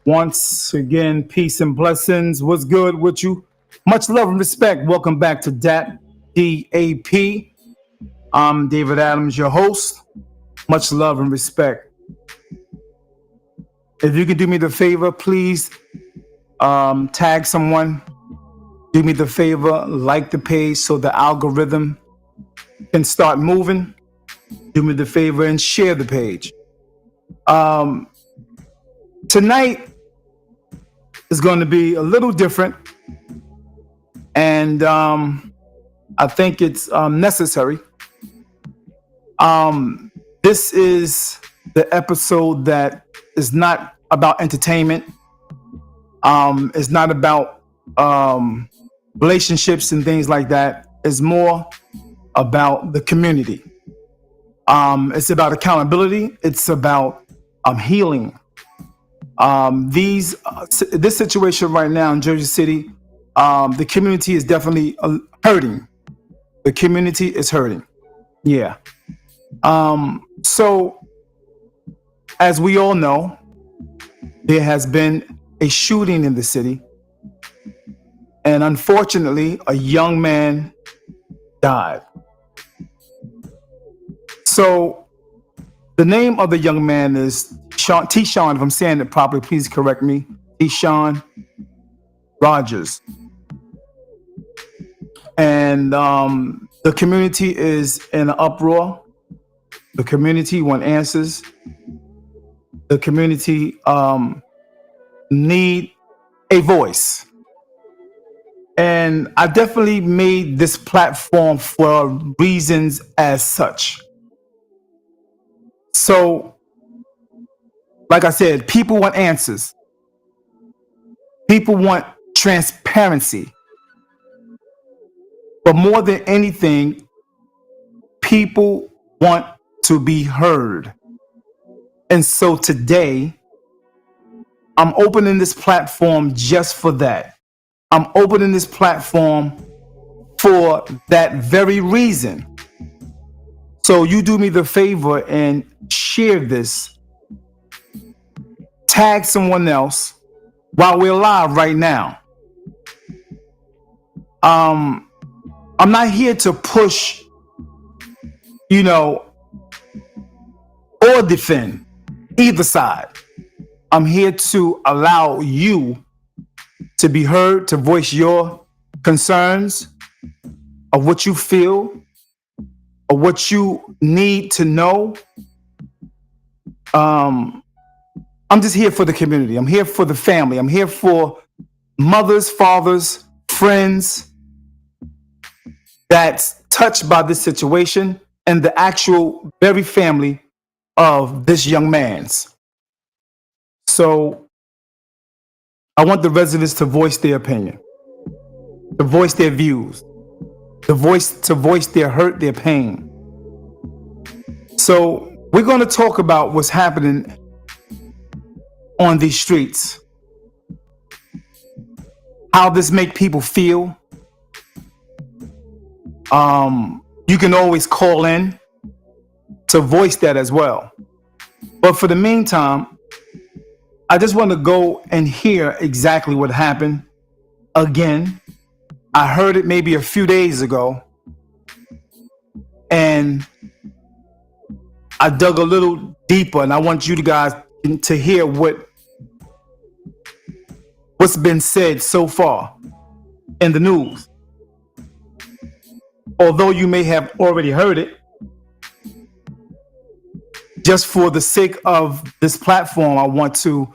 Once again, peace and blessings. What's good with you? Much love and respect. Welcome back to DAP D.A.P. I'm David Adams, your host. Much love and respect. If you could do me the favor, please tag someone. Do me the favor, like the page so the algorithm can start moving. Do me the favor and share the page. Tonight is going to be a little different, and I think it's necessary. This is the episode that is not about entertainment. It's not about relationships and things like that. It's more about the community. It's about accountability. It's about healing. This situation right now in Jersey City, the community is definitely hurting. The community is hurting. Yeah. So, as we all know, there has been a shooting in the city, and unfortunately, a young man died. So, the name of the young man is Teshawn. If I'm saying it properly, please correct me. Teshawn Rogers. And the community is in an uproar. The community want answers. The community need a voice. And I definitely made this platform for reasons as such. So, like I said, people want answers. People want transparency. But more than anything, people want to be heard. And so today, I'm opening this platform just for that. I'm opening this platform for that very reason. So you do me the favor and share this. Tag someone else while we're live right now. I'm not here to push, or defend either side. I'm here to allow you to be heard, to voice your concerns of what you feel, or what you need to know. I'm just here for the community. I'm here for the family. I'm here for mothers, fathers, friends that's touched by this situation and the actual very family of this young man's. So I want the residents to voice their opinion, to voice their views, to voice their hurt, their pain. So we're going to talk about what's happening on these streets, how this make people feel. You can always call in to voice that as well. But for the meantime, I just want to go and hear exactly what happened again. I heard it maybe a few days ago, and I dug a little deeper, and I want you guys to hear what's been said so far in the news. Although you may have already heard it, just for the sake of this platform, I want to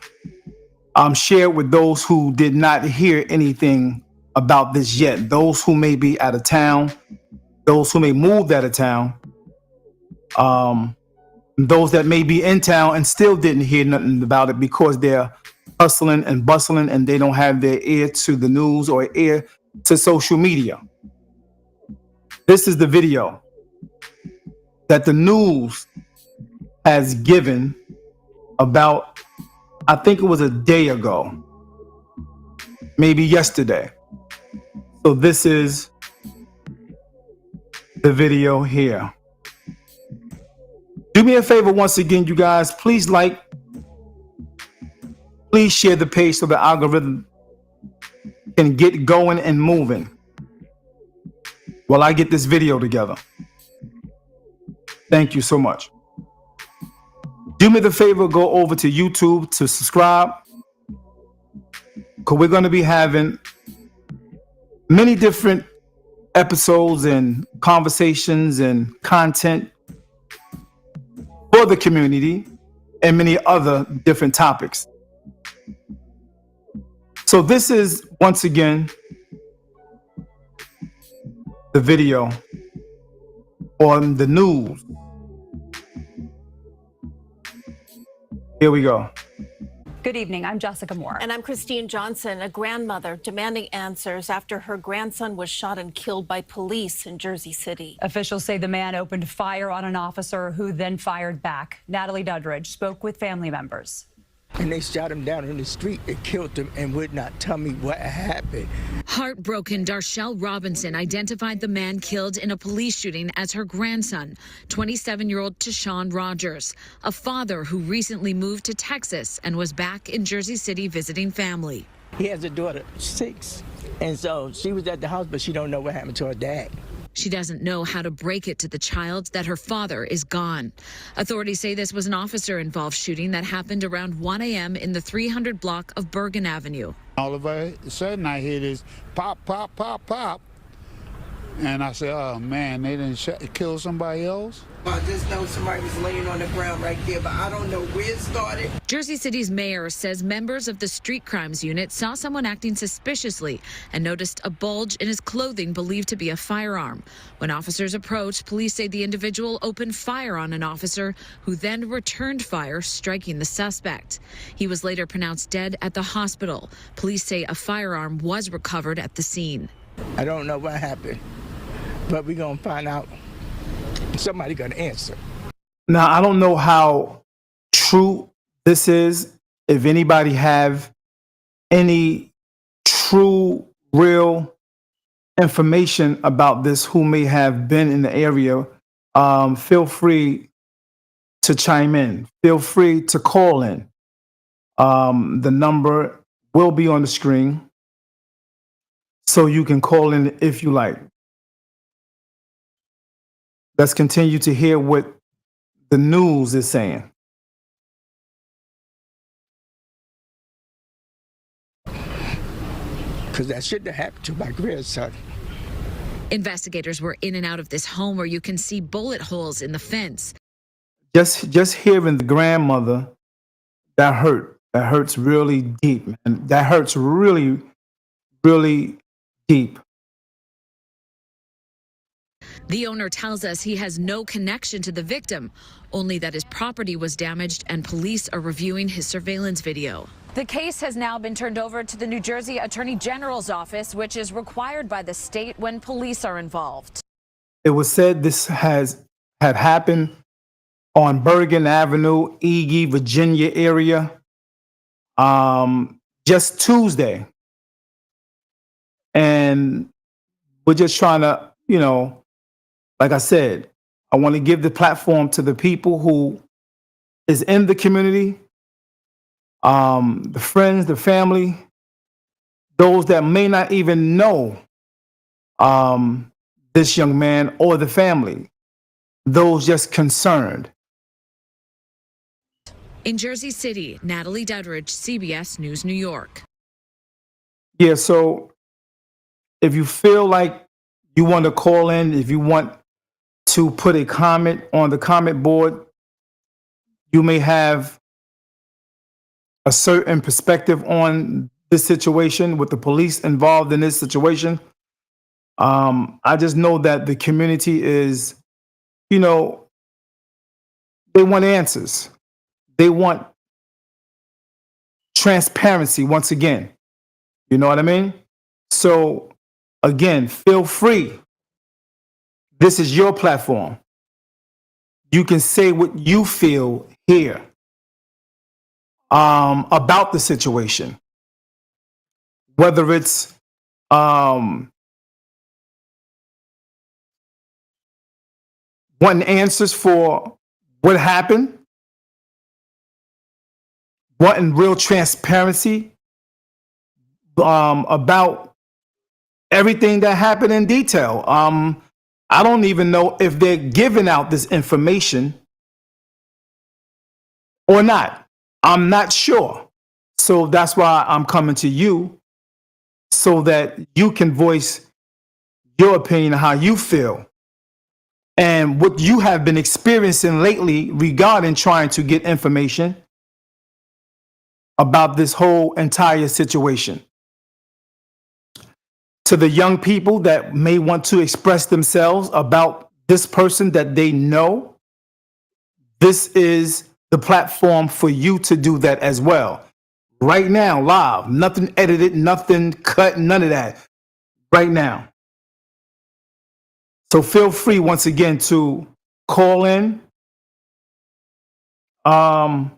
share with those who did not hear anything about this yet. Those who may be out of town, those who may move out of town, those that may be in town and still didn't hear nothing about it because they're hustling and bustling and they don't have their ear to the news or ear to social media. This is the video that the news has given about, I think it was a day ago, maybe yesterday. So this is the video here. Do me a favor once again, you guys, please like, Please share the page so the algorithm can get going and moving while I get this video together. Thank you so much. Do me the favor, go over to YouTube to subscribe, because we're going to be having many different episodes and conversations and content for the community and many other different topics. So this is, once again, the video on the news. Here we go. Good evening. I'm Jessica Moore. And I'm Christine Johnson, a grandmother demanding answers after her grandson was shot and killed by police in Jersey City. Officials say the man opened fire on an officer who then fired back. Natalie Duddridge spoke with family members. And they shot him down in the street and killed him and would not tell me what happened. Heartbroken, Darshell Robinson identified the man killed in a police shooting as her grandson, 27-year-old Teshawn Rogers, a father who recently moved to Texas and was back in Jersey City visiting family. He has a daughter, 6, and so she was at the house, but she don't know what happened to her dad. She doesn't know how to break it to the child that her father is gone. Authorities say this was an officer-involved shooting that happened around 1 a.m. in the 300 block of Bergen Avenue. All of a sudden, I hear this pop, pop, pop, pop. And I said, oh, man, they didn't kill somebody else? I just know somebody was laying on the ground right there, but I don't know where it started. Jersey City's mayor says members of the street crimes unit saw someone acting suspiciously and noticed a bulge in his clothing believed to be a firearm. When officers approached, police say the individual opened fire on an officer who then returned fire, striking the suspect. He was later pronounced dead at the hospital. Police say a firearm was recovered at the scene. I don't know what happened, but we're going to find out. Somebody got to answer. Now, I don't know how true this is. If anybody have any true, real information about this who may have been in the area, feel free to chime in. Feel free to call in. The number will be on the screen, so you can call in if you like. Let's continue to hear what the news is saying. Because that shouldn't have happened to my grandson. Investigators were in and out of this home where you can see bullet holes in the fence. Just hearing the grandmother, that hurts really deep, man. That hurts really, really deep. The owner tells us he has no connection to the victim, only that his property was damaged and police are reviewing his surveillance video. The case has now been turned over to the New Jersey Attorney General's office, which is required by the state when police are involved. It was said this had happened on Bergen Avenue, Eagie, Virginia area, just Tuesday. And we're just trying to, like I said, I want to give the platform to the people who is in the community, the friends, the family, those that may not even know this young man or the family, those just concerned. In Jersey City, Natalie Duddridge, CBS News, New York. Yeah, so if you feel like you want to call in, if you want to put a comment on the comment board, you may have a certain perspective on this situation with the police involved in this situation. I just know that the community is, they want answers. They want transparency once again. You know what I mean? So again, feel free. This is your platform. You can say what you feel here about the situation. Whether it's wanting answers for what happened, wanting real transparency about everything that happened in detail. I don't even know if they're giving out this information or not. I'm not sure. So that's why I'm coming to you so that you can voice your opinion on how you feel and what you have been experiencing lately regarding trying to get information about this whole entire situation. To the young people that may want to express themselves about this person that they know, this is the platform for you to do that as well. Right now, live, nothing edited, nothing cut, none of that. Right now. So feel free once again to call in, chime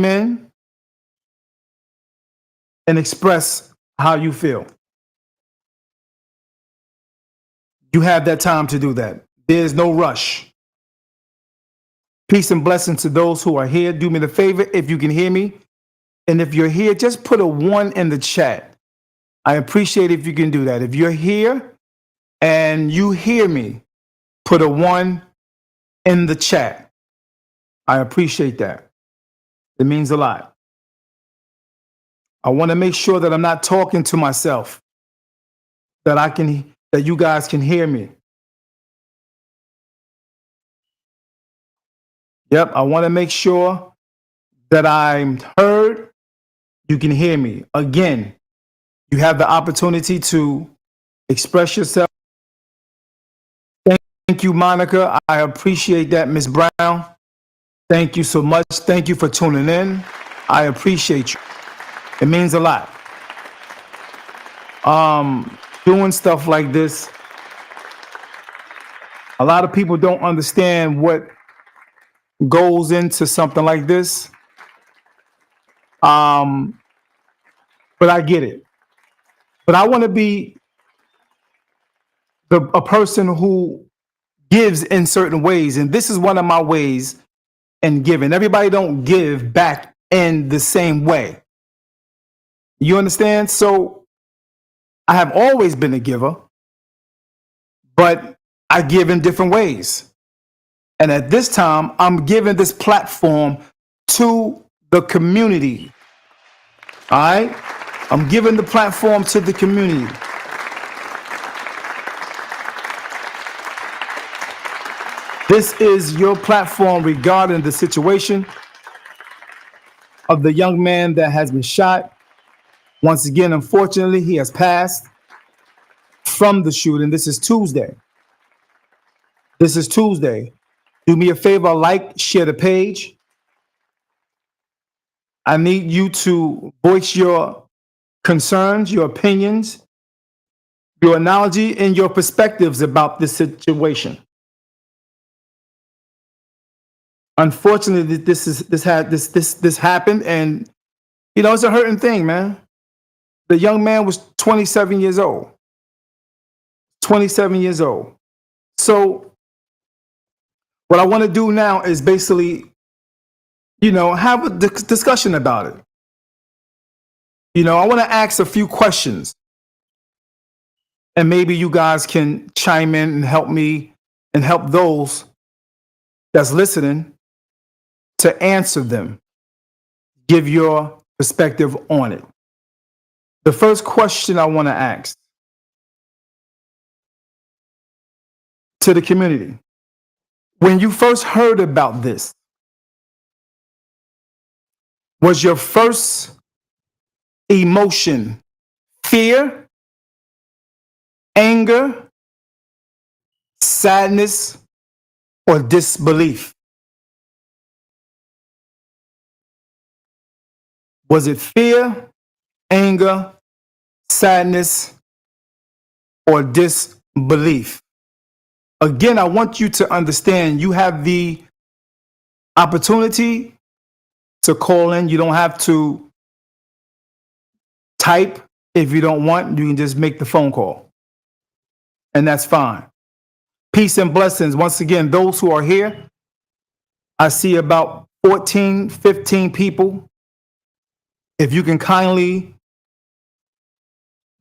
in, and express how you feel. You have that time to do that. There's no rush. Peace and blessings to those who are here. Do me the favor, if you can hear me, and if you're here, just put a 1 in the chat. I appreciate if you can do that. If you're here and you hear me, put a 1 in the chat. I appreciate that. It means a lot. I want to make sure that I'm not talking to myself, that you guys can hear me. Yep, I want to make sure that I'm heard. You can hear me. Again, you have the opportunity to express yourself. Thank you, Monica. I appreciate that, Miss Brown. Thank you so much. Thank you for tuning in. I appreciate you. It means a lot. Doing stuff like this, a lot of people don't understand what goes into something like this. But I get it. But I want to be a person who gives in certain ways. And this is one of my ways in giving. Everybody don't give back in the same way. You understand? So I have always been a giver, but I give in different ways. And at this time, I'm giving this platform to the community. All right? I'm giving the platform to the community. This is your platform regarding the situation of the young man that has been shot. Once again, unfortunately, he has passed from the shooting. This is Tuesday. Do me a favor, like, share the page. I need you to voice your concerns, your opinions, your analogy, and your perspectives about this situation. Unfortunately, this happened, and it's a hurting thing, man. The young man was 27 years old. 27 years old. So what I want to do now is basically, have a discussion about it. I want to ask a few questions, and maybe you guys can chime in and help me and help those that's listening to answer them. Give your perspective on it. The first question I want to ask to the community: when you first heard about this, was your first emotion fear, anger, sadness, or disbelief? Was it fear, anger, sadness, or disbelief? Again, I want you to understand you have the opportunity to call in. You don't have to type if you don't want. You can just make the phone call, and that's fine. Peace and blessings. Once again, those who are here, I see about 14, 15 people. If you can kindly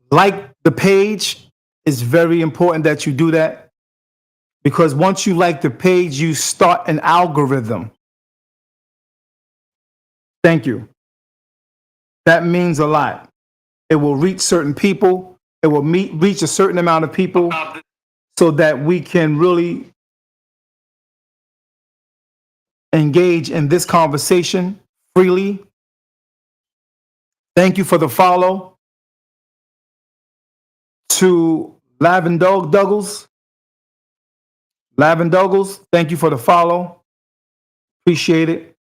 like the page, it's very important that you do that, because once you like the page, you start an algorithm. Thank you. That means a lot. It will reach certain people. It will reach a certain amount of people so that we can really engage in this conversation freely. Thank you for the follow to Lavin Douglas. Lavin Douglas, thank you for the follow. Appreciate it.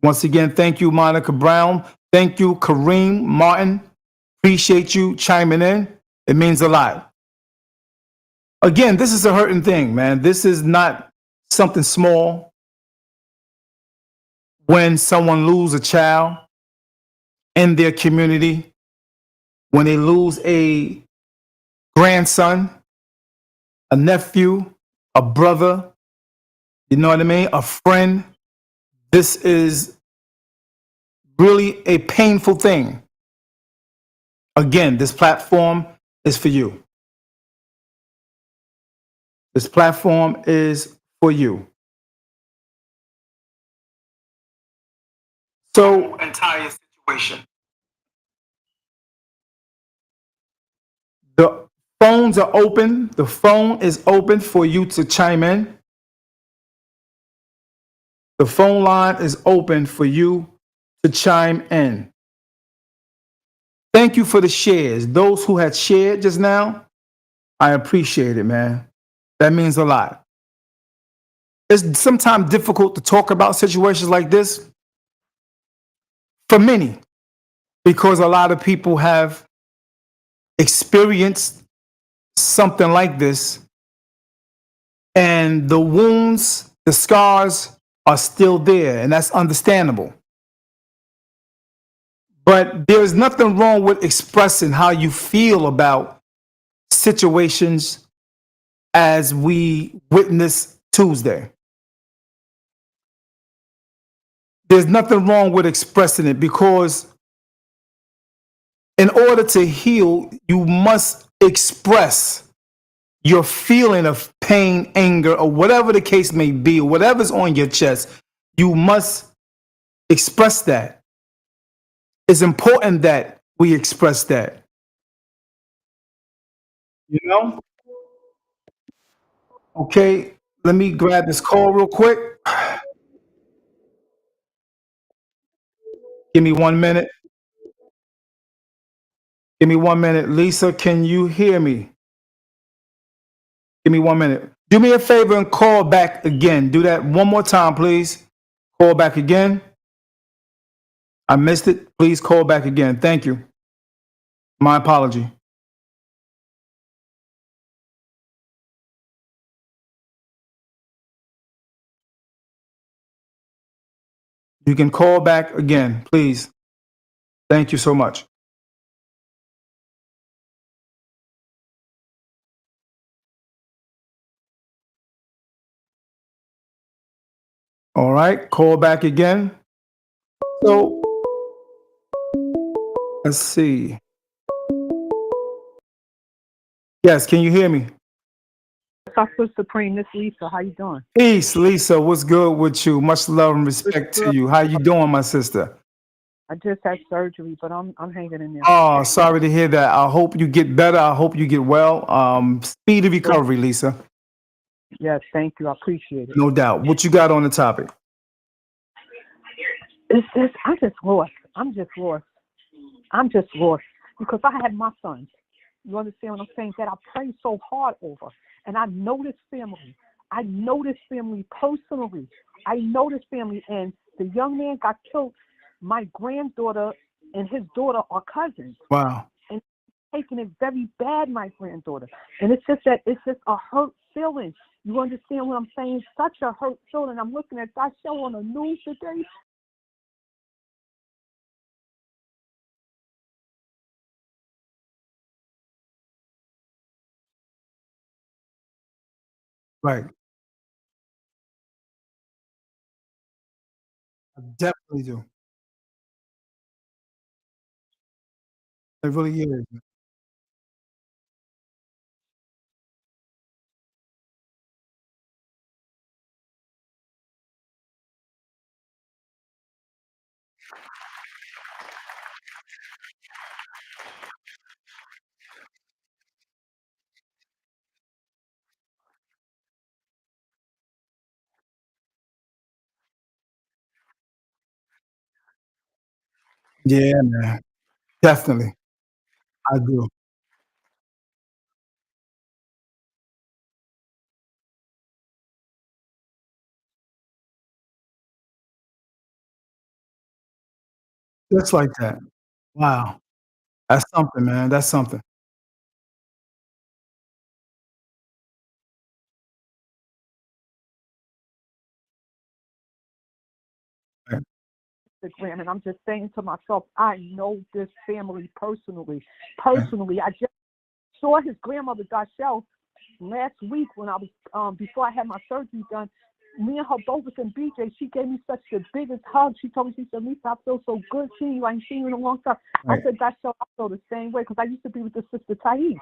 Once again, thank you, Monica Brown. Thank you, Kareem Martin. Appreciate you chiming in. It means a lot. Again, this is a hurting thing, man. This is not something small. When someone loses a child in their community, when they lose a grandson, a nephew, a brother, you know what I mean? A friend. This is really a painful thing. Again, this platform is for you. This platform is for you. So, entire situation. The phones are open. The phone is open for you to chime in. The phone line is open for you to chime in. Thank you for the shares. Those who had shared just now, I appreciate it, man. That means a lot. It's sometimes difficult to talk about situations like this for many, because a lot of people have experienced something like this, and the wounds, the scars are still there, and that's understandable. But there's nothing wrong with expressing how you feel about situations as we witnessed Tuesday. There's nothing wrong with expressing it, because in order to heal, you must express your feeling of pain, anger, or whatever the case may be, or whatever's on your chest. You must express that. It's important that we express that. You know? Okay, let me grab this call real quick. Give me 1 minute. Give me 1 minute. Lisa, can you hear me? Give me 1 minute. Do me a favor and call back again. Do that one more time, please. Call back again. I missed it. Please call back again. Thank you. My apology. You can call back again, please. Thank you so much. All right, call back again. So, let's see. Yes, can you hear me? Suffers Supreme, this Lisa. How you doing? Peace, Lisa. What's good with you? Much love and respect to you. How you doing, my sister? I just had surgery, but I'm hanging in there. Oh, sorry to hear that. I hope you get better. I hope you get well. Speedy recovery, Lisa. Yes, thank you. I appreciate it. No doubt. What you got on the topic? It's just I'm just lost. I'm just lost because I had my sons. You understand what I'm saying? That I prayed so hard over, and I know this family. I know this family personally. I know this family, and the young man got killed. My granddaughter and his daughter are cousins. Wow. And taking it very bad, my granddaughter. And it's just a hurt feeling. You understand what I'm saying? Such a hurt feeling. I'm looking at that show on the news today. Right. I definitely do. It really is. Yeah, man. Definitely. I do. Just like that. Wow. That's something, man. That's something. Right. Instagram, and I'm just saying to myself, I know this family personally. Right. Personally, I just saw his grandmother, Dachelle, last week when I was before I had my surgery done. Me and her both was in BJ. She gave me such the biggest hug. She told me, she said, Lisa, I feel so good seeing you. I ain't seen you in a long time. I Right. said, Dachelle, I feel the same way because I used to be with the sister Thais.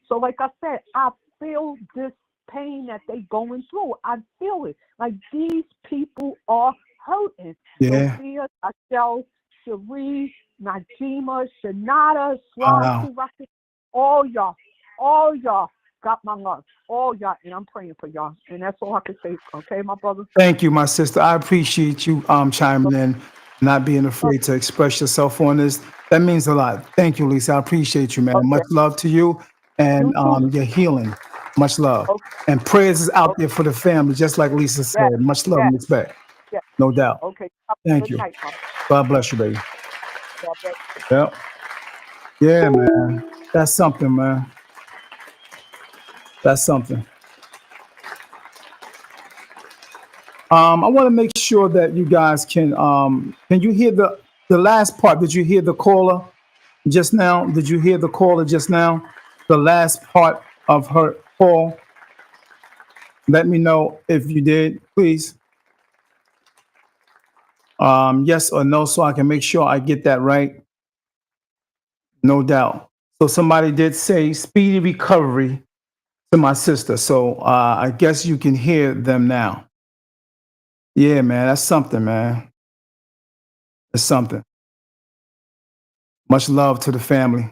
So like I said, I feel this pain that they going through. I feel it. Like these people are hurting. Yeah. Sophia, Dachelle, Cherie, Najima, Shanada, Swab, Wow. Kuraki, all y'all got my love. All y'all, and I'm praying for y'all. And that's all I can say. Okay, my brother? Thank you, my sister. I appreciate you chiming in, not being afraid to express yourself on this. That means a lot. Thank you, Lisa. I appreciate you, man. Okay. Much love to you and You too. your healing. Much love. Okay. And prayers is out Okay. there for the family, just like Lisa Yes. said. Much love and Yes. respect. Yes. No doubt. Okay. Have a Thank good you. night, my God brother. bless you, baby. God bless. Yep. Yeah, man. That's something, man. That's something. I want to make sure that you guys can you hear the last part? Did you hear the caller just now? Did you hear the caller just now? The last part of her call? Let me know if you did, please. Yes or no, so I can make sure I get that right. No doubt. So somebody did say speedy recovery to my sister. So I guess you can hear them now. Yeah, man, that's something, man. That's something. Much love to the family.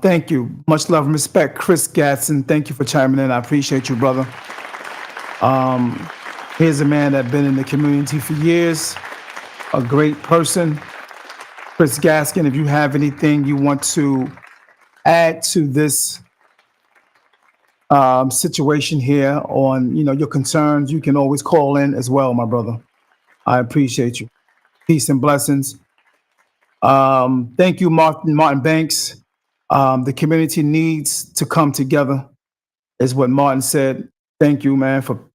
Thank you. Much love and respect. Chris Gatson, thank you for chiming in. I appreciate you, brother. Here's a man that's been in the community for years, a great person. Chris Gaskin, if you have anything you want to add to this situation here on, your concerns, you can always call in as well, my brother. I appreciate you. Peace and blessings. Thank you, Martin Banks. The community needs to come together, is what Martin said. Thank you, man, for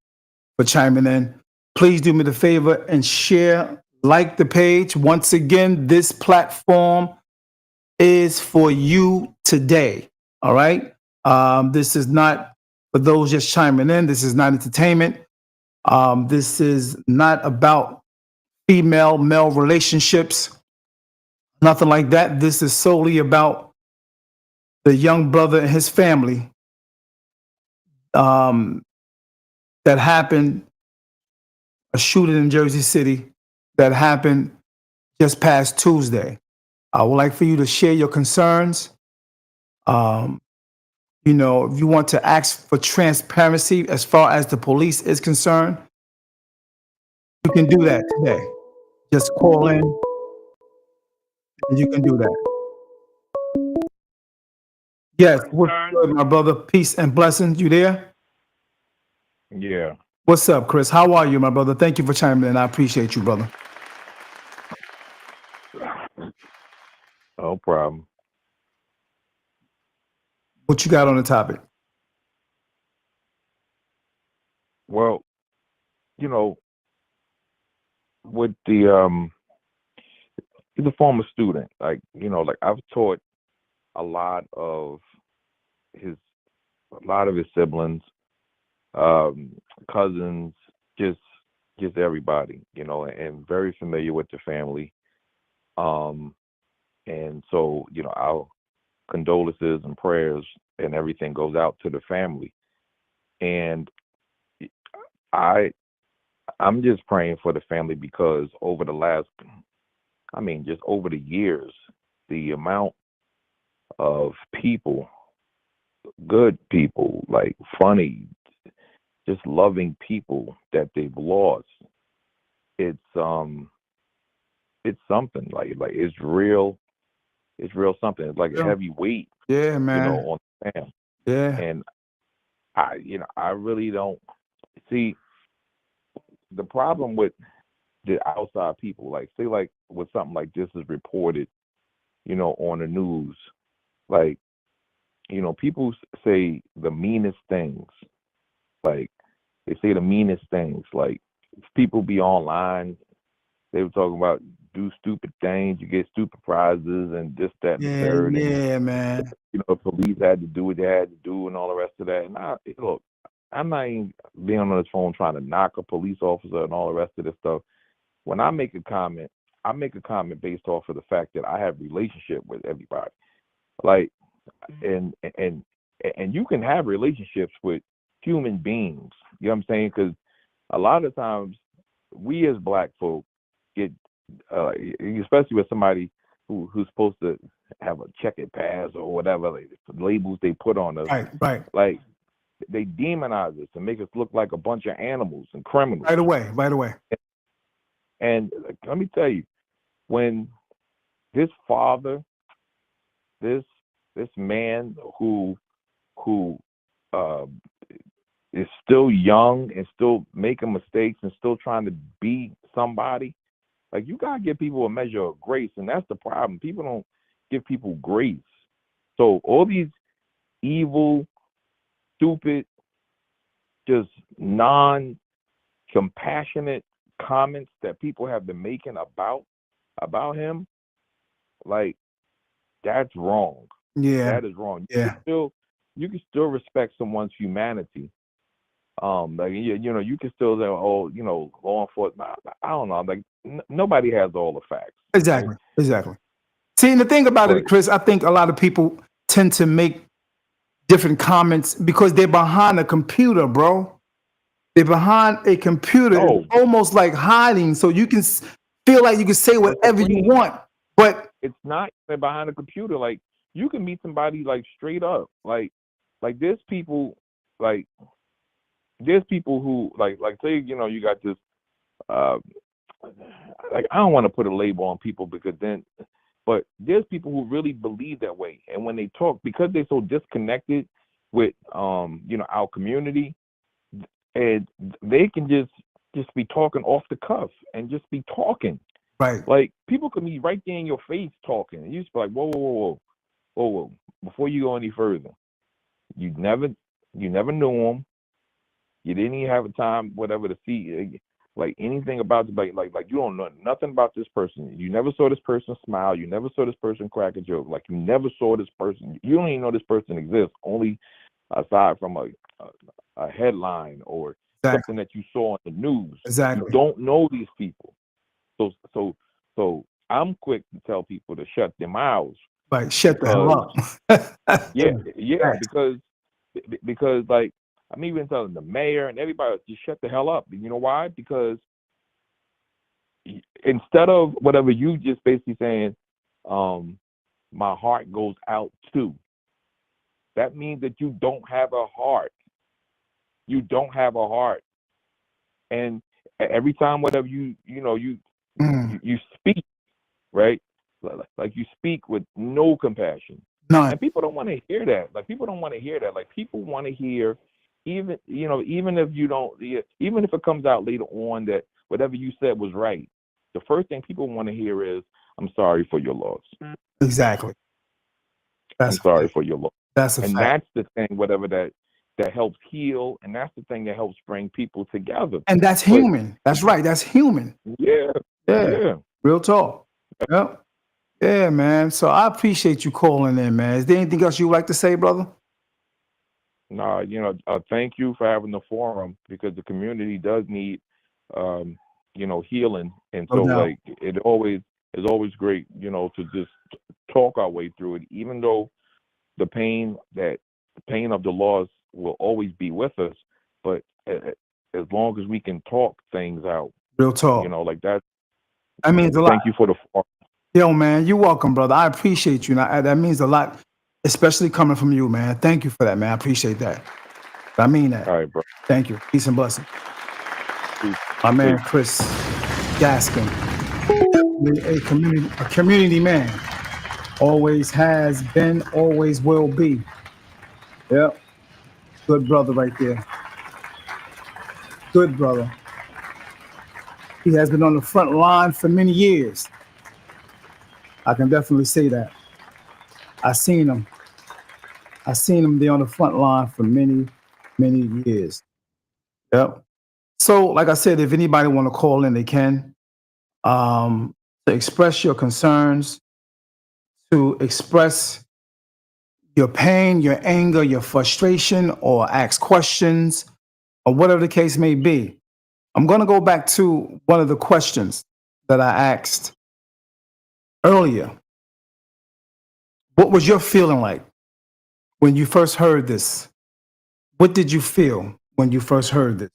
chiming in. Please do me the favor and share, like the page. Once again, this platform is for you today. All right. This is not for those just chiming in. This is not entertainment. This is not about female male relationships, nothing like that. This is solely about the young brother and his family um, that happened, a shooting in Jersey City that happened just past Tuesday. I would like for you to share your concerns. Um, if you want to ask for transparency as far as the police is concerned, you can do that today. Just call in and you can do that. Yes, what's good, my brother? Peace and blessings. You there? Yeah, What's up, Chris? How are you, my brother? Thank you for chiming in. I appreciate you, brother. no problem. What you got on the topic? Well, you know, with the he's a former student. Like I've taught a lot of his a lot of his siblings, um, cousins, just just everybody, and very familiar with the family. Um, and so, our condolences and prayers and everything goes out to the family. And I, I'm just praying for the family because over the just over the years, the amount of people, good people, like funny, just loving people that they've lost, it's something it's real. It's real something. It's like a Yeah, heavy weight, yeah, man. on the family. Yeah, And I really don't see the problem with the outside people. Like, say, like, when something like this is reported, on the news, like, people say the meanest things. Like, they say the meanest things. Like, people be online, they were talking about do stupid things, you get stupid prizes, and this, that, and the yeah, third. And, yeah, man. police had to do what they had to do and all the rest of that. And look, I'm not even being on this phone trying to knock a police officer and all the rest of this stuff. When I make a comment based off of the fact that I have relationship with everybody. Like, and you can have relationships with human beings. You know what I'm saying? Because a lot of times we as Black folk get, especially with somebody who's supposed to have a checkered past or whatever, like, labels they put on us. Right. Like, they demonize us and make us look like a bunch of animals and criminals. Right away. And let me tell you, when this father, this man who is still young and still making mistakes and still trying to be somebody, like, you gotta give people a measure of grace, and that's the problem. People don't give people grace. So all these evil, stupid, just non-compassionate comments that people have been making about him, like, that's wrong. Yeah, That is wrong. yeah. You can still respect someone's humanity. Like, you can still say, oh, law enforcement. I don't know. Like, nobody has all the facts. Exactly, Right? exactly. See, and the thing about it, But Chris, I think a lot of people tend to make different comments because they're behind a computer, bro. They're behind a computer. It's no, almost like hiding, so you can feel like you can say but whatever you want. But it's not behind a computer. Like, you can meet somebody, like, straight up. Like there's people who like say, you got this like, I don't want to put a label on people but there's people who really believe that way. And when they talk, because they're so disconnected with our community, and they can just be talking off the cuff and just be talking. right, Like, people can be right there in your face talking, and you just be like, whoa, before you go any further, you never knew him. You didn't even have a time, whatever, to see like anything about the, like you don't know nothing about this person. You never saw this person smile. You never saw this person crack a joke. Like, you never saw this person. You don't even know this person exists. Only aside from a headline or exactly, something that you saw on the news. exactly. You don't know these people. So I'm quick to tell people to shut their mouths. Like, shut the hell up. Yeah, Facts. because like, I'm even telling the mayor and everybody, just shut the hell up. You know why? Because instead of whatever, you just basically saying, my heart goes out to. That means that you don't have a heart. You don't have a heart. And every time, whatever you speak, right? Like, you speak with no compassion. None. And people don't want to hear that. Like, people don't want to hear that. Like, people want to hear, even if you don't, even if it comes out later on that whatever you said was right, the first thing people want to hear is, I'm sorry for your loss. Exactly. I'm sorry for your loss. That's a And fact. that's the thing, whatever that helps heal, and that's the thing that helps bring people together. And that's But human. That's right. That's human. yeah, Yeah. Real talk. Yep. Yeah, man. So I appreciate you calling in, man. Is there anything else you would like to say, brother? No, thank you for having the forum, because the community does need healing. And No so doubt. like it's always great, to just talk our way through it, even though the pain of the loss will always be with us. But as long as we can talk things out, Real talk. like that. That means a lot. Thank you for the. Yo, man, you're welcome, brother. I appreciate you. That means a lot, especially coming from you, man. Thank you for that, man. I appreciate that. I mean that. All right, bro. Thank you. Peace and blessing. Peace. My man, Chris Gaskin, a community man. Always has been, always will be. Yep. Good brother right there. Good brother. He has been on the front line for many years. I can definitely say that. I seen him be on the front line for many, many years. Yep. So, like I said, if anybody want to call in, they can. To express your concerns, to express your pain, your anger, your frustration, or ask questions, or whatever the case may be. I'm going to go back to one of the questions that I asked earlier. What was your feeling like when you first heard this? What did you feel when you first heard this?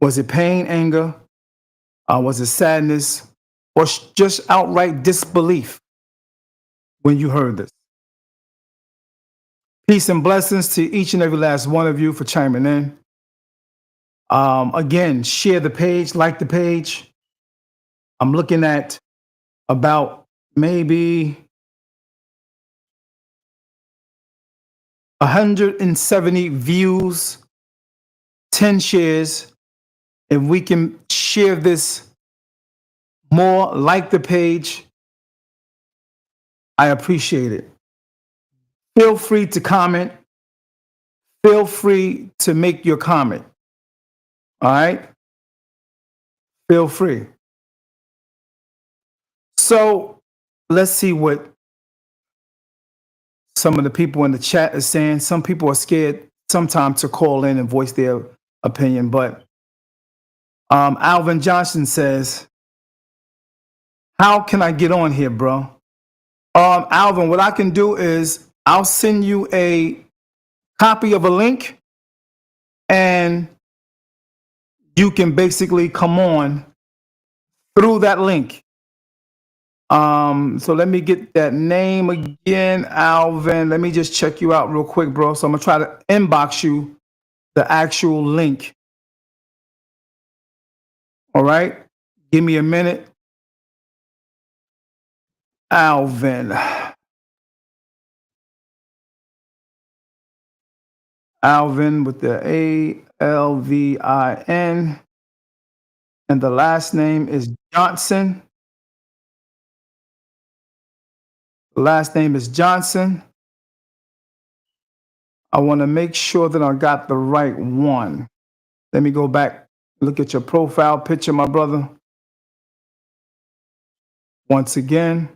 Was it pain, anger? Was it sadness? Or just outright disbelief when you heard this? Peace and blessings to each and every last one of you for chiming in. Again, share the page, like the page. I'm looking at about maybe 170 views, 10 shares. If we can share this more, like the page, I appreciate it. Feel free to comment. Feel free to make your comment. All right? Feel free. So let's see what some of the people in the chat are saying. Some people are scared sometimes to call in and voice their opinion, but Alvin Johnson says, how can I get on here, bro? Alvin, what I can do is I'll send you a copy of a link and you can basically come on through that link. So let me get that name again, Alvin. Let me just check you out real quick, bro. So I'm gonna try to inbox you the actual link. All right, give me a minute. Alvin with the ALVIN, and the last name is Johnson. Last name is Johnson. I want to make sure that I got the right one. Let me go back, look at your profile picture, my brother. Once again,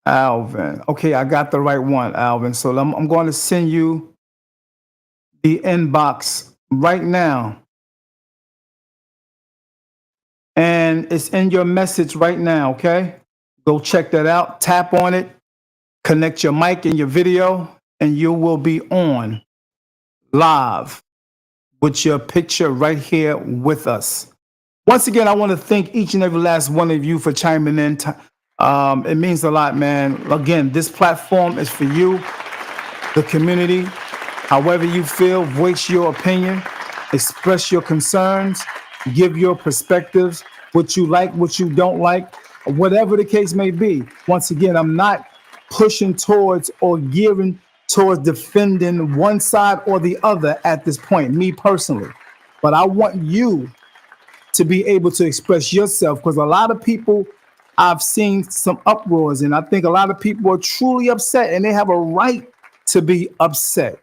Alvin. Okay, I got the right one, Alvin. So I'm going to send you the inbox right now. And it's in your message right now, okay? Go check that out. Tap on it. Connect your mic and your video, and you will be on live with your picture right here with us. Once again, I want to thank each and every last one of you for chiming in. It means a lot, man. Again, this platform is for you, the community. However you feel, voice your opinion, express your concerns, give your perspectives, what you like, what you don't like, whatever the case may be. Once again, I'm not pushing towards or gearing towards defending one side or the other at this point, me personally. But I want you to be able to express yourself, because a lot of people, I've seen some uproars, and I think a lot of people are truly upset, and they have a right to be upset.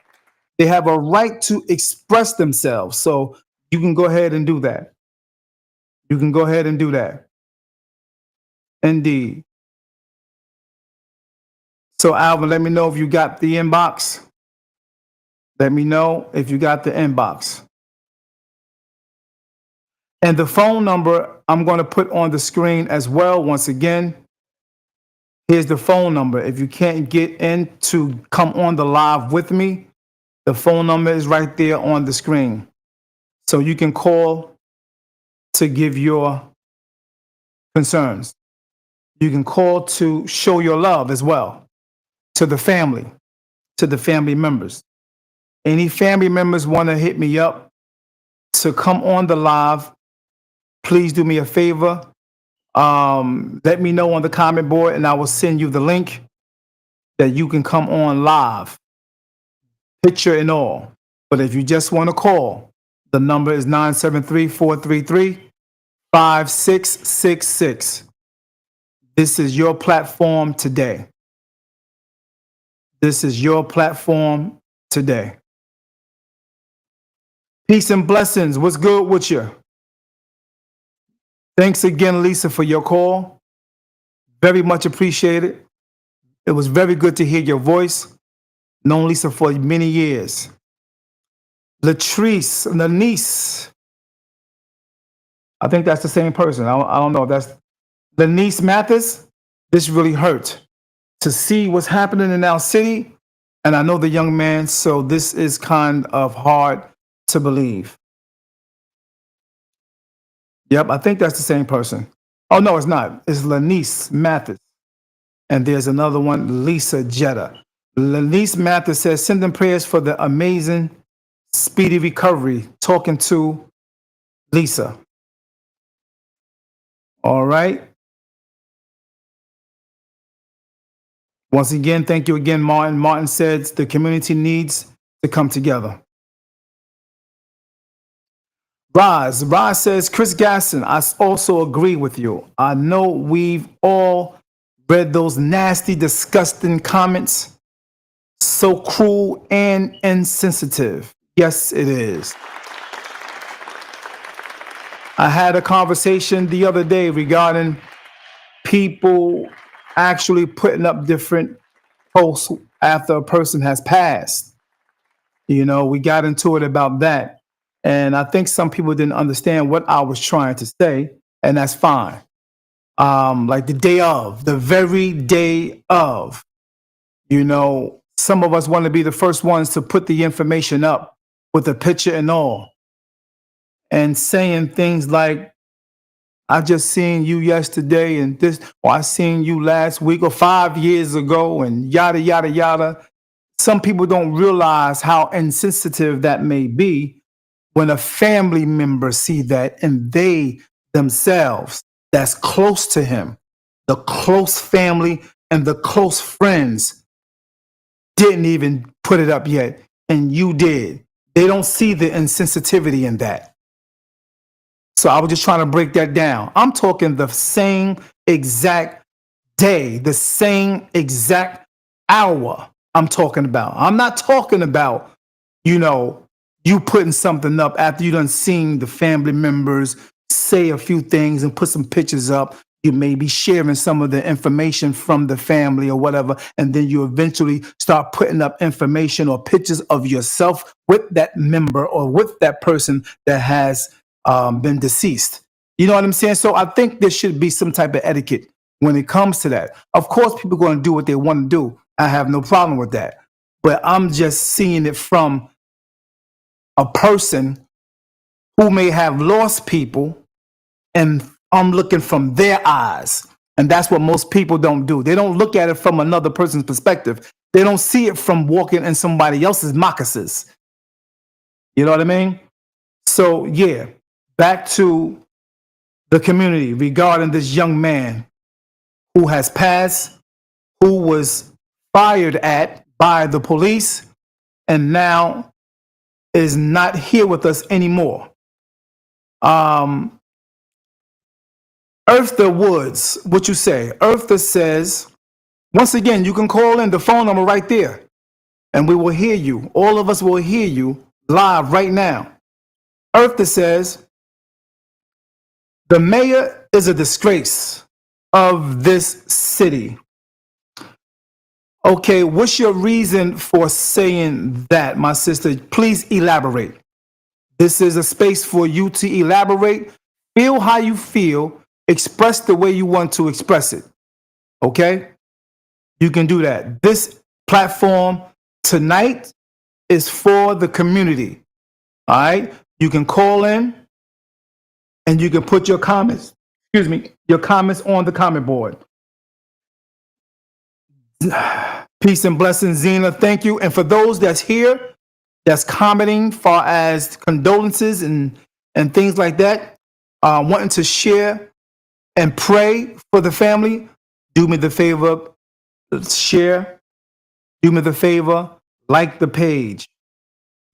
They have a right to express themselves. So you can go ahead and do that. You can go ahead and do that. Indeed. So Alvin, let me know if you got the inbox. Let me know if you got the inbox. And the phone number I'm going to put on the screen as well. Once again, here's the phone number. If you can't get in to come on the live with me, the phone number is right there on the screen. So you can call to give your concerns. You can call to show your love as well to the family members. Any family members want to hit me up to come on the live, please do me a favor. Let me know on the comment board and I will send you the link that you can come on live, picture and all. But if you just want to call, the number is 973-433-5666. This is your platform today. This is your platform today. Peace and blessings. What's good with you? Thanks again, Lisa, for your call. Very much appreciated. It was very good to hear your voice. Known Lisa for many years. Latrice, Lanice. I think that's the same person. I don't know if that's Lanice Mathis. This really hurt to see what's happening in our city. And I know the young man, so this is kind of hard to believe. Yep, I think that's the same person. Oh, no, it's not. It's Lanice Mathis. And there's another one, Lisa Jetta. Lanice Mathis says, sending prayers for the amazing, speedy recovery. Talking to Lisa. All right. Once again, thank you again, Martin. Martin says the community needs to come together. Roz says, Chris Gasson, I also agree with you. I know we've all read those nasty, disgusting comments. So cruel and insensitive. Yes, it is. I had a conversation the other day regarding people actually putting up different posts after a person has passed. You know, we got into it about that. And I think some people didn't understand what I was trying to say, and that's fine. Like the day of, the very day of, you know, some of us want to be the first ones to put the information up with a picture and all. And saying things like, I just seen you yesterday and this, or I seen you last week or 5 years ago and yada, yada, yada. Some people don't realize how insensitive that may be when a family member see that and they themselves, that's close to him, the close family and the close friends didn't even put it up yet, and you did. They don't see the insensitivity in that. So I was just trying to break that down. I'm talking the same exact day, the same exact hour I'm talking about. I'm not talking about, you know, you putting something up after you done seen the family members say a few things and put some pictures up. You may be sharing some of the information from the family or whatever, and then you eventually start putting up information or pictures of yourself with that member or with that person that has been deceased. You know what I'm saying? So I think there should be some type of etiquette when it comes to that. Of course, people are going to do what they want to do. I have no problem with that. But I'm just seeing it from a person who may have lost people, and I'm looking from their eyes. And that's what most people don't do. They don't look at it from another person's perspective. They don't see it from walking in somebody else's moccasins. You know what I mean? So, yeah, back to the community regarding this young man who has passed, who was fired at by the police, and now is not here with us anymore. Eartha Woods, what you say? Eartha says, once again, you can call in the phone number right there, and we will hear you. All of us will hear you live right now. Eartha says, the mayor is a disgrace of this city. Okay, what's your reason for saying that, my sister? Please elaborate. This is a space for you to elaborate. Feel how you feel. Express the way you want to express it. Okay? You can do that. This platform tonight is for the community. All right? You can call in and you can put your comments, your comments on the comment board. Peace and blessings, Zena. Thank you. And for those that's here, that's commenting far as condolences and things like that, wanting to share and pray for the family, do me the favor, share. Do me the favor, like the page.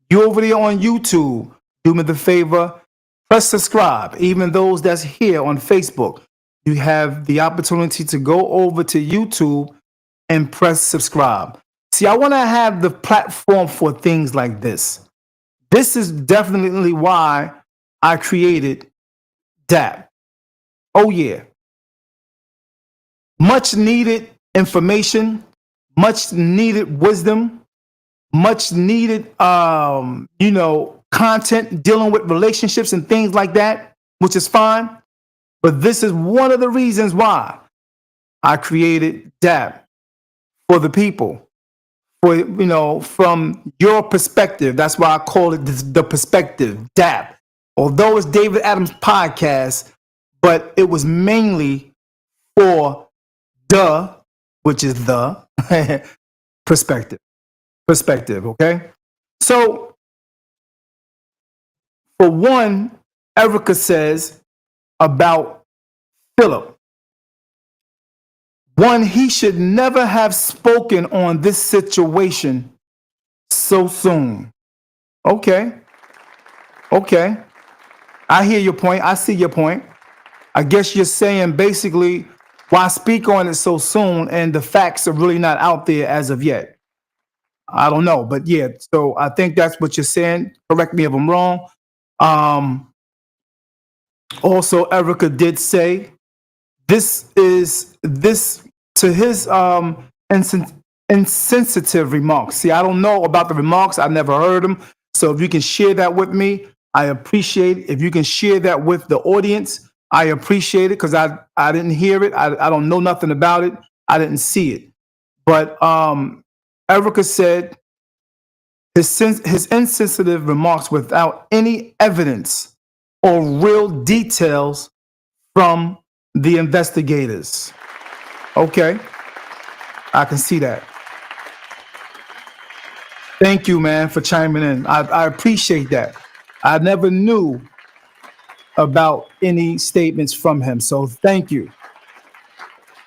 You over there on YouTube, do me the favor, press subscribe. Even those that's here on Facebook, you have the opportunity to go over to YouTube and press subscribe. See, I want to have the platform for things like this. This is definitely why I created DAP. Oh, yeah. Much needed information, much needed wisdom, much needed, content dealing with relationships and things like that, which is fine. But this is one of the reasons why I created DAP for the people. For, from your perspective. That's why I call it the perspective, DAP. Although it's David Adams Podcast, but it was mainly for which is the perspective, okay? So, for one, Erica says about Philip. One, he should never have spoken on this situation so soon. Okay. I hear your point. I see your point. I guess you're saying basically, why speak on it so soon and the facts are really not out there as of yet? I don't know. But yeah, so I think that's what you're saying. Correct me if I'm wrong. Also, Erica did say this to his insensitive remarks. See, I don't know about the remarks. I never heard them. So if you can share that with me, I appreciate it. If you can share that with the audience, I appreciate it because I didn't hear it. I don't know nothing about it. I didn't see it. But Erica said his insensitive remarks without any evidence or real details from the investigators. Okay, I can see that. Thank you, man, for chiming in. I appreciate that. I never knew about any statements from him, so thank you.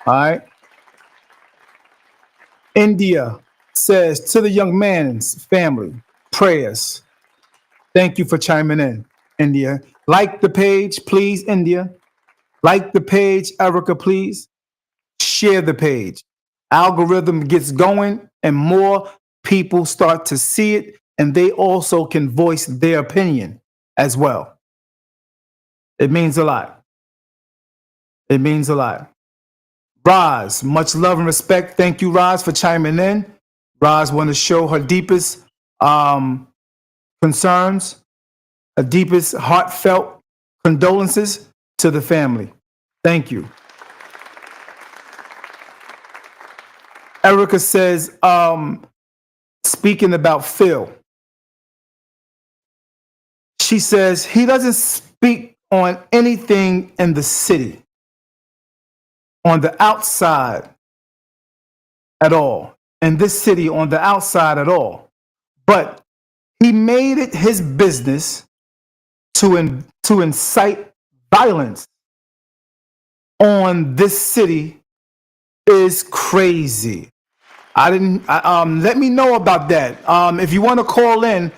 All right. India says, to the young man's family, prayers. Thank you for chiming in, India. Like the page, please, India. Like the page, Erica, please. Share the page. Algorithm gets going and more people start to see it, and they also can voice their opinion as well. It means a lot. It means a lot. Roz, much love and respect. Thank you, Roz, for chiming in. Roz want to show her deepest concerns, her deepest heartfelt condolences to the family. Thank you. Erica says, speaking about Phil, she says he doesn't speak on anything in the city, on the outside at all, in this city on the outside at all. But he made it his business to incite violence on this city is crazy. Let me know about that. If you want to call in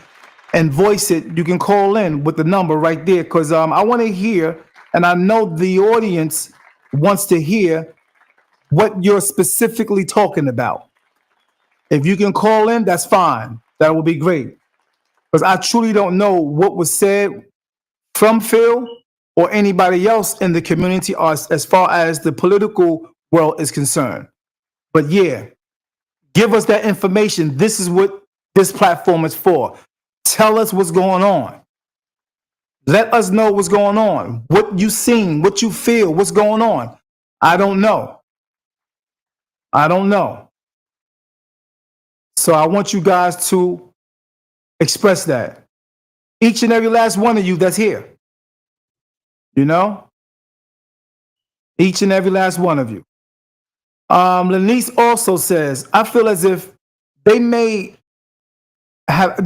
and voice it, you can call in with the number right there, because I want to hear, and I know the audience wants to hear what you're specifically talking about. If you can call in, that's fine. That will be great. Because I truly don't know what was said from Phil or anybody else in the community as far as the political world is concerned. But yeah, give us that information. This is what this platform is for. Tell us what's going on. Let us know what's going on, what you seen, what you feel, what's going on. I don't know. I don't know. So I want you guys to express that. Each and every last one of you that's here. You know? Each and every last one of you. Lenice also says, I feel as if they may have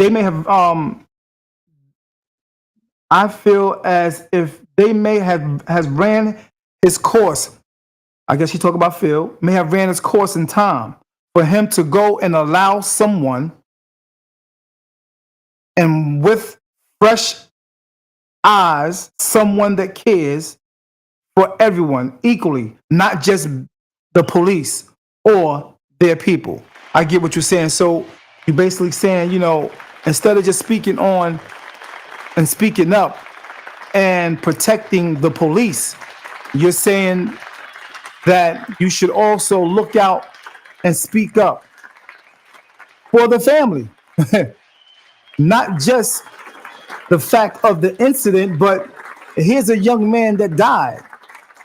I feel as if they may have has ran his course. I guess you talk about Phil, may have ran his course in time for him to go and allow someone and with fresh eyes, someone that cares for everyone equally, not just the police or their people. I get what you're saying. So you're basically saying, instead of just speaking on and speaking up and protecting the police, you're saying that you should also look out and speak up for the family. Not just the fact of the incident, but here's a young man that died.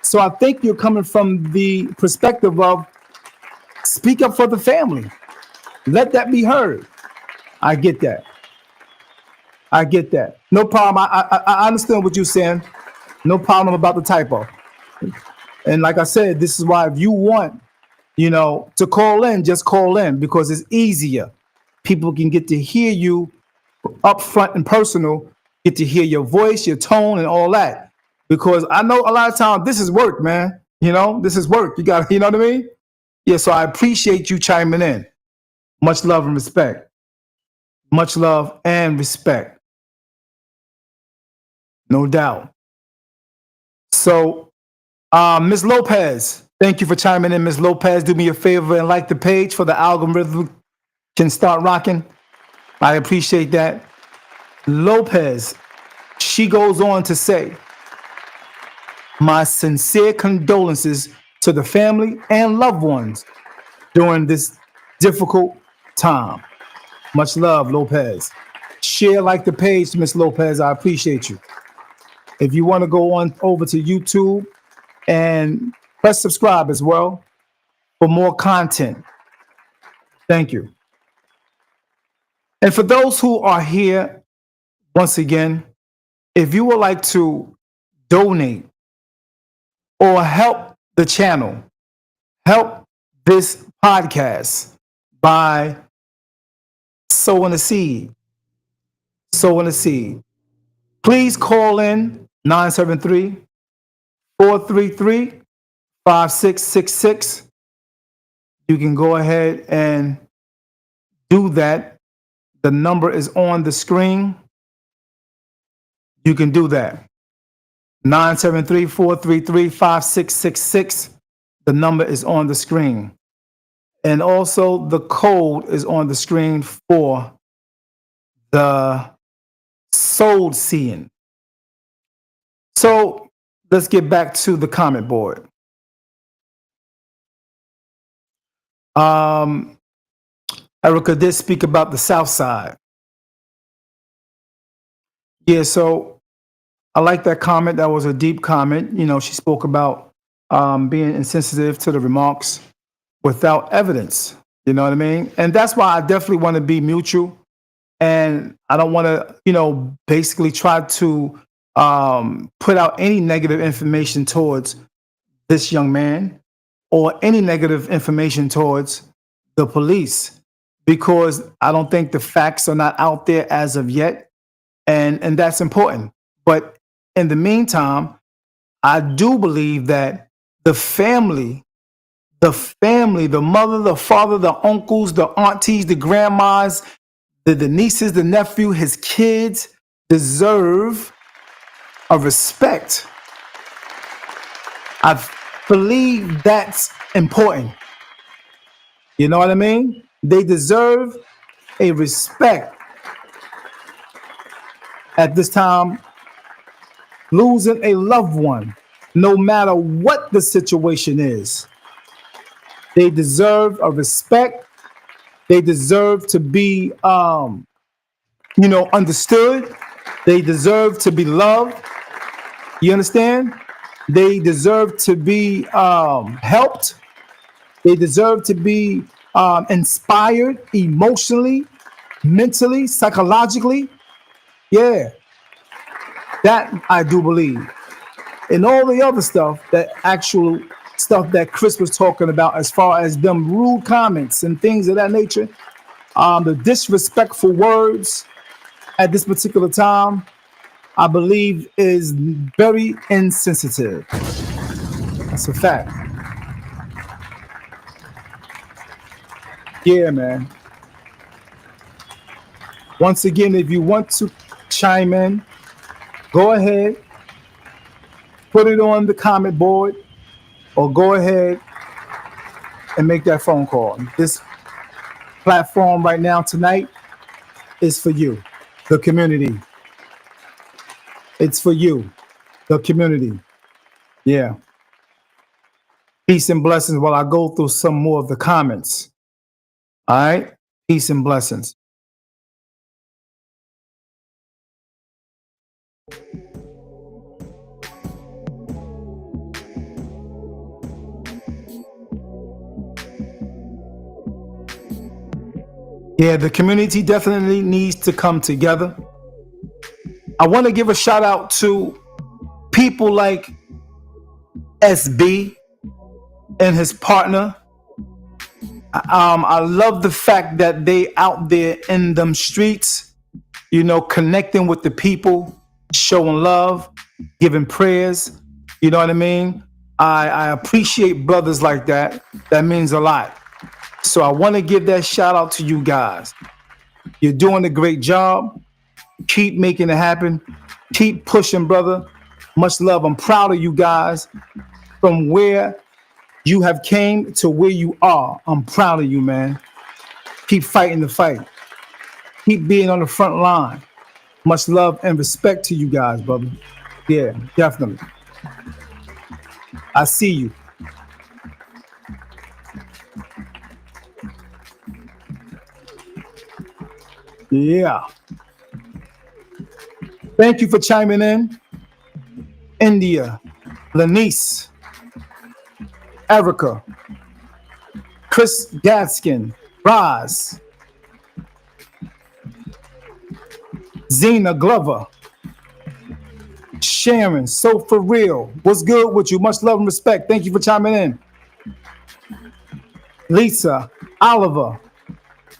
So I think you're coming from the perspective of speak up for the family. Let that be heard. I get that. I get that. No problem. I understand what you're saying. No problem about the typo. And like I said, this is why if you want, to call in, just call in because it's easier. People can get to hear you up front and personal, get to hear your voice, your tone, and all that. Because I know a lot of times this is work, man. This is work. You got, you know what I mean? Yeah, so I appreciate you chiming in. Much love and respect. Much love and respect. No doubt. So, Ms. Lopez, thank you for chiming in, Ms. Lopez. Do me a favor and like the page for the algorithm can start rocking. I appreciate that. Lopez, she goes on to say, my sincere condolences to the family and loved ones during this difficult time. Much love, Lopez. Share, like the page, Ms. Lopez. I appreciate you. If you want to go on over to YouTube and press subscribe as well for more content. Thank you. And for those who are here, once again, if you would like to donate or help the channel, help this podcast by sowing a seed, please call in 973-433-5666. You can go ahead and do that. The number is on the screen. You can do that. 973-433-5666. The number is on the screen. And also the code is on the screen for the soul seeing. So let's get back to the comment board. Erica did speak about the South Side. Yeah, so I like that comment. That was a deep comment. She spoke about being insensitive to the remarks without evidence. You know what I mean? And that's why I definitely want to be mutual. And I don't want to, basically try to put out any negative information towards this young man or any negative information towards the police, because I don't think the facts are not out there as of yet. And that's important. But in the meantime, I do believe that the family, the mother, the father, the uncles, the aunties, the grandmas, the nieces, the nephew, his kids deserve a respect. I believe that's important. You know what I mean? They deserve a respect. At this time, losing a loved one, no matter what the situation is, they deserve a respect. They deserve to be, understood. They deserve to be loved. You understand? They deserve to be helped. They deserve to be inspired emotionally, mentally, psychologically. Yeah, that I do believe. And all the other stuff, that actual stuff that Chris was talking about, as far as them rude comments and things of that nature, the disrespectful words at this particular time, I believe is very insensitive. That's a fact. Yeah, man. Once again, if you want to chime in, go ahead, put it on the comment board, or go ahead and make that phone call. This platform right now tonight is for you, the community. It's for you, the community. Yeah. Peace and blessings while I go through some more of the comments. All right? Peace and blessings. Yeah, the community definitely needs to come together. I want to give a shout out to people like SB and his partner. I love the fact that they out there in them streets, you know, connecting with the people, showing love, giving prayers. You know what I mean? I appreciate brothers like that. That means a lot. So I want to give that shout out to you guys. You're doing a great job. Keep making it happen. Keep pushing, brother. Much love. I'm proud of you guys from where you have came to where you are. I'm proud of you, man. Keep fighting the fight. Keep being on the front line. Much love and respect to you guys, brother. Yeah, definitely. I see you. Yeah. Thank you for chiming in. India, Lanice, Erica, Chris Gaskin, Roz, Zena Glover, Sharon, so for real. What's good with you? Much love and respect. Thank you for chiming in. Lisa, Oliver,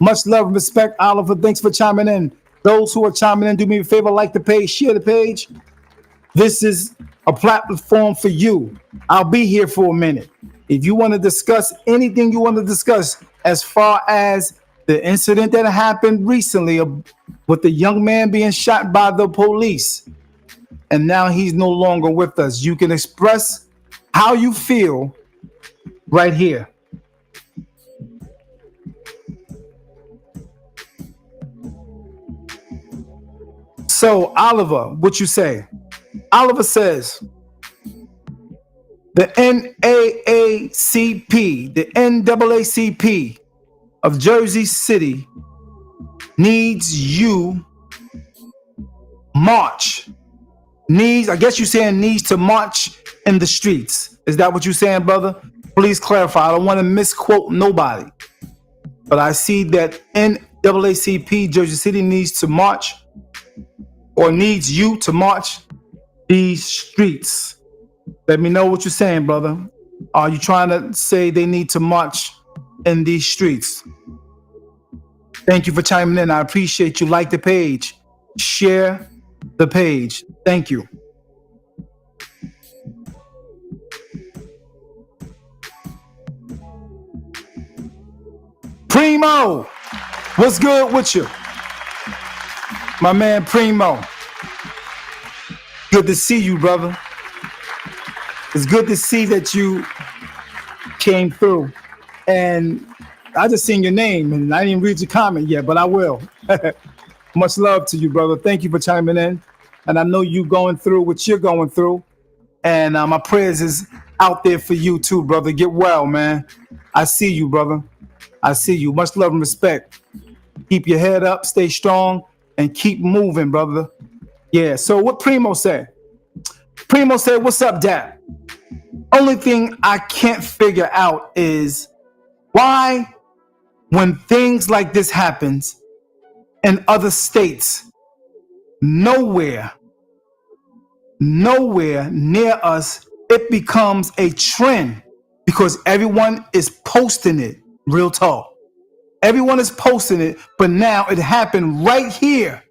much love and respect. Oliver, thanks for chiming in. Those who are chiming in, do me a favor, like the page, share the page. This is a platform for you. I'll be here for a minute. If you want to discuss anything you want to discuss as far as the incident that happened recently with the young man being shot by the police, and now he's no longer with us, you can express how you feel right here. So, Oliver, what you say? Oliver says, the NAACP of Jersey City needs you march. I guess you're saying needs to march in the streets. Is that what you're saying, brother? Please clarify. I don't want to misquote nobody. But I see that NAACP Jersey City needs to march, or needs you to march these streets. Let me know what you're saying, brother. Are you trying to say they need to march in these streets? Thank you for chiming in. I appreciate you. Like the page. Share the page. Thank you. Primo, what's good with you? My man Primo. Good to see you, brother. It's good to see that you came through. And I just seen your name and I didn't read your comment yet, but I will. Much love to you, brother. Thank you for chiming in. And I know you going through what you're going through. And my prayers is out there for you too, brother. Get well, man. I see you, brother. I see you. Much love and respect. Keep your head up, stay strong, and keep moving, brother. Yeah, so what Primo said? Primo said, what's up, DAP? Only thing I can't figure out is why, when things like this happens in other states, nowhere near us, it becomes a trend because everyone is posting it. Real talk. Everyone is posting it, but now it happened right here,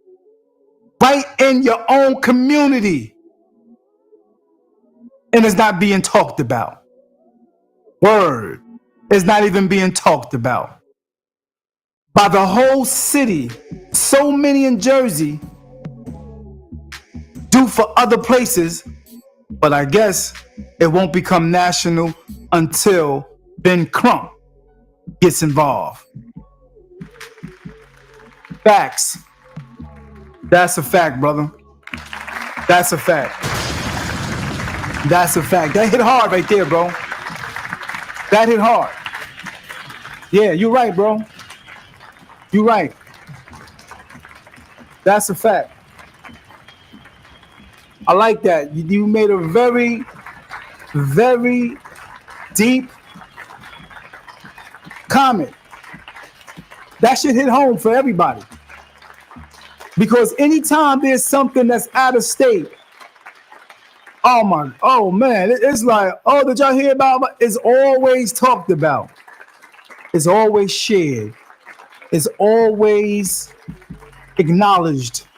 right in your own community, and it's not being talked about. Word. It's not even being talked about by the whole city. So many in Jersey do for other places, but I guess it won't become national until Ben Crump gets involved. Facts. That's a fact, brother. That's a fact. That's a fact. That hit hard right there, bro. That hit hard. Yeah, you're right, bro. You're right. That's a fact. I like that. You made a very, very deep comment. That should hit home for everybody. Because anytime there's something that's out of state, oh man, it's like, oh, did y'all hear about it? It's always talked about. It's always shared. It's always acknowledged.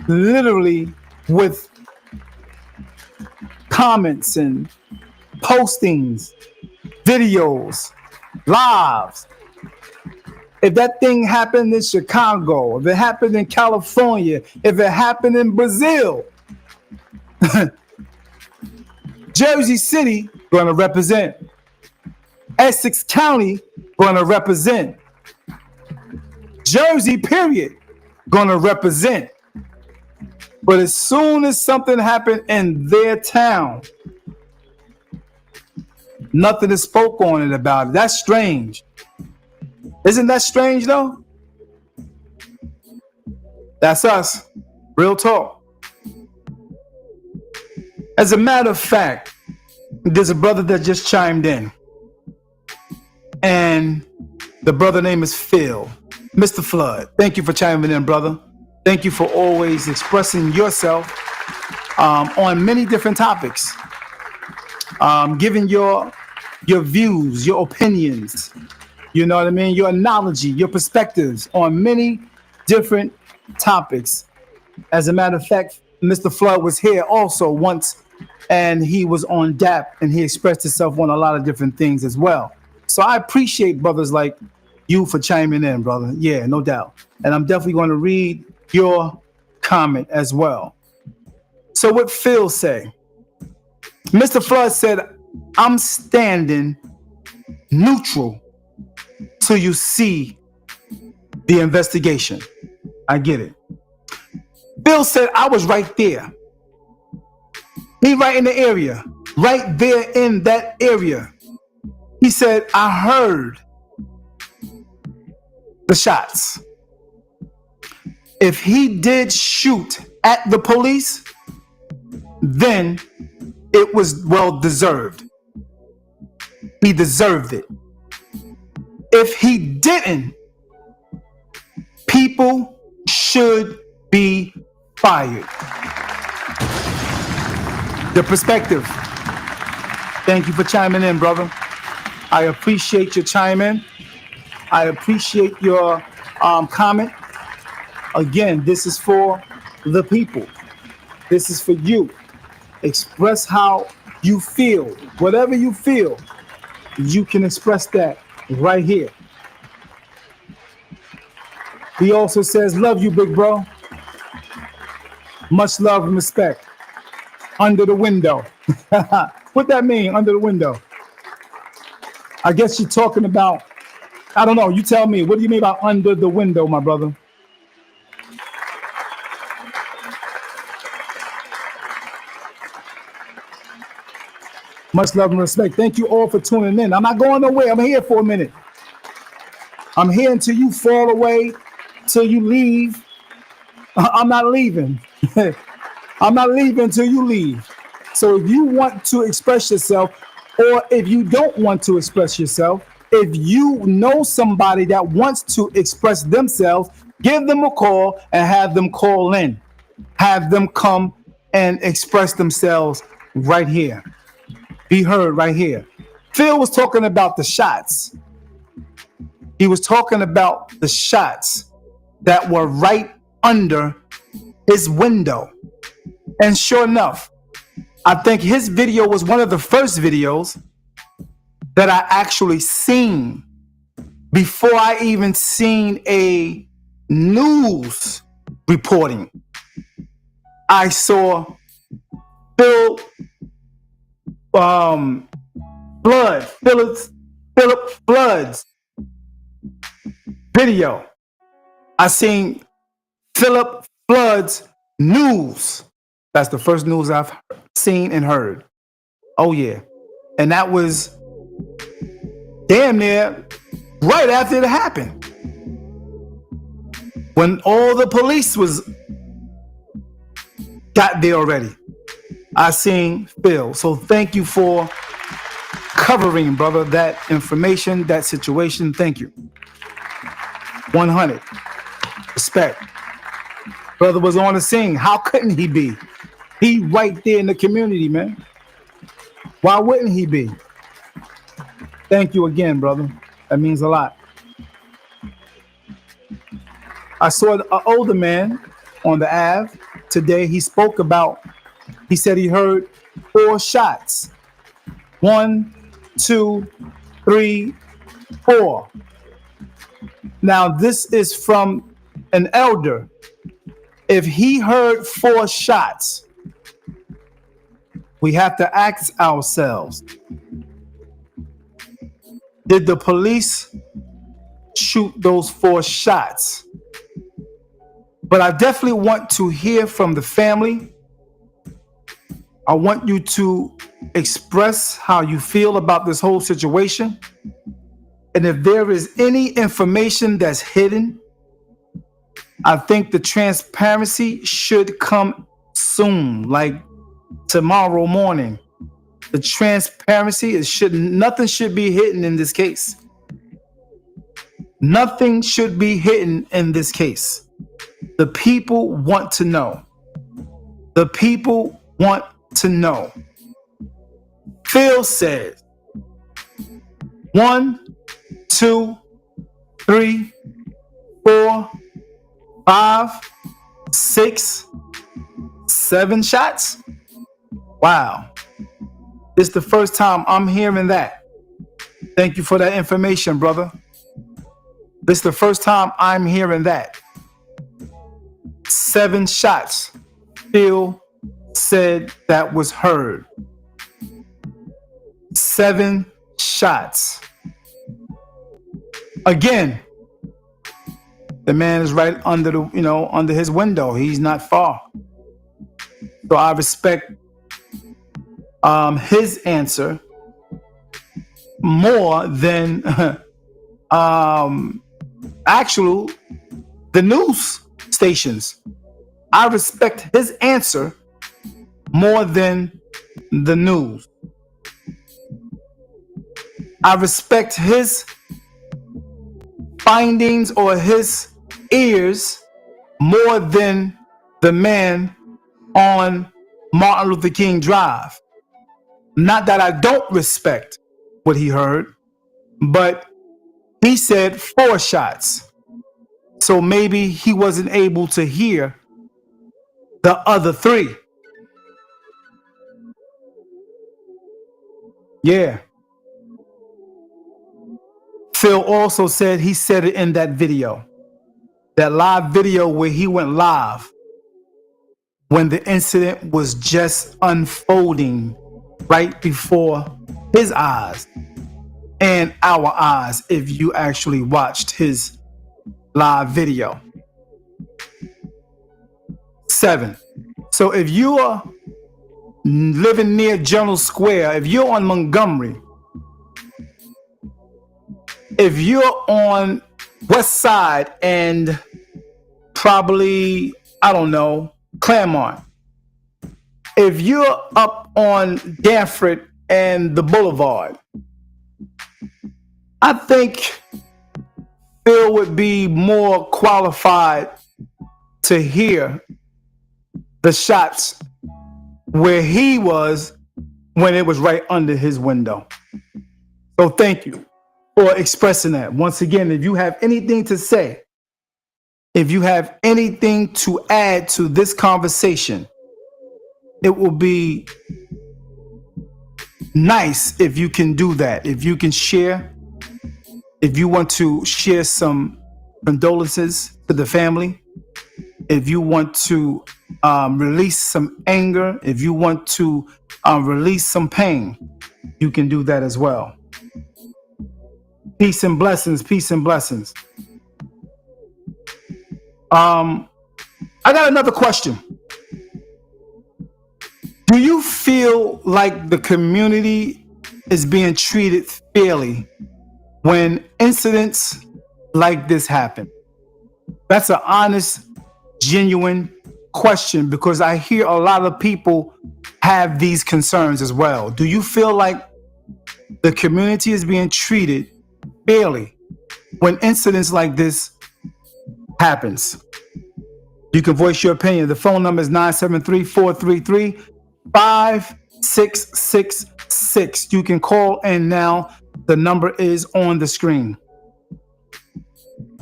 Literally with comments and postings, videos, lives. If that thing happened in Chicago, if it happened in California, if it happened in Brazil, Jersey City gonna represent. Essex County gonna represent. Jersey, period, gonna represent. But as soon as something happened in their town, nothing is spoke on it about it. That's strange. Isn't that strange though? That's us. Real talk. As a matter of fact, there's a brother that just chimed in. And the brother name is Phil. Mr. Flood, thank you for chiming in, brother. Thank you for always expressing yourself on many different topics. Giving your views, your opinions, you know what I mean? Your analogy, your perspectives on many different topics. As a matter of fact, Mr. Flood was here also once, and he was on DAP, and he expressed himself on a lot of different things as well. So I appreciate brothers like you for chiming in, brother. Yeah, no doubt. And I'm definitely going to read your comment as well. So what Phil say? Mr. Flood said, I'm standing neutral till you see the investigation. I get it. Phil said, I was right there. He right in the area, right there in that area. He said, I heard the shots. If he did shoot at the police, then it was well deserved. He deserved it. If he didn't, people should be fired. The perspective. Thank you for chiming in, brother. I appreciate your chime in. I appreciate your comment. Again, this is for the people. This is for you. Express how you feel. Whatever you feel, you can express that right here. He also says, love you, big bro. Much love and respect. Under the window. What that mean, under the window? I guess you're talking about, I don't know, you tell me. What do you mean by under the window, my brother? Much love and respect. Thank you all for tuning in. I'm not going nowhere. I'm here for a minute. I'm here until you fall away, till you leave. I'm not leaving. I'm not leaving until you leave. So if you want to express yourself, or if you don't want to express yourself, if you know somebody that wants to express themselves, give them a call and have them call in. Have them come and express themselves right here. Be heard right here. Phil was talking about the shots. He was talking about the shots that were right under his window. And sure enough, I think his video was one of the first videos that I actually seen before I even seen a news reporting. I saw Philip Flood's video. I seen Philip Flood's news. That's the first news I've seen and heard. Oh yeah. And that was damn near right after it happened. When all the police got there already. I seen Phil. So thank you for covering, brother, that information, that situation. Thank you. 100. Respect. Brother was on the scene. How couldn't he be? He right there in the community, man. Why wouldn't he be? Thank you again, brother. That means a lot. I saw an older man on the Ave today. He said he heard 4 shots. 1, 2, 3, 4. Now, this is from an elder. If he heard 4 shots, we have to ask ourselves, did the police shoot those 4 shots? But I definitely want to hear from the family. I want you to express how you feel about this whole situation. And if there is any information that's hidden, I think the transparency should come soon, like tomorrow morning. The transparency nothing should be hidden in this case. Nothing should be hidden in this case. The people want to know. The people want to know. Phil said 1, 2, 3, 4, 5, 6, 7 shots. Wow. This is the first time I'm hearing that. Thank you for that information, brother. This is the first time I'm hearing that. 7 shots. Phil said that was heard. 7 shots. Again, the man is right under under his window. He's not far. So I respect his answer more than actual the news stations. I respect his answer more than the news. I respect his findings or his ears more than the man on Martin Luther King Drive. Not that I don't respect what he heard, but he said 4 shots. So maybe he wasn't able to hear the other 3. Yeah. Phil also said he said it in that video, that live video where he went live when the incident was just unfolding right before his eyes and our eyes, if you actually watched his live video. 7. So if you are living near General Square, if you're on Montgomery, if you're on West Side and probably I don't know, Claremont. If you're up on Danford and the Boulevard, I think Phil would be more qualified to hear the shots where he was when it was right under his window. So thank you for expressing that. Once again, if you have anything to say, if you have anything to add to this conversation, it will be nice if you can do that. If you can share, if you want to share some condolences to the family, if you want to release some anger, if you want to release some pain, you can do that as well. Peace and blessings, peace and blessings. I got another question. Do you feel like the community is being treated fairly when incidents like this happen? That's an honest, genuine question, because I hear a lot of people have these concerns as well. Do you feel like the community is being treated fairly when incidents like this happens? You can voice your opinion. The phone number is 973-433-5666. You can call in now. The number is on the screen.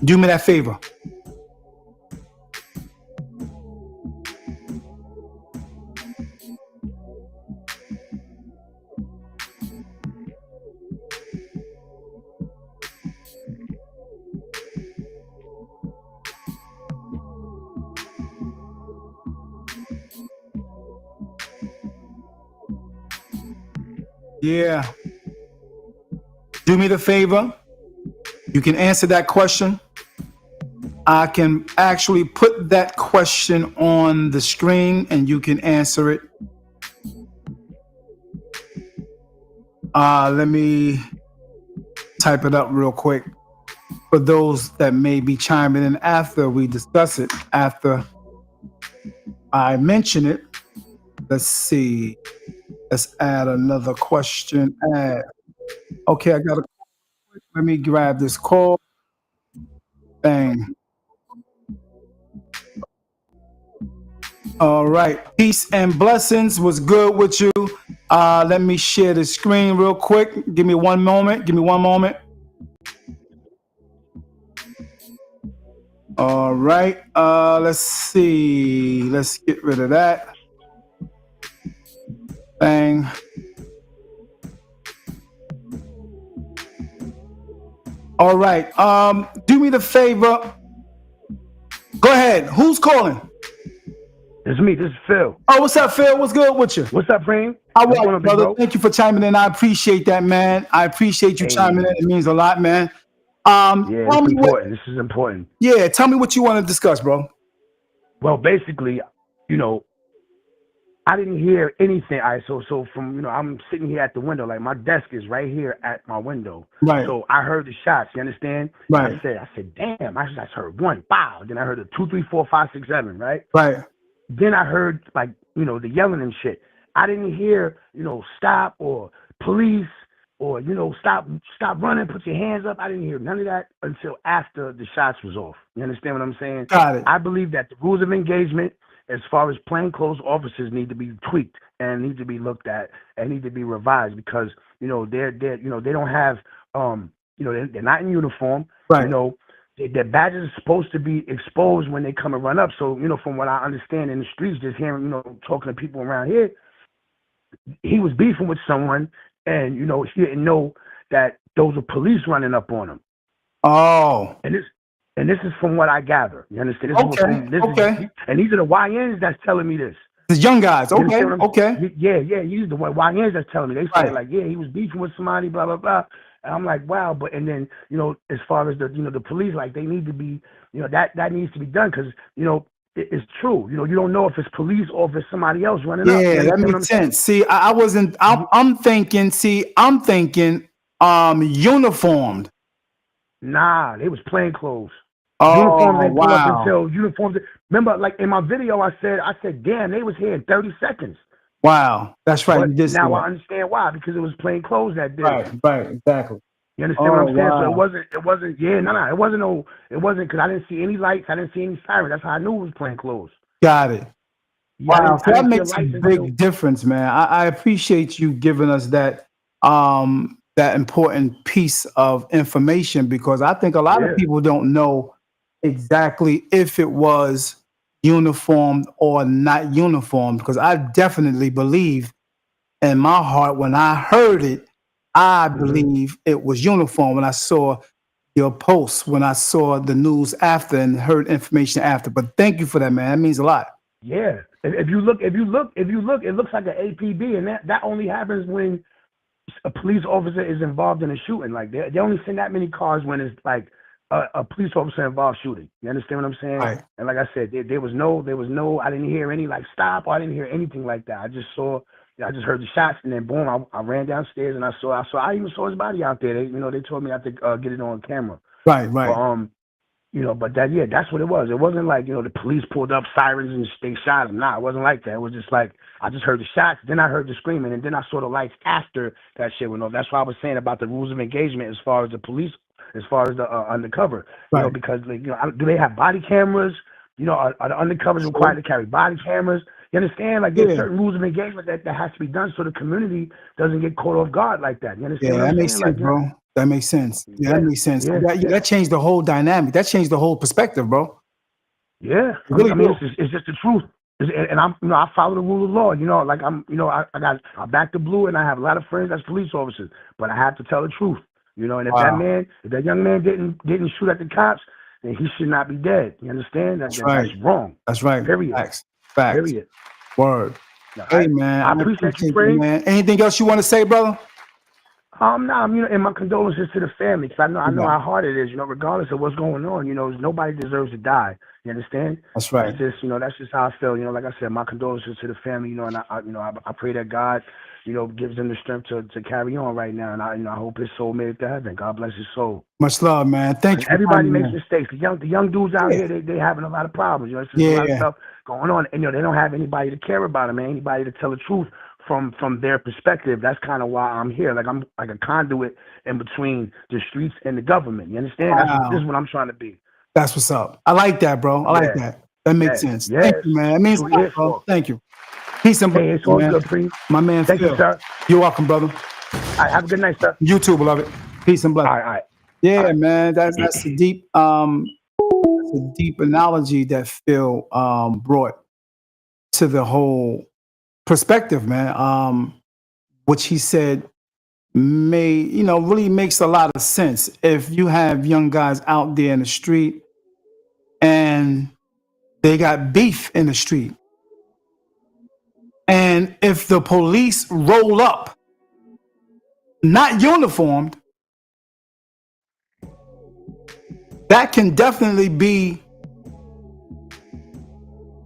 Do me that favor. Yeah. Do me the favor. You can answer that question. I can actually put that question on the screen and you can answer it. Let me type it up real quick for those that may be chiming in after we discuss it, after I mention it. Let's see. Let's add another question. Okay, I got a. Let me grab this call. Bang. All right. Peace and blessings. Was good with you. Let me share the screen real quick. Give me one moment. All right. Let's see. Let's get rid of that. Bang. All right. Do me the favor. Go ahead. Who's calling? It's me. This is Phil. Oh, what's up, Phil? What's good with you? What's up, Frame? All right, brother. Thank you for chiming in. I appreciate that, man. I appreciate you chiming in. It means a lot, man. Yeah, it's important. This is important. Yeah, tell me what you want to discuss, bro. Well, basically, I didn't hear anything. All right, so from, I'm sitting here at the window, like my desk is right here at my window. Right. So I heard the shots, you understand? Right. I said, damn, I just heard one, pow. Then I heard a 2, 3, 4, 5, 6, 7, right? Right. Then I heard, like, the yelling and shit. I didn't hear, stop or police or, stop running, put your hands up. I didn't hear none of that until after the shots was off. You understand what I'm saying? Got it. I believe that the rules of engagement, as far as plainclothes officers, need to be tweaked and need to be looked at and need to be revised because, they don't have, they're not in uniform. Right. Their badges are supposed to be exposed when they come and run up. So, from what I understand in the streets, just hearing, talking to people around here, he was beefing with someone and, he didn't know that those were police running up on him. Oh. And this is from what I gather. You understand? Okay. And these are the YNs that's telling me this. The young guys. Okay. Yeah. These are the YNs that's telling me. They say like, yeah, he was beefing with somebody, blah, blah, blah. And I'm like, wow. But, and then, as far as the police, like they need to be, that needs to be done. Cause, it's true. You don't know if it's police or if it's somebody else running up. Yeah, that makes sense. See, I'm thinking, uniformed. Nah, they was plainclothes. Oh, Uniforms ain't pull up wow. until uniforms. Remember, like in my video, I said, damn, they was here in 30 seconds. Wow, that's right. But You did say now that. I understand why, because it was plain clothes that day. Right, exactly. You understand what I'm saying? Wow. So it wasn't, it wasn't because I didn't see any lights, I didn't see any sirens. That's how I knew it was plain clothes. Got it. Yeah, Wow, so that see makes a big difference, man. I appreciate you giving us that that important piece of information, because I think a lot of people don't know exactly if it was uniformed or not uniformed, because I definitely believe in my heart when I heard it, I believe it was uniform when I saw your posts, when I saw the news after and heard information after. But thank you for that, man. That means a lot. Yeah. If you look, it looks like an APB, and that only happens when a police officer is involved in a shooting. Like they only send that many cars when it's like a police officer involved shooting. You understand what I'm saying? Right. And like I said, there was no, I didn't hear any like stop, or I didn't hear anything like that. I just heard the shots, and then boom, I ran downstairs and I even saw his body out there. They told me I had to get it on camera. Right. But that's what it was. It wasn't like, the police pulled up sirens and they shot him. Nah, it wasn't like that. It was just like, I just heard the shots, then I heard the screaming, and then I saw the lights after that shit went off. That's why I was saying about the rules of engagement as far as the police, as far as the undercover. Right. Because do they have body cameras? Are the undercovers required to carry body cameras? You understand? Like there's certain rules of engagement that has to be done so the community doesn't get caught off guard like that. You understand? Yeah, what I'm that makes saying? sense, bro. That makes sense. Yeah, that makes sense. Yeah. That changed the whole dynamic. That changed the whole perspective, bro. Yeah, Really it's just the truth. And I'm, I follow the rule of law. Like I back the blue, and I have a lot of friends that's police officers. But I have to tell the truth. And if that young man didn't shoot at the cops, then he should not be dead. You understand? That's wrong. That's right. Period. Facts. Period. Word. No, Hey, man. I appreciate you, Frank. man. Anything else you want to say, brother? And my condolences to the family, because I know how hard it is, regardless of what's going on, nobody deserves to die. You understand? That's right. That's just how I feel. Like I said, my condolences to the family, and I pray that God, gives them the strength to carry on right now. And I hope his soul made it to heaven. God bless his soul. Much love, man. Thank you. Everybody makes mistakes. The young dudes out here, they having a lot of problems. It's just a lot of stuff going on. And, they don't have anybody to care about them, man. Anybody to tell the truth from their perspective. That's kind of why I'm here. Like I'm like a conduit in between the streets and the government. You understand? Wow. This is what I'm trying to be. That's what's up. I like that, bro. I like that. That makes sense. Thank you, man. It means a lot, bro. Thank you. Peace and blessings, it's all good, Pre. My man, Thank Phil. you, sir. You're welcome, brother. All right, have a good night, sir. You too, beloved. Peace and blessings. All right. Yeah, man. That's a deep analogy that Phil brought to the whole perspective, man. Which he said really makes a lot of sense. If you have young guys out there in the street and they got beef in the street, and if the police roll up, not uniformed, that can definitely be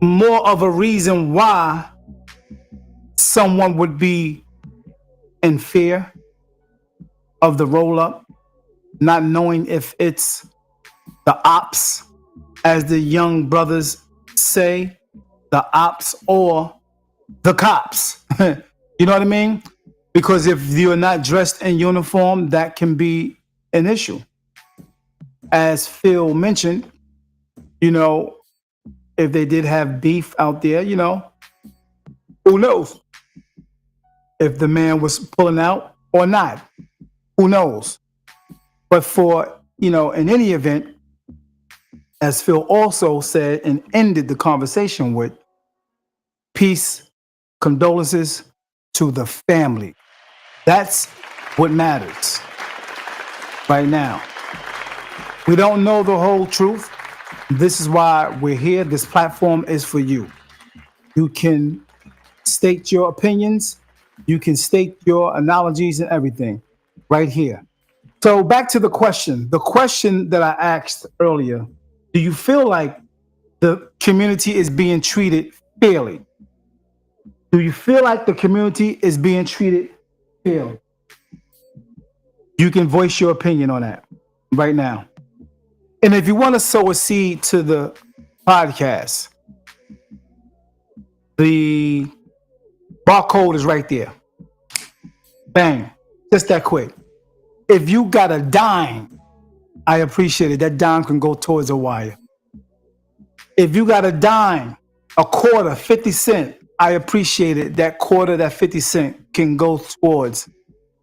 more of a reason why someone would be in fear of the roll up, not knowing if it's the ops, as the young brothers say, the ops or the cops. You know what I mean? Because if you're not dressed in uniform, that can be an issue. As Phil mentioned, if they did have beef out there, who knows if the man was pulling out or not? Who knows? But for, in any event, as Phil also said and ended the conversation with, peace, condolences to the family. That's what matters right now. We don't know the whole truth. This is why we're here. This platform is for you. You can state your opinions. You can state your analogies and everything right here. So back to the question. The question that I asked earlier, do you feel like the community is being treated fairly? Do you feel like the community is being treated fairly? You can voice your opinion on that right now. And if you want to sow a seed to the podcast, The barcode is right there. Bang. Just that quick. If you got a dime, I appreciate it. That dime can go towards a wire. If you got a dime, a quarter, 50 cents, I appreciate it. That quarter, that 50 cents can go towards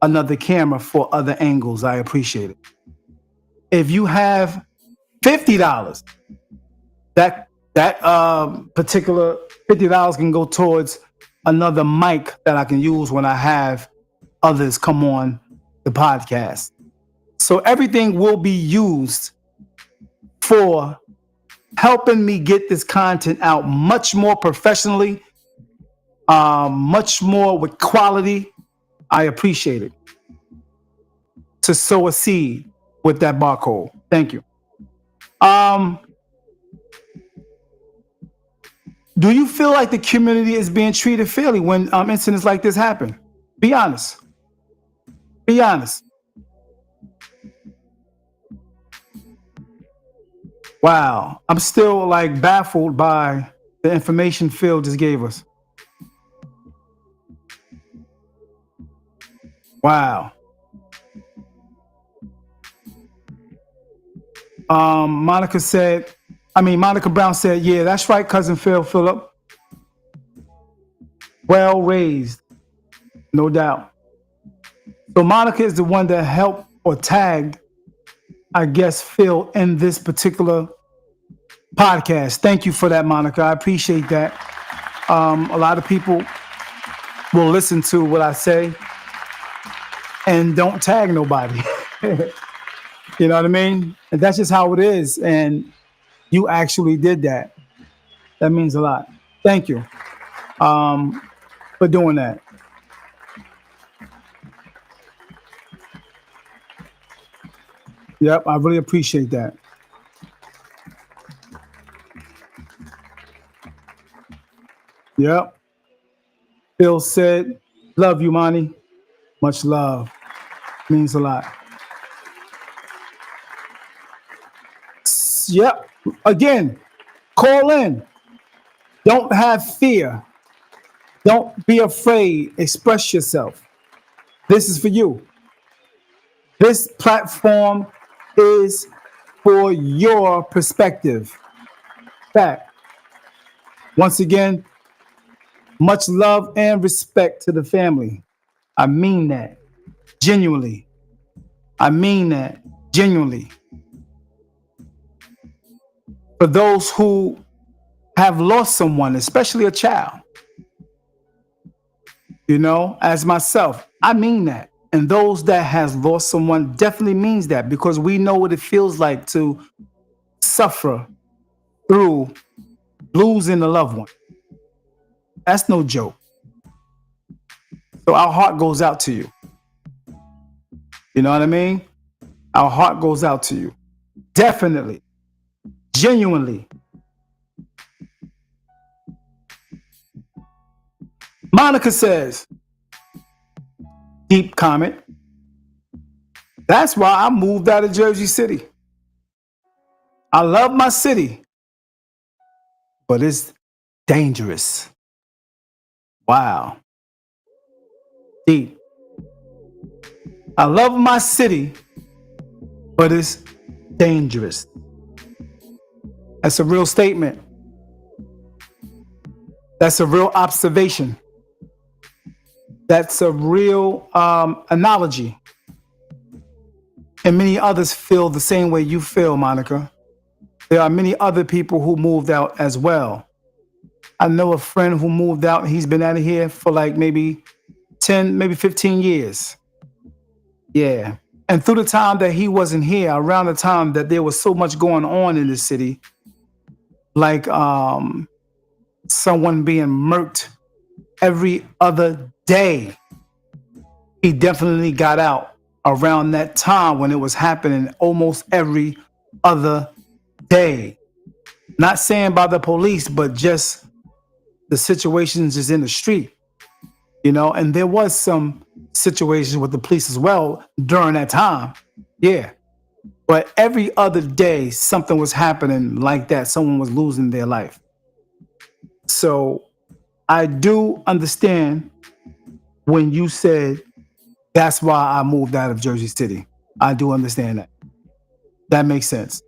another camera for other angles. I appreciate it. If you have $50, that particular $50 can go towards another mic that I can use when I have others come on the podcast. So everything will be used for helping me get this content out much more professionally, much more with quality. I appreciate it. To sow a seed with that barcode. Thank you. Do you feel like the community is being treated fairly when incidents like this happen? Be honest. Be honest. Wow. I'm still like baffled by the information Phil just gave us. Wow. Monica Brown said, yeah, that's right, cousin Philip. Well raised, no doubt. So Monica is the one that helped or tagged, I guess, Phil in this particular podcast. Thank you for that, Monica. I appreciate that. A lot of people will listen to what I say and don't tag nobody. You know what I mean? And that's just how it is. And you actually did that. That means a lot. Thank you for doing that. Yep, I really appreciate that. Yep. Phil said, love you, Monty. Much love. Means a lot. Yep. Again, call in. Don't have fear. Don't be afraid. Express yourself. This is for you. This platform is for your perspective. Fact. Once again, much love and respect to the family. I mean that. Genuinely. I mean that. Genuinely. For those who have lost someone, especially a child, you know, as myself, I mean that. And those that has lost someone definitely means that, because we know what it feels like to suffer through losing a loved one. That's no joke. So our heart goes out to you. You know what I mean? Our heart goes out to you. Definitely. Genuinely. Monica says, deep comment, that's why I moved out of Jersey City. I love my city, but it's dangerous. Wow. Deep. I love my city, but it's dangerous. That's a real statement. That's a real observation. That's a real analogy. And many others feel the same way you feel, Monica. There are many other people who moved out as well. I know a friend who moved out. He's been out of here for like maybe 10, maybe 15 years. Yeah. And through the time that he wasn't here, around the time that there was so much going on in the city, like someone being murked every other day, he definitely got out around that time when it was happening almost every other day. Not saying by the police, but just the situations is in the street, you know. And there was some situations with the police as well during that time. Yeah. But every other day, something was happening like that. Someone was losing their life. So I do understand when you said that's why I moved out of Jersey City. I do understand that. That makes sense.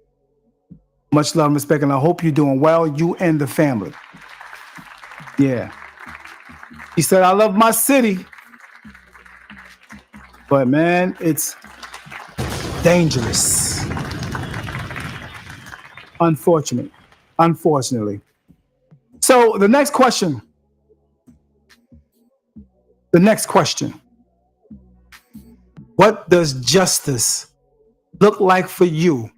Much love and respect, and I hope you're doing well, you and the family. Yeah. He said, I love my city. But man, it's dangerous. Unfortunately. So the next question. What does justice look like for you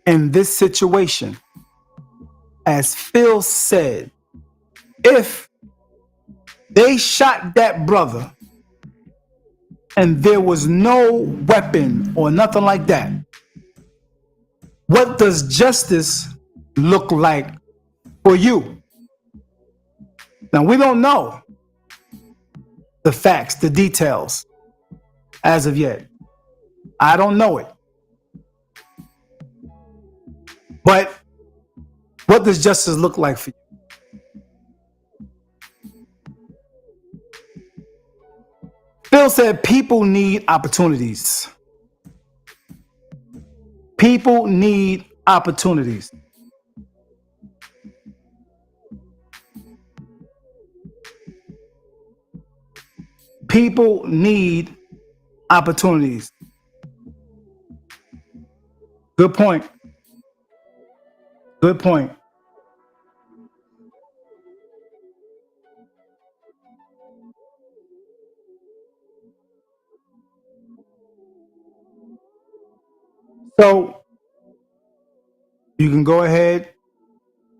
in this situation? As Phil said, if they shot that brother and there was no weapon or nothing like that, what does justice look like for you? Now, we don't know the facts, the details as of yet. I don't know it. But what does justice look like for you? Phil said people need opportunities. People need opportunities. People need opportunities. Good point. Good point. So you can go ahead,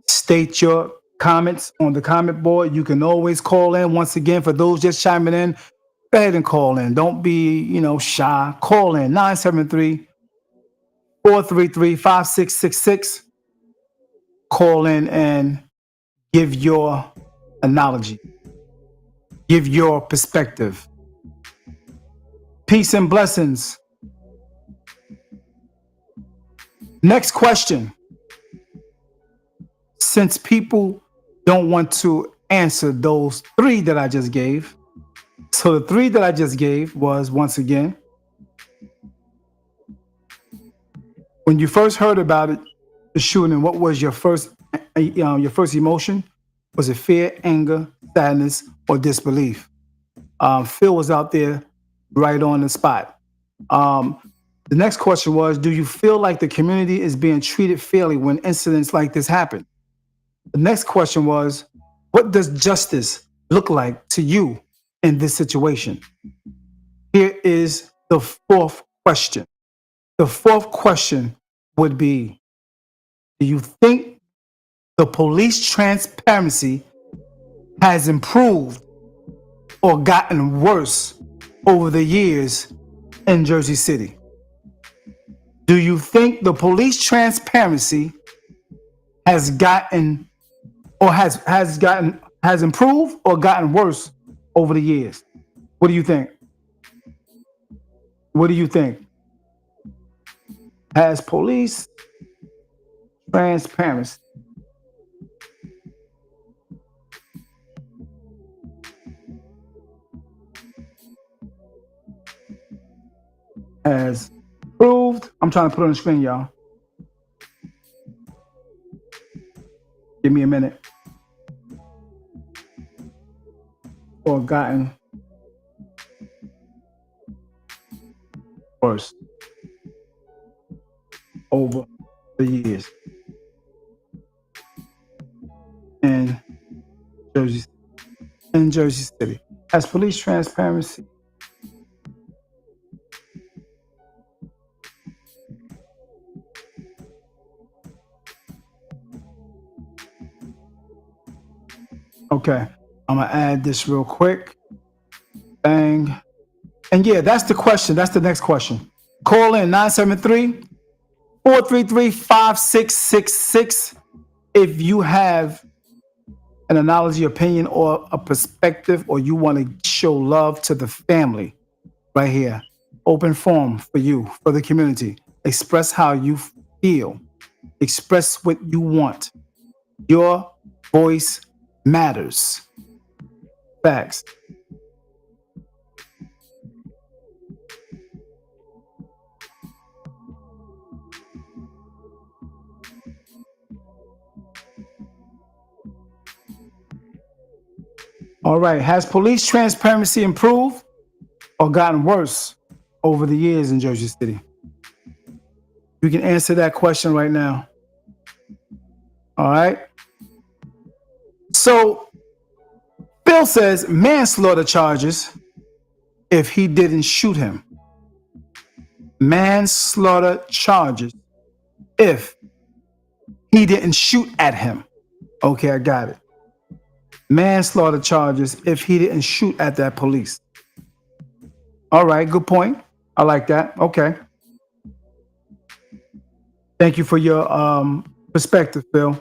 state your comments on the comment board. You can always call in. Once again, for those just chiming in, go ahead and call in. Don't be, shy. Call in 973-433-5666. Call in and give your analogy. Give your perspective. Peace and blessings. Next question. Since people don't want to answer those three that I just gave, so the three that I just gave was, once again, when you first heard about it, the shooting, what was your first emotion? Was it fear, anger, sadness, or disbelief? Phil was out there right on the spot. The next question was, do you feel like the community is being treated fairly when incidents like this happen? The next question was, what does justice look like to you in this situation? Here is the fourth question. The fourth question would be, do you think the police transparency has improved or gotten worse over the years in Jersey City? Do you think the police transparency has gotten or has improved or gotten worse over the years? What do you think? What do you think? Has police transparency has improved? I'm trying to put it on the screen, y'all. Give me a minute. Or gotten worse over the years in Jersey City. Has police transparency okay, I'm gonna add this real quick. Bang. And yeah, that's the question. That's the next question. Call in 973-433-5666 if you have an analogy, opinion, or a perspective, or you want to show love to the family. Right here, open forum for you, for the community. Express how you feel. Express what you want. Your voice matters. Facts. All right. Has police transparency improved or gotten worse over the years in Jersey City? You can answer that question right now. All right. So Bill says manslaughter charges if he didn't shoot him. Manslaughter charges if he didn't shoot at him. Okay, I got it. Manslaughter charges if he didn't shoot at that police. All right, good point. I like that. Okay. Thank you for your perspective, Phil.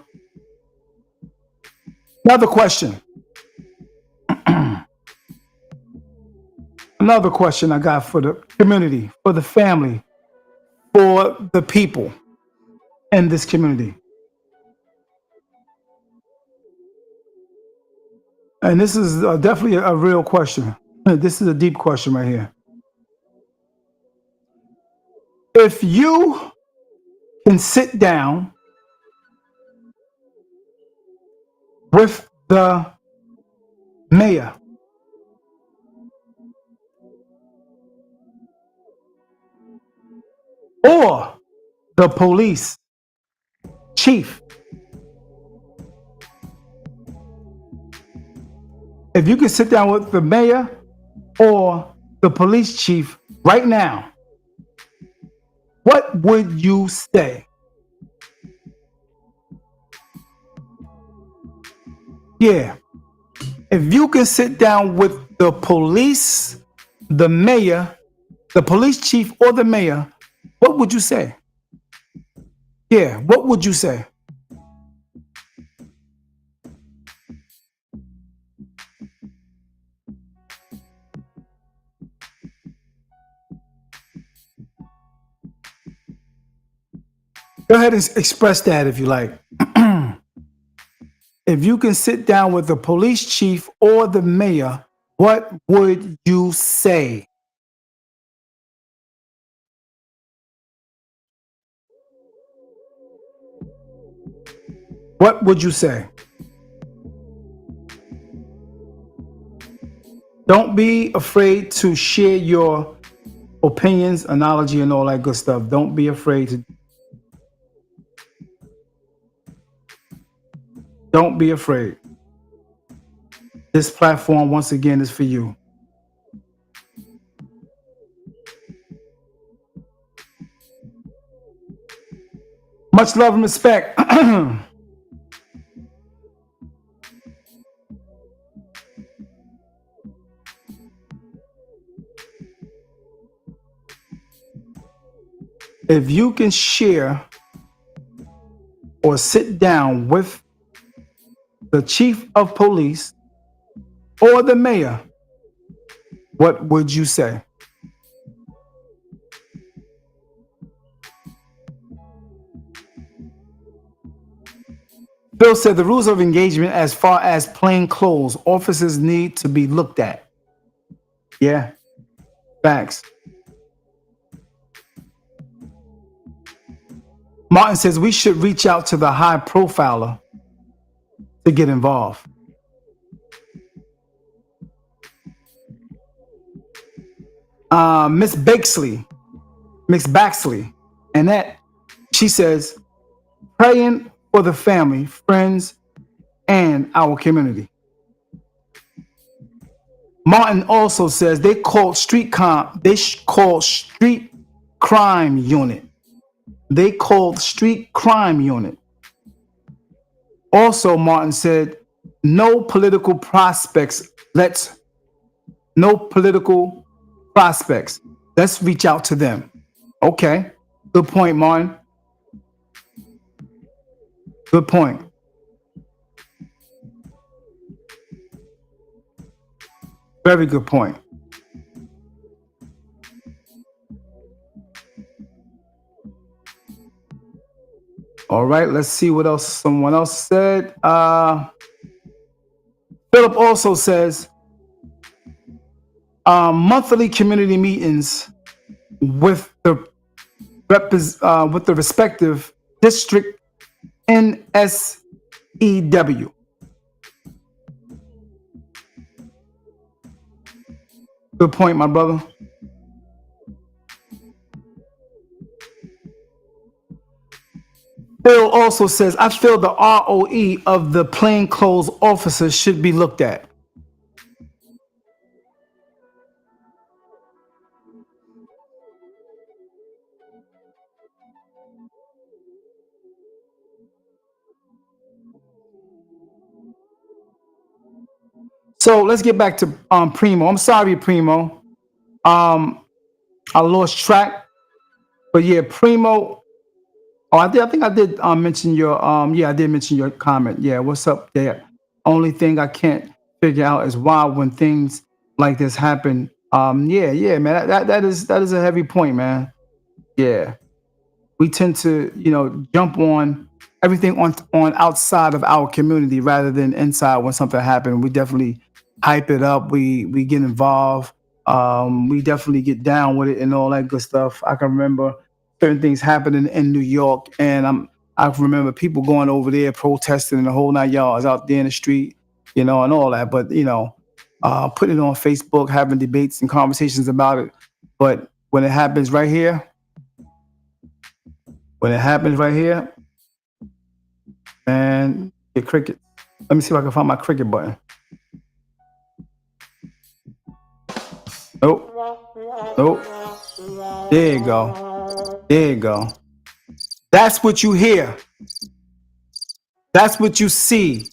Another question. Another question I got for the community, for the family, for the people in this community. And this is definitely a real question. This is a deep question right here. If you can sit down with the mayor or the police chief, if you can sit down with the mayor or the police chief right now, what would you say? Yeah. If you can sit down with the police, the mayor, the police chief or the mayor, what would you say? Yeah, what would you say? Go ahead and express that if you like. If you can sit down with the police chief or the mayor, what would you say? What would you say? Don't be afraid to share your opinions, analogy, and all that good stuff. Don't be afraid to. Don't be afraid. This platform, once again, is for you. Much love and respect. If you can share or sit down with the chief of police or the mayor, what would you say? Bill said the rules of engagement as far as plain clothes, officers need to be looked at. Yeah, facts. Martin says we should reach out to the high profiler to get involved. Miss Baxley, Annette, she says, praying for the family, friends, and our community. Martin also says they called street crime unit. They called street crime unit. Also, Martin said, no political prospects. Let's reach out to them. Okay. Good point, Martin. Good point. Very good point. All right, let's see what else someone else said. Philip also says monthly community meetings with the respective district NSEW. Good point, my brother. Bill also says, I feel the ROE of the plainclothes officers should be looked at. So let's get back to Primo. I'm sorry, Primo. I lost track. But yeah, Primo. Oh, I think I did mention your I did mention your comment. Yeah, what's up there? Only thing I can't figure out is why when things like this happen. Yeah, man. That is a heavy point, man. Yeah. We tend to, jump on everything on outside of our community rather than inside when something happened. We definitely hype it up. We get involved. We definitely get down with it and all that good stuff. I can remember certain things happening in New York, and I can remember people going over there protesting and the whole 9 yards out there in the street, and all that. But putting it on Facebook, having debates and conversations about it. But when it happens right here, and get cricket. Let me see if I can find my cricket button. Nope. There you go. That's what you hear. That's what you see.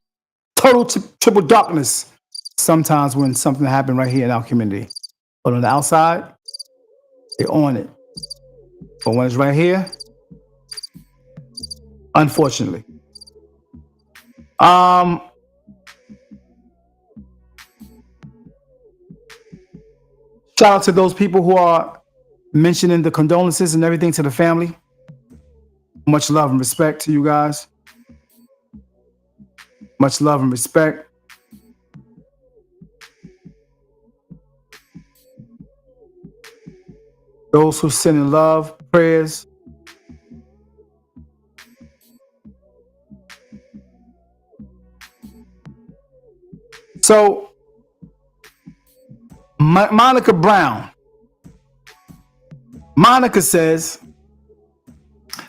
Total triple darkness. Sometimes when something happened right here in our community. But on the outside, they're on it. But when it's right here, unfortunately. Shout out to those people who are mentioning the condolences and everything to the family. Much love and respect to you guys. Much love and respect. Those who send in love, prayers. So, Monica Brown. Monica says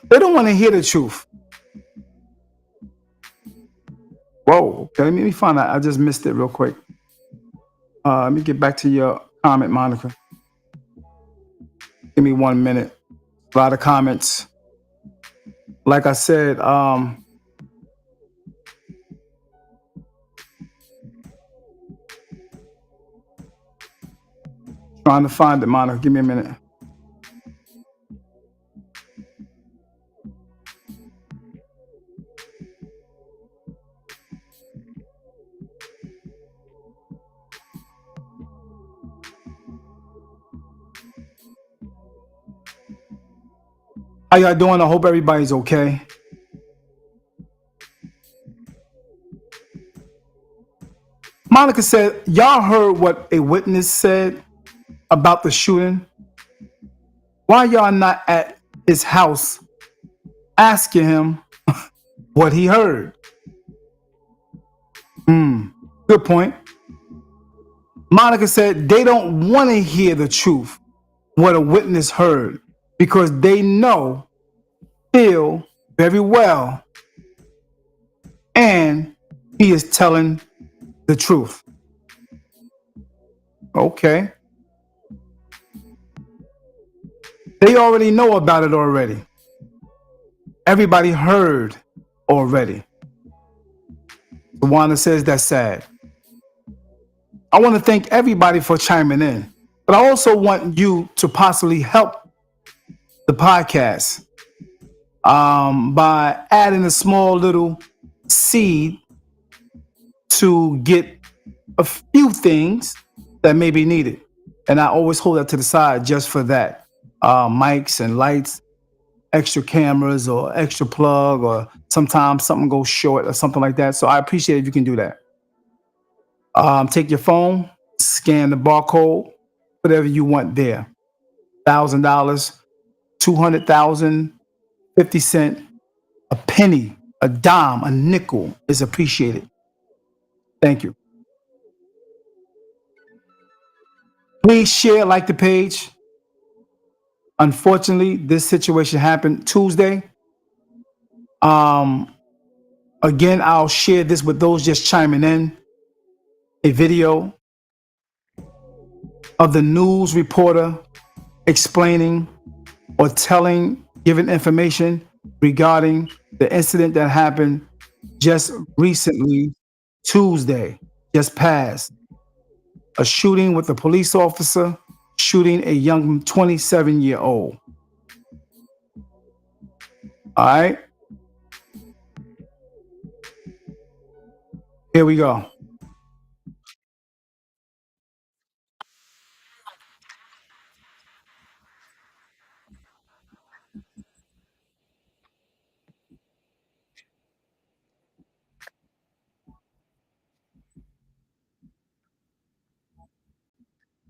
they don't want to hear the truth. Whoa, okay, let me find out. I just missed it real quick. Let me get back to your comment, Monica. Give me 1 minute. A lot of comments. Like I said, trying to find it, Monica. Give me a minute. How y'all doing? I hope everybody's okay. Monica said, y'all heard what a witness said about the shooting? Why y'all not at his house asking him what he heard? Good point. Monica said they don't want to hear the truth, what a witness heard, because they feel very well, and he is telling the truth. Okay. They already know about it already. Everybody heard already. Tawana says that's sad. I want to thank everybody for chiming in, but I also want you to possibly help the podcast by adding a small little seed to get a few things that may be needed. And I always hold that to the side just for that. Mics and lights, extra cameras or extra plug, or sometimes something goes short or something like that. So I appreciate if you can do that. Take your phone, scan the barcode, whatever you want there. $1,000, 200,000, 50 cent, a penny, a dime, a nickel is appreciated. Thank you. Please share, like the page. Unfortunately, this situation happened Tuesday. Again, I'll share this with those just chiming in. A video of the news reporter explaining or giving information regarding the incident that happened just recently, Tuesday, just passed. A shooting with a police officer shooting a young 27-year-old. All right. Here we go.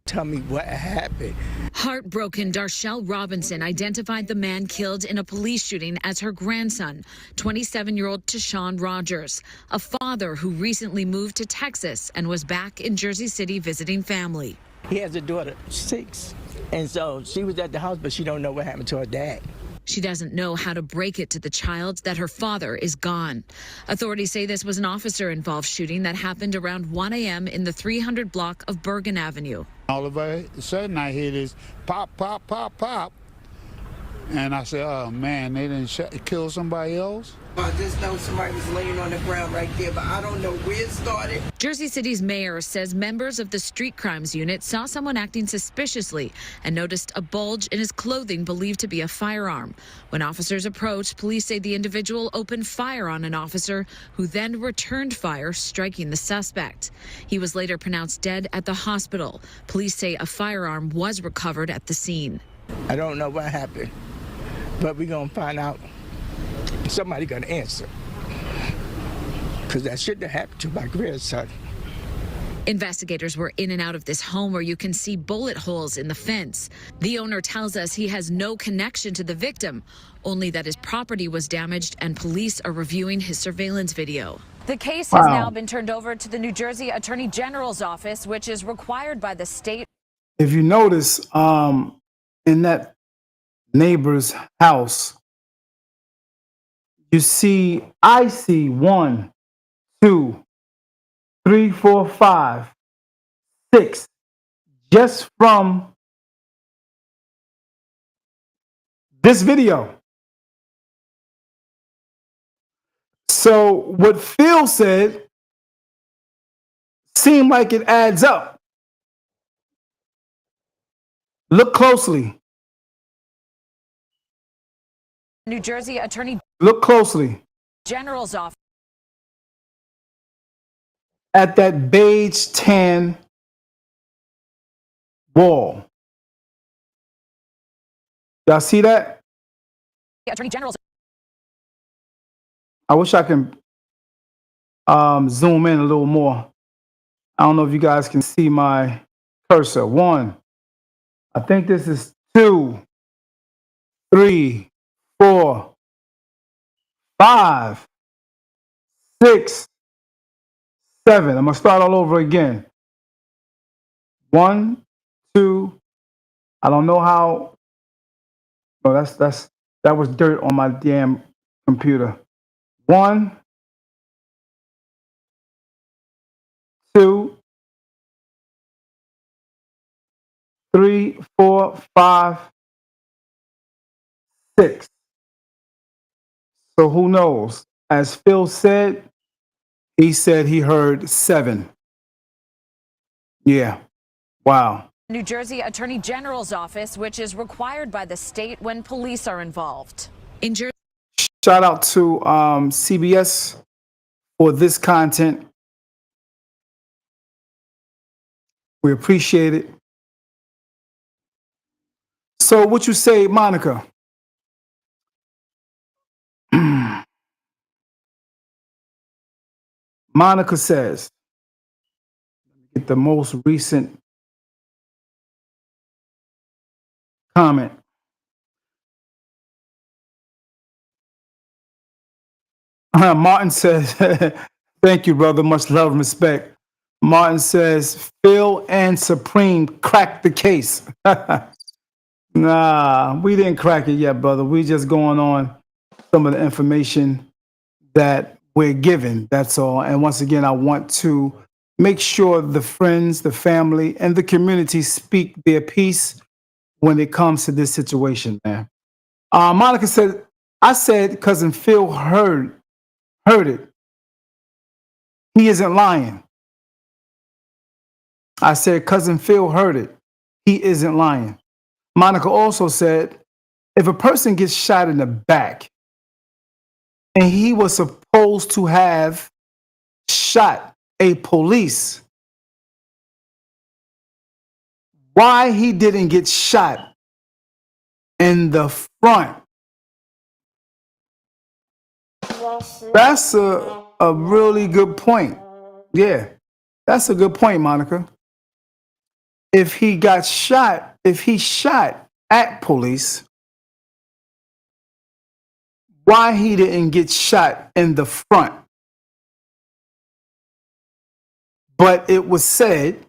Tell me what happened. Heartbroken, Darshell Robinson identified the man killed in a police shooting as her grandson, 27-year-old Teshawn Rogers, a father who recently moved to Texas and was back in Jersey City visiting family. He has a daughter, 6, and so she was at the house, but she don't know what happened to her dad. She doesn't know how to break it to the child that her father is gone. Authorities say this was an officer-involved shooting that happened around 1 a.m. in the 300 block of Bergen Avenue. All of a sudden, I hear this pop, pop, pop, pop. And I said, oh, man, they didn't kill somebody else? I just know somebody was laying on the ground right there, but I don't know where it started. Jersey City's mayor says members of the street crimes unit saw someone acting suspiciously and noticed a bulge in his clothing believed to be a firearm. When officers approached, police say the individual opened fire on an officer who then returned fire, striking the suspect. He was later pronounced dead at the hospital. Police say a firearm was recovered at the scene. I don't know what happened, but we're going to find out. Somebody going to answer. Because that shouldn't have happened to my grandson. Investigators were in and out of this home where you can see bullet holes in the fence. The owner tells us he has no connection to the victim, only that his property was damaged and police are reviewing his surveillance video. The case has now been turned over to the New Jersey Attorney General's office, which is required by the state. If you notice, in that neighbor's house, I see 1, 2, 3, 4, 5, 6, just from this video. So what Phil said seemed like it adds up. Look closely. New Jersey Attorney Look closely General's office. at that beige tan wall. Y'all see that? Attorney General's. I wish I can zoom in a little more. I don't know if you guys can see my cursor. 1, I think this is 2, 3, 4, 5, 6, 7. I'm gonna start all over again. 1, 2. I don't know how. No, that was dirt on my damn computer. 1, 2, 3, 4, 5, 6. So who knows? As Phil said, he said he heard 7. Yeah. Wow. New Jersey Attorney General's office, which is required by the state when police are involved. In Jersey, Shout out to CBS for this content. We appreciate it. So what you say, Monica? Monica says, get the most recent comment. Martin says, thank you, brother. Much love and respect. Martin says, Phil and Supreme cracked the case. Nah, we didn't crack it yet, brother. We just going on some of the information that we're given. That's all. And once again, I want to make sure the friends, the family, and the community speak their piece when it comes to this situation, man. Monica said, I said cousin Phil heard it. He isn't lying. I said cousin Phil heard it. He isn't lying. Monica also said, if a person gets shot in the back and he was supposed to have shot a police, why he didn't get shot in the front? That's a really good point. Yeah, that's a good point, Monica. If he got shot, if he shot at police, why he didn't get shot in the front? But it was said,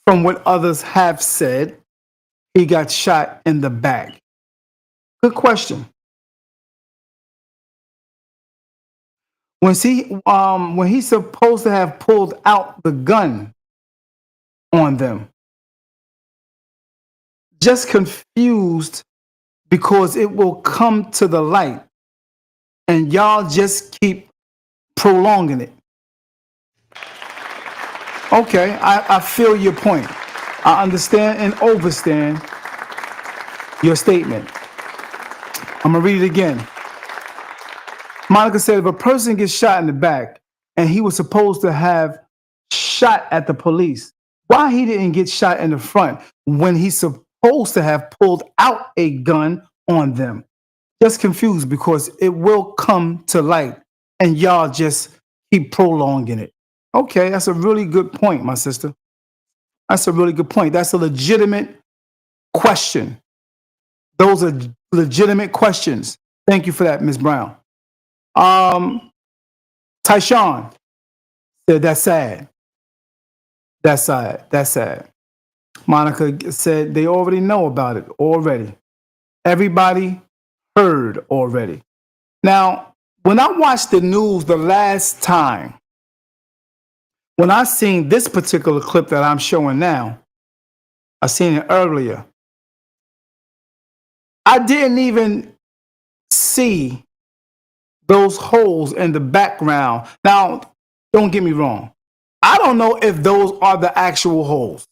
from what others have said, he got shot in the back. Good question. When he's supposed to have pulled out the gun on them, just confused because it will come to the light and y'all just keep prolonging it. Okay, I feel your point. I understand and overstand your statement. I'm gonna read it again. Monica said, if a person gets shot in the back and he was supposed to have shot at the police, why he didn't get shot in the front when he's supposed to have pulled out a gun on them? Just confused because it will come to light and y'all just keep prolonging it. Okay, that's a really good point, my sister. That's a really good point. That's a legitimate question. Those are legitimate questions. Thank you for that, Ms. Brown. Teshawn said, that's sad. That's sad. That's sad. Monica said they already know about it already. Everybody heard already. Now, when I watched the news the last time, when I seen this particular clip that I'm showing now, I seen it earlier. I didn't even see those holes in the background. Now, don't get me wrong. I don't know if those are the actual holes.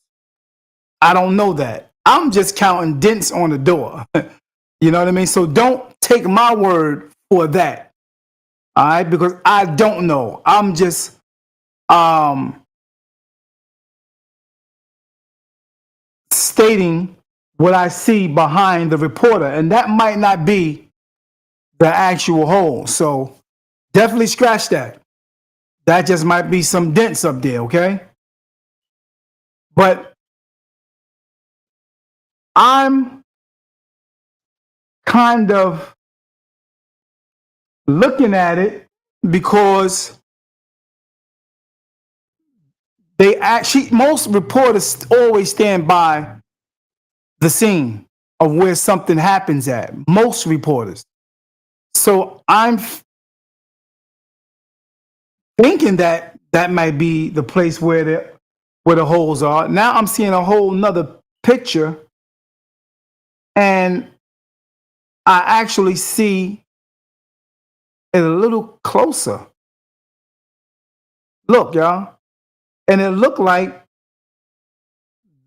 I don't know that. I'm just counting dents on the door. You know what I mean? So don't take my word for that. All right? Because I don't know. I'm just stating what I see behind the reporter, and that might not be the actual hole. So definitely scratch that. That just might be some dents up there, okay? But I'm kind of looking at it because most reporters always stand by the scene of where something happens at. Most reporters. So I'm thinking that that might be the place where the holes are. Now I'm seeing a whole nother picture, and I actually see it a little closer. Look, y'all. And it looked like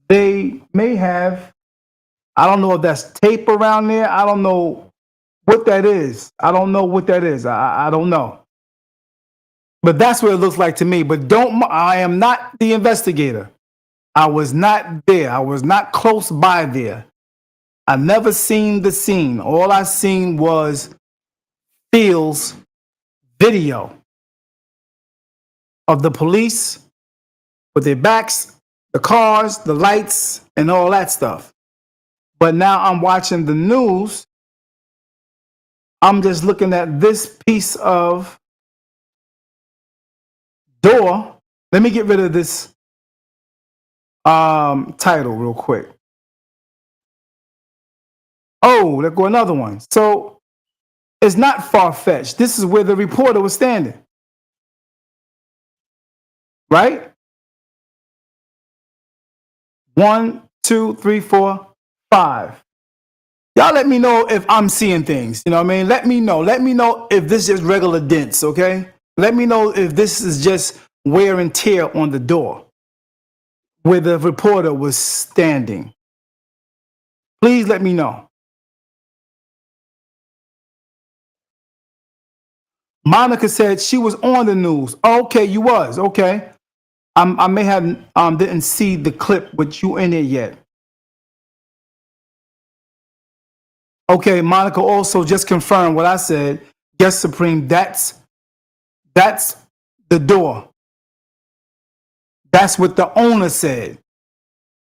they may have, I don't know if that's tape around there. I don't know what that is. I don't know what that is. I don't know. But that's what it looks like to me. But I am not the investigator. I was not there. I was not close by there. I never seen the scene. All I seen was Phil's video of the police with their backs, the cars, the lights, and all that stuff. But now I'm watching the news. I'm just looking at this piece of door. Let me get rid of this title real quick. Oh, there go another one. So it's not far-fetched. This is where the reporter was standing. Right? 1, 2, 3, 4, 5. Y'all let me know if I'm seeing things. You know what I mean? Let me know. Let me know if this is regular dents, okay? Let me know if this is just wear and tear on the door where the reporter was standing. Please let me know. Monica said she was on the news. Okay, you was. Okay. I may have didn't see the clip with you in it yet. Okay, Monica also just confirmed what I said. Yes, Supreme, that's the door. That's what the owner said.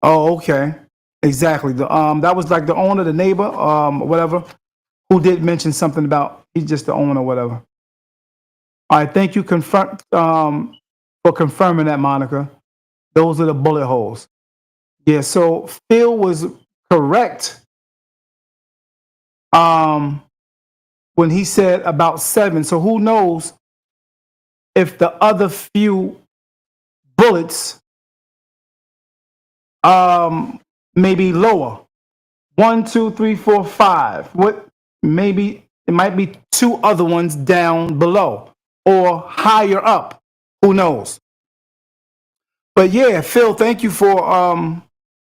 Oh, okay. Exactly. That was like the owner, the neighbor, whatever, who did mention something about he's just the owner, whatever. All right, thank you for confirming that, Monica. Those are the bullet holes. Yeah, so Phil was correct when he said about 7. So who knows if the other few bullets may be lower. 1, 2, 3, 4, 5. What? Maybe it might be 2 other ones down below or higher up. Who knows? But yeah, Phil, thank you for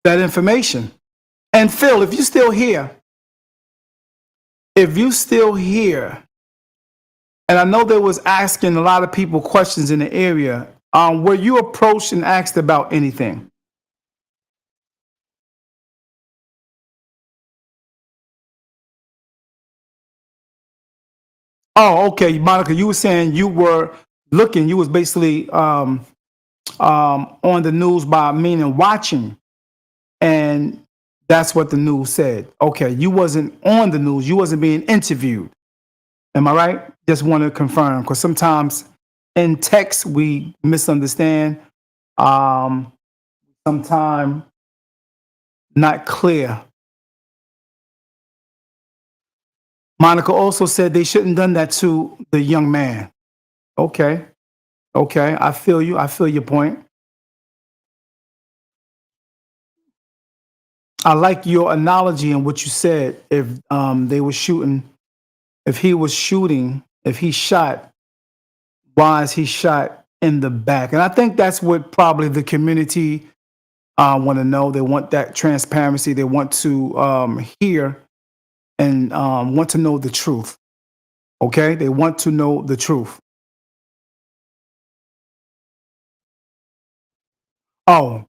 that information. And Phil, if you're still here, and I know there was asking a lot of people questions in the area, were you approached and asked about anything? Oh, okay, Monica, you were saying you were looking, you was basically on the news by meaning watching, and that's what the news said. Okay, you wasn't on the news, you wasn't being interviewed. Am I right? Just want to confirm, because sometimes in text we misunderstand. Sometimes not clear. Monica also said they shouldn't done that to the young man. Okay. Okay. I feel you. I feel your point. I like your analogy and what you said. If they were shooting, if he shot, why is he shot in the back? And I think that's what probably the community want to know. They want that transparency. They want to hear and want to know the truth. Okay? They want to know the truth. Oh,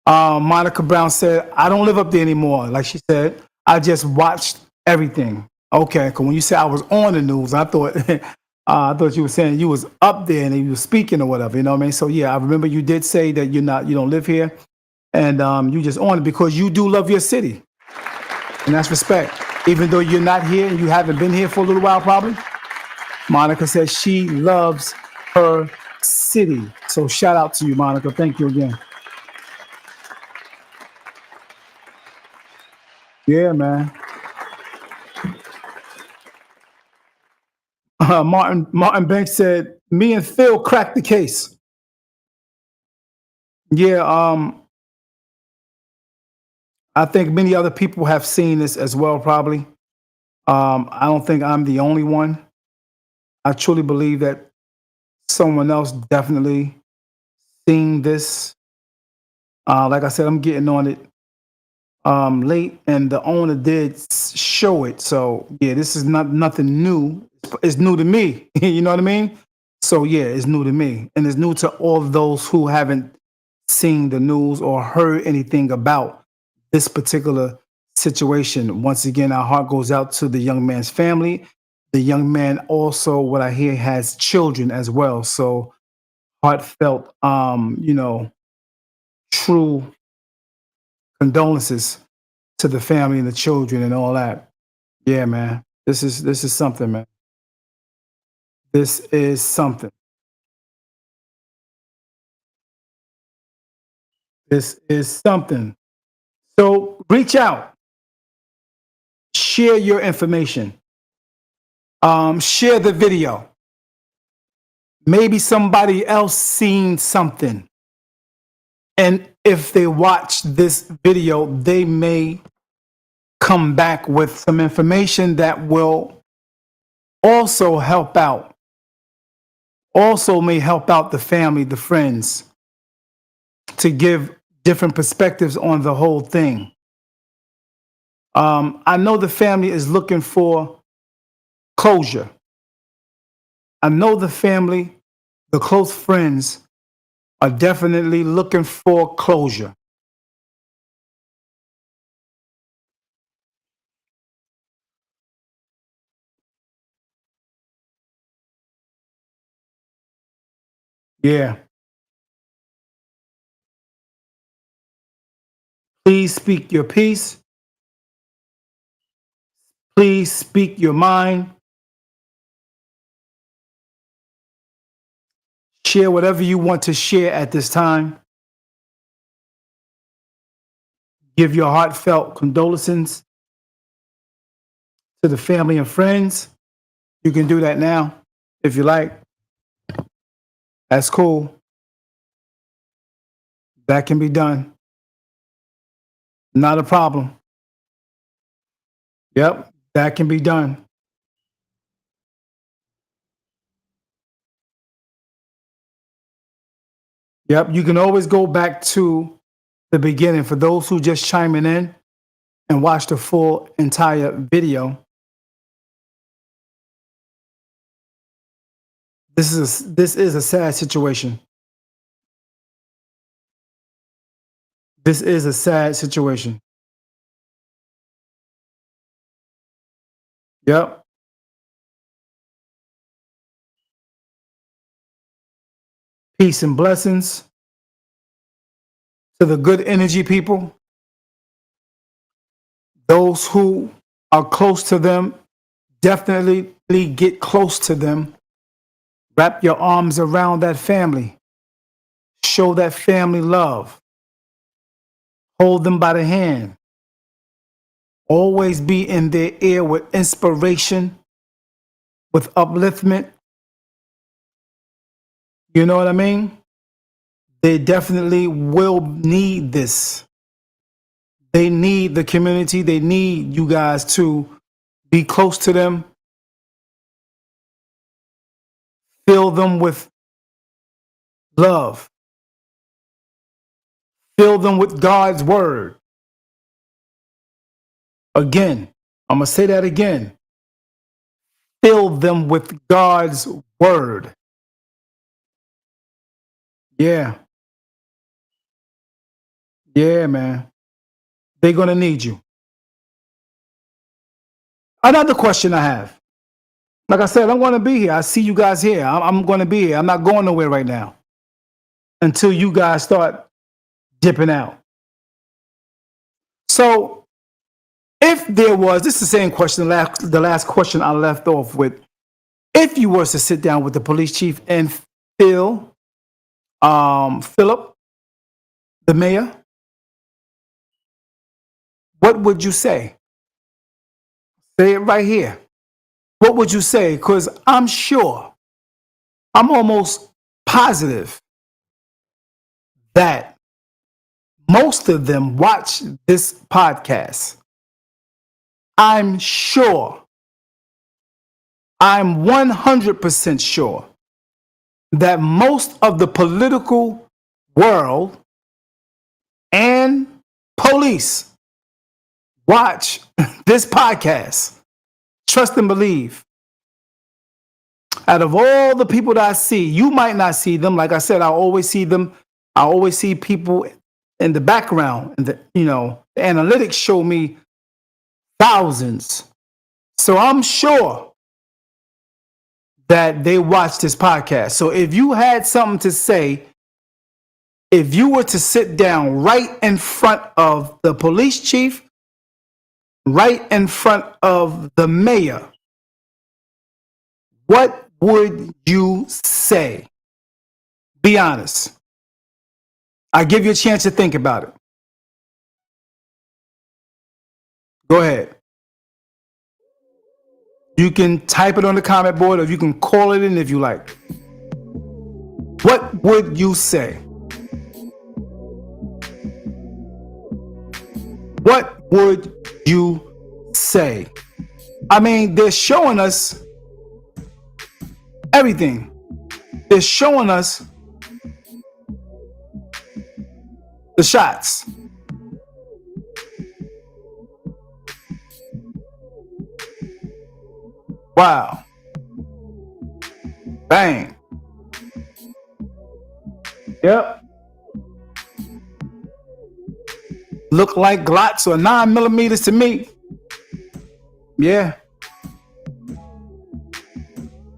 Monica Brown said, I don't live up there anymore. Like she said, I just watched everything. Okay, because when you said I was on the news, I thought I thought you were saying you was up there and you were speaking or whatever. You know what I mean? So yeah, I remember you did say that you don't live here, and you just on it because you do love your city, and that's respect. Even though you're not here and you haven't been here for a little while, probably. Monica says she loves her city. So shout out to you, Monica. Thank you again. Yeah, man. Martin Banks said, me and Phil cracked the case. Yeah, I think many other people have seen this as well, probably. I don't think I'm the only one. I truly believe that someone else definitely seen this. Like I said, I'm getting on it late, and the owner did show it. So yeah, this is nothing new. It's new to me. You know what I mean? So yeah, it's new to me, and it's new to all of those who haven't seen the news or heard anything about this particular situation. Once again, our heart goes out to the young man's family. The young man also, what I hear, has children as well. So heartfelt, true condolences to the family and the children and all that. Yeah, man. This is something, man. This is something. This is something. So reach out. Share your information. Share the video. Maybe somebody else seen something. And if they watch this video, they may come back with some information that will also help out. Also may help out the family, the friends, to give different perspectives on the whole thing. I know the family is looking for closure. I know the family, the close friends, are definitely looking for closure. Yeah. Please speak your piece. Please speak your mind. Share whatever you want to share at this time. Give your heartfelt condolences to the family and friends. You can do that now if you like. That's cool. That can be done. Not a problem. Yep, that can be done. Yep, you can always go back to the beginning for those who just chiming in and watch the full entire video. This is a sad situation. This is a sad situation. Yep. Peace and blessings to the good energy people. Those who are close to them, definitely get close to them. Wrap your arms around that family. Show that family love. Hold them by the hand. Always be in their ear with inspiration, with upliftment. You know what I mean? They definitely will need this. They need the community. They need you guys to be close to them. Fill them with love. Fill them with God's word. Again, I'm going to say that again. Fill them with God's word. Yeah. Yeah, man. They're going to need you. Another question I have. Like I said, I'm going to be here. I see you guys here. I'm going to be here. I'm not going nowhere right now until you guys start dipping out. So if there was, this is the same question, the last question I left off with. If you were to sit down with the police chief and Philip, the mayor, what would you say? Say it right here. What would you say? Because I'm sure, I'm almost positive that most of them watch this podcast. I'm sure, I'm 100% sure that most of the political world and police watch this podcast. Trust and believe. Out of all the people that I see, you might not see them. Like I said, I always see them. I always see people in the background. And the analytics show me thousands. So I'm sure that they watch this podcast. So if you had something to say if you were to sit down right in front of the police chief, right in front of the mayor, what would you say? Be honest. I give you a chance to think about it. Go ahead. You can type it on the comment board, or you can call it in if you like. What would you say? What would you say? I mean, they're showing us everything. They're showing us the shots. Wow. Bang. Yep. Look like Glocks or 9mm to me. Yeah.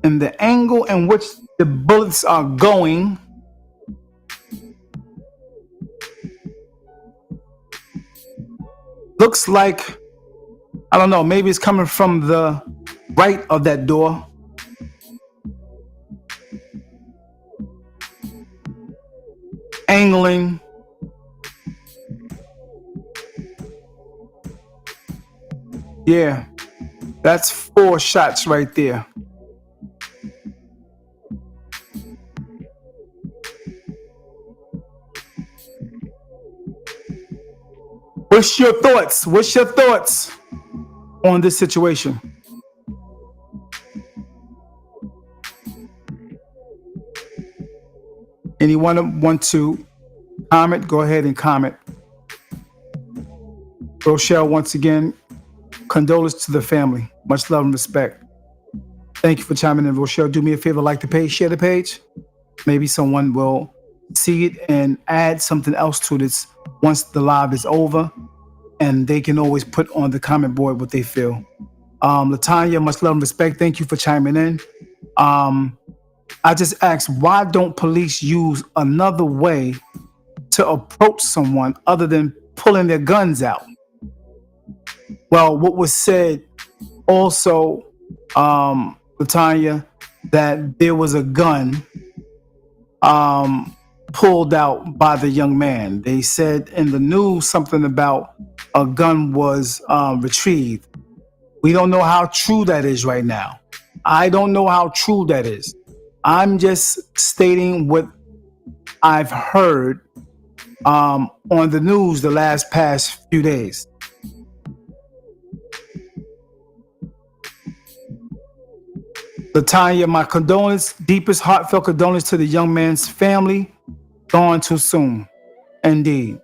And the angle in which the bullets are going looks like, I don't know, maybe it's coming from the right of that door. Angling. Yeah, that's 4 shots right there. What's your thoughts? What's your thoughts on this situation? Anyone want to comment? Go ahead and comment. Rochelle, once again, condolences to the family. Much love and respect. Thank you for chiming in, Rochelle. Do me a favor, like the page, share the page. Maybe someone will see it and add something else to this once the live is over, and they can always put on the comment board what they feel. Latanya, much love and respect. Thank you for chiming in. I just asked, why don't police use another way to approach someone other than pulling their guns out? Well, what was said also, Latanya, that there was a gun pulled out by the young man. They said in the news something about a gun was retrieved. We don't know how true that is right now. I don't know how true that is. I'm just stating what I've heard on the news the past few days. Latanya, my condolence, deepest heartfelt condolence to the young man's family. Gone too soon. Indeed.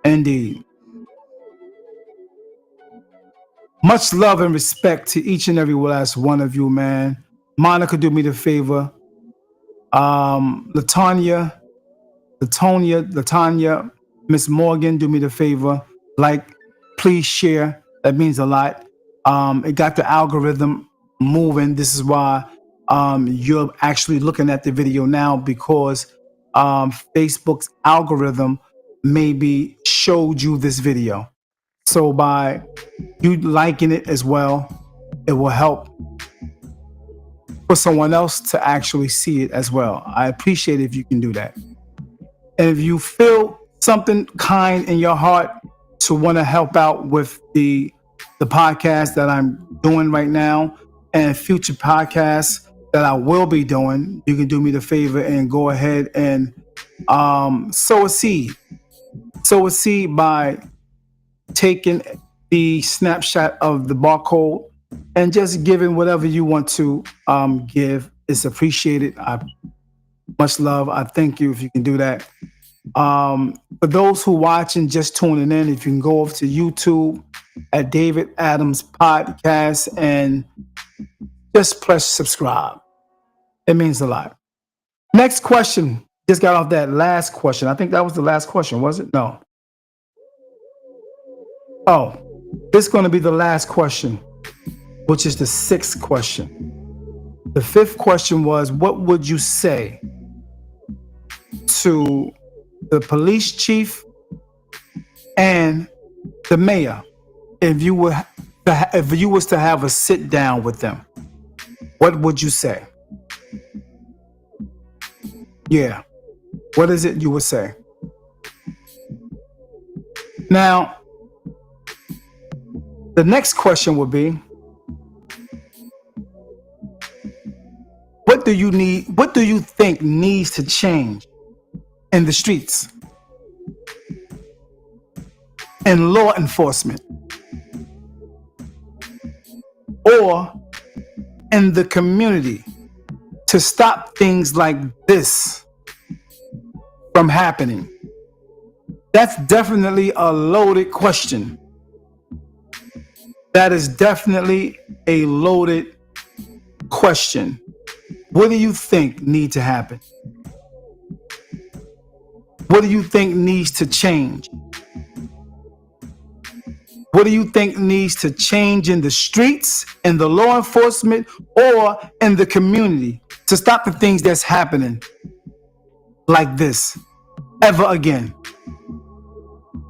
Indeed. Much love and respect to each and every last one of you, man. Monica, do me the favor. Latanya, Miss Morgan, do me the favor. Like, please share. That means a lot. It got the algorithm moving. This is why you're actually looking at the video now, because Facebook's algorithm maybe showed you this video. So by you liking it as well, it will help for someone else to actually see it as well. I appreciate it if you can do that. And if you feel something kind in your heart to want to help out with the podcast that I'm doing right now and future podcasts that I will be doing, you can do me the favor and go ahead and sow a seed. Sow a seed by taking the snapshot of the barcode and just giving whatever you want to give. It's appreciated. Much love. I thank you if you can do that. For those who watching, just tuning in, if you can go over to YouTube at David Adams Podcast and just press subscribe. It means a lot. Next question. Just got off that last question. I think that was the last question, was it? No. Oh, this is going to be the last question, which is the 6th question. The 5th question was, what would you say to the police chief, and the mayor, if you was to have a sit down with them, what would you say? Yeah. What is it you would say? Now, the next question would be, what do you think needs to change in the streets, in law enforcement, or in the community to stop things like this from happening? That's definitely a loaded question. That is definitely a loaded question. What do you think needs to happen? What do you think needs to change? What do you think needs to change in the streets, in the law enforcement, or in the community to stop the things that's happening like this ever again?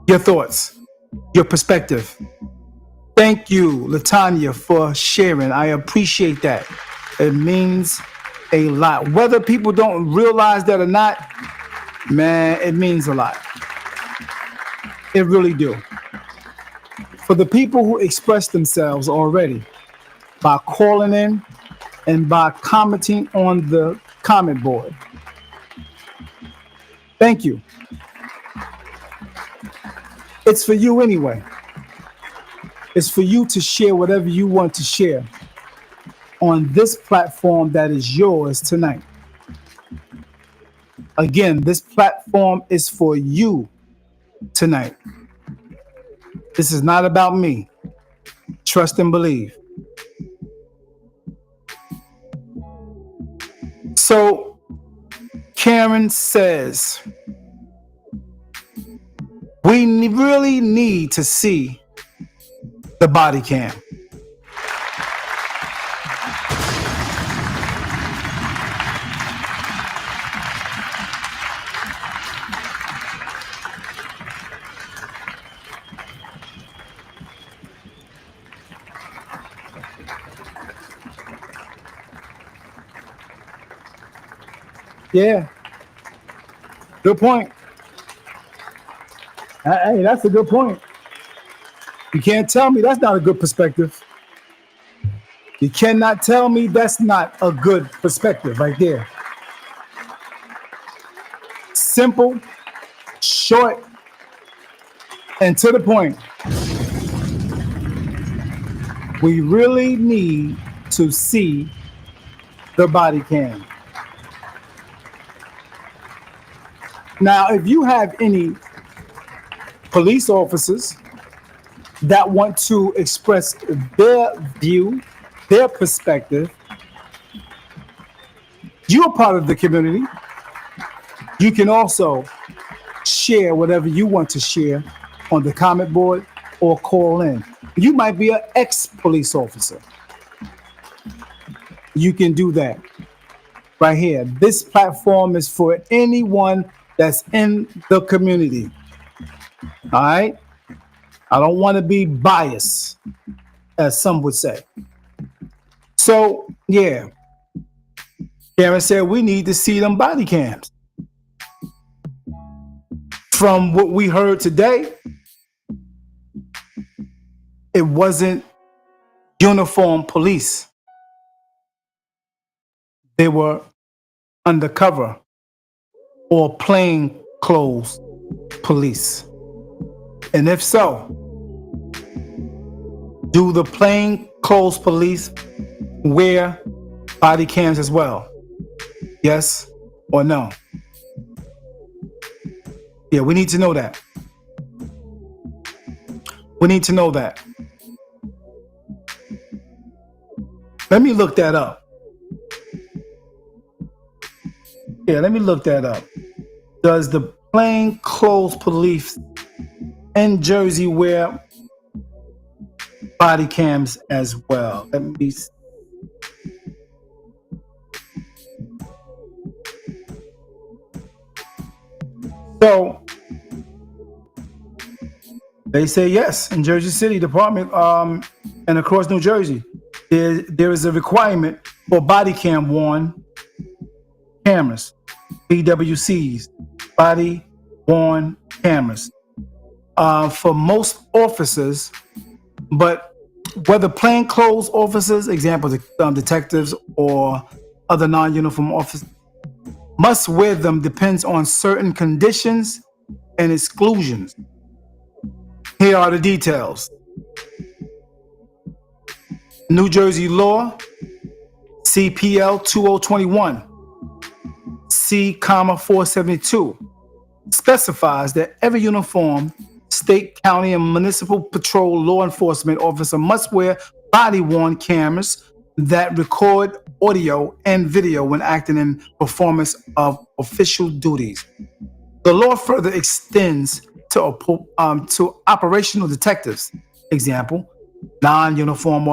Your thoughts, your perspective. Thank you, Latanya, for sharing. I appreciate that. It means a lot. Whether people don't realize that or not, man, it means a lot. It really do. For the people who express themselves already by calling in and by commenting on the comment board, thank you. It's for you anyway. It's for you to share whatever you want to share on this platform that is yours tonight. Again, this platform is for you tonight. This is not about me. Trust and believe. So, Karen says, we really need to see the body cam. Yeah. Good point. Hey, that's a good point. You can't tell me that's not a good perspective. You cannot tell me that's not a good perspective right there. Simple, short, and to the point. We really need to see the body cam. Now, if you have any police officers that want to express their view, their perspective, you're part of the community. You can also share whatever you want to share on the comment board or call in. You might be an ex-police officer. You can do that right here. This platform is for anyone that's in the community. All right? I don't want to be biased, as some would say. So, yeah. Karen said we need to see them body cams. From what we heard today, it wasn't uniform police. They were undercover or plain clothes police. And if so, do the plain clothes police wear body cams as well? Yes or no? Yeah, we need to know that. We need to know that. Let me look that up. Yeah, let me look that up. Does the plain clothes police in Jersey wear body cams as well? Let me see. So they say yes in Jersey City Department and across New Jersey, there is a requirement for body cam worn cameras, BWCs, body worn cameras, for most officers, but whether plainclothes officers, example, detectives or other non-uniform officers, must wear them depends on certain conditions and exclusions. Here are the details. New Jersey law, CPL 2021, C, 472, specifies that every uniformed state, county, and municipal patrol law enforcement officer must wear body-worn cameras that record audio and video when acting in performance of official duties. The law further extends to operational detectives, example, non-uniform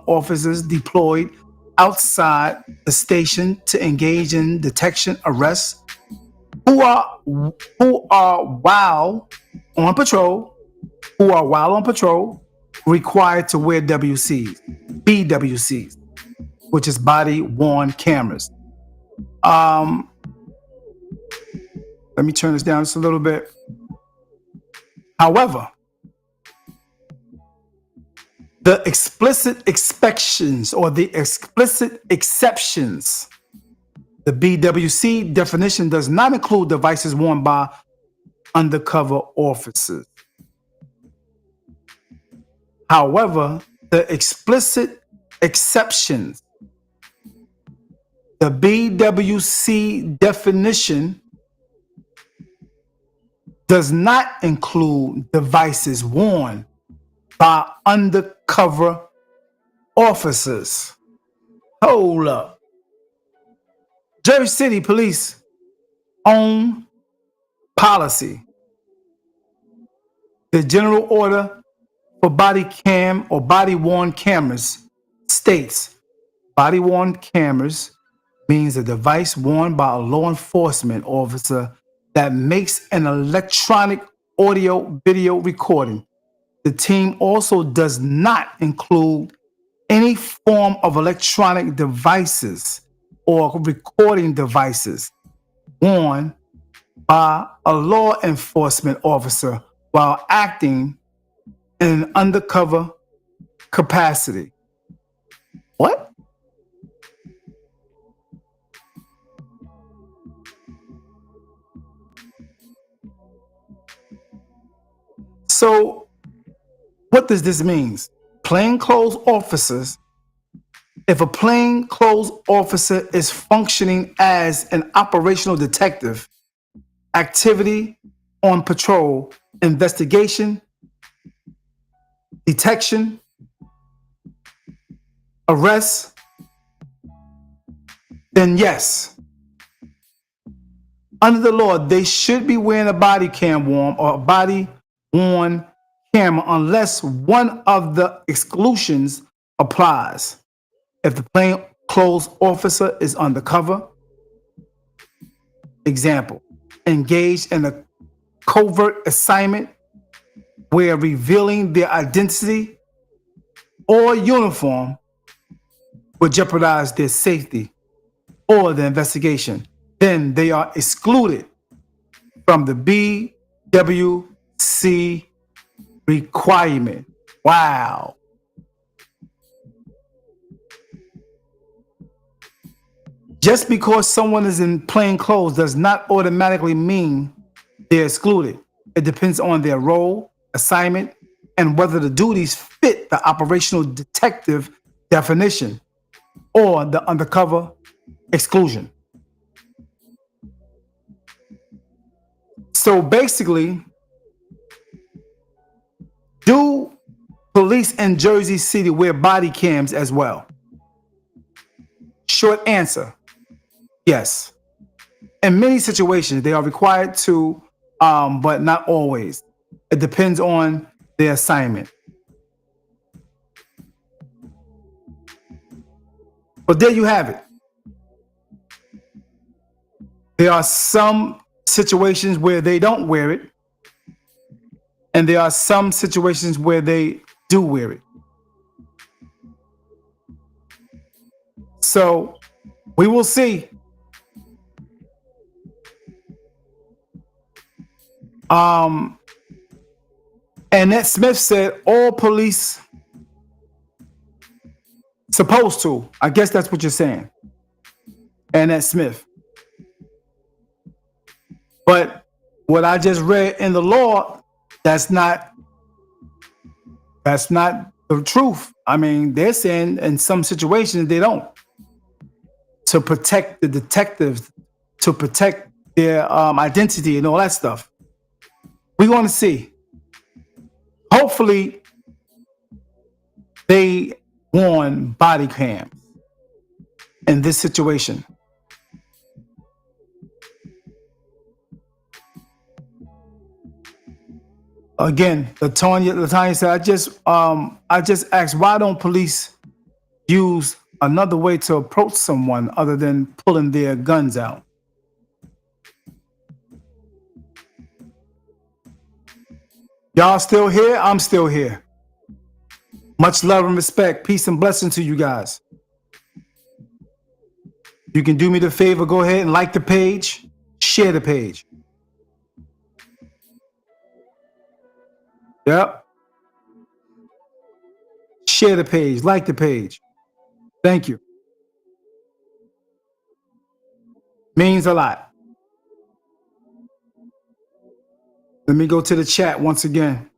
officers deployed outside the station to engage in detection, arrests, who are while on patrol required to wear BWCs, which is body worn cameras. Let me turn this down just a little bit. However, the explicit exceptions, the BWC definition does not include devices worn by undercover officers. However, the explicit exceptions, the BWC definition does not include devices worn by undercover officers. Hold up. Jersey City Police own policy. The general order for body cam or body worn cameras states body worn cameras means a device worn by a law enforcement officer that makes an electronic audio video recording. The team also does not include any form of electronic devices or recording devices worn by a law enforcement officer while acting in an undercover capacity. What? So, what does this mean? Plainclothes officers, if a plainclothes officer is functioning as an operational detective, activity on patrol, investigation, detection, arrest, then yes, under the law, they should be wearing a body cam worn or a body worn camera unless one of the exclusions applies. If the plainclothes officer is undercover, example, engaged in a covert assignment where revealing their identity or uniform would jeopardize their safety or the investigation, then they are excluded from the BWC requirement. Wow. Just because someone is in plain clothes does not automatically mean they're excluded. It depends on their role, assignment, and whether the duties fit the operational detective definition or the undercover exclusion. So basically, do police in Jersey City wear body cams as well? Short answer, yes. In many situations, they are required to, but not always. It depends on their assignment. But there you have it. There are some situations where they don't wear it, and there are some situations where they do wear it. So we will see. Annette Smith said all police supposed to. I guess that's what you're saying. Annette Smith. But what I just read in the law, that's not the truth. I mean, they're saying in some situations they don't. To protect the detectives, to protect their identity and all that stuff. We're going to see. Hopefully, they worn body cams in this situation. Again, Latanya said, I just asked, why don't police use another way to approach someone other than pulling their guns out? Y'all still here? I'm still here. Much love and respect. Peace and blessing to you guys. You can do me the favor, go ahead and like the page, share the page. Yep. Share the page, like the page. Thank you. Means a lot. Let me go to the chat once again.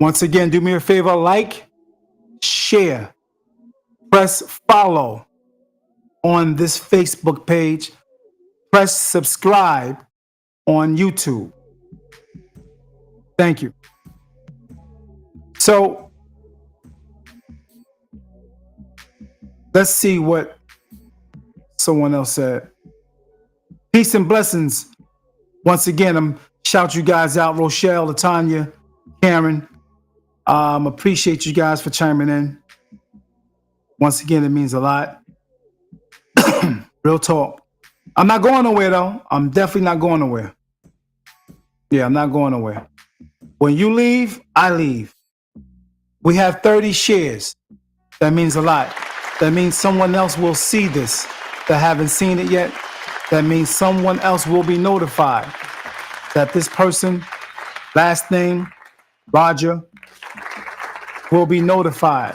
Once again, do me a favor, like, share, press follow on this Facebook page, press subscribe on YouTube. Thank you. So let's see what someone else said. Peace and blessings. Once again, I'm shout you guys out, Rochelle, Latanya, Karen. Appreciate you guys for chiming in. Once again, it means a lot. Real talk. I'm not going nowhere though. I'm definitely not going nowhere. Yeah, I'm not going nowhere. When you leave, I leave. We have 30 shares. That means a lot. That means someone else will see this that haven't seen it yet. That means someone else will be notified that this person, last name, Roger, will be notified.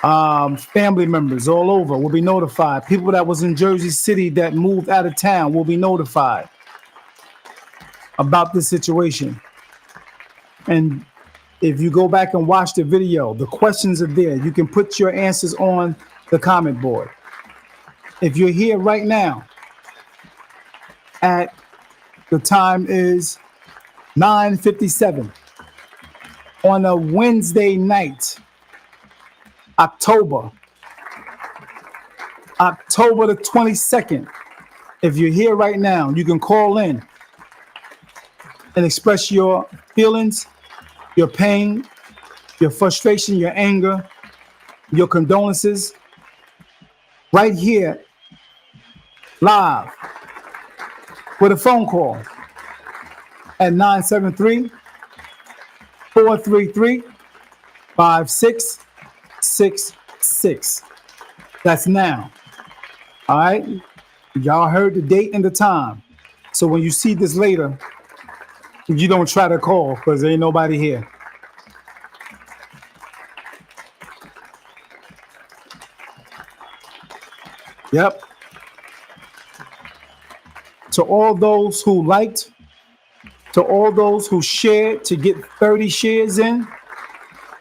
Family members all over will be notified. People that was in Jersey City that moved out of town will be notified about this situation. And if you go back and watch the video, the questions are there. You can put your answers on the comment board. If you're here right now, at the time is 9:57 on a Wednesday night, October the 22nd. If you're here right now, you can call in and express your feelings, your pain, your frustration, your anger, your condolences, right here, live, with a phone call at 973-433-5666. That's now. All right? Y'all heard the date and the time. So when you see this later, you don't try to call because there ain't nobody here. Yep. To all those who liked, to all those who shared to get 30 shares in,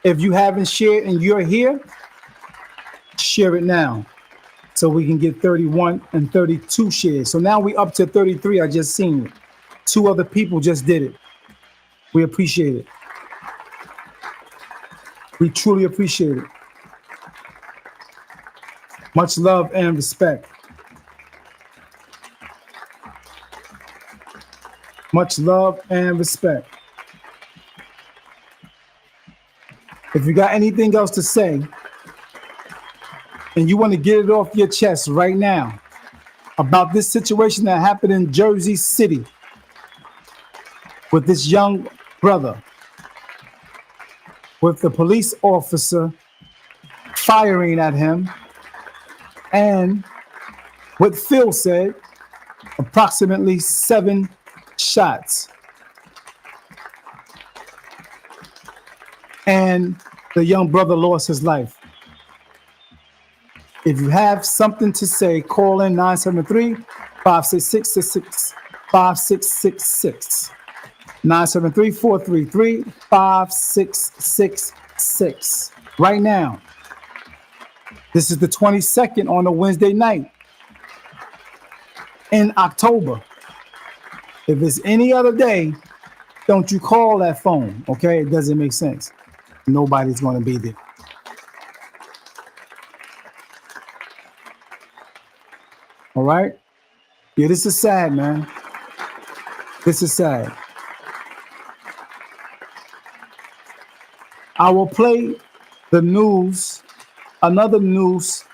if you haven't shared and you're here, share it now so we can get 31 and 32 shares. So now we up to 33. I just seen it. 2 other people just did it. We appreciate it. We truly appreciate it. Much love and respect. Much love and respect. If you got anything else to say, and you want to get it off your chest right now about this situation that happened in Jersey City with this young brother, with the police officer firing at him, and what Phil said, approximately 7 shots. And the young brother lost his life. If you have something to say, call in 973-566-5666. 973-433-5666. Right now. This is the 22nd on a Wednesday night in October. If it's any other day, don't you call that phone, okay? It doesn't make sense. Nobody's going to be there. All right? Yeah, this is sad, man. This is sad. I will play the news, another news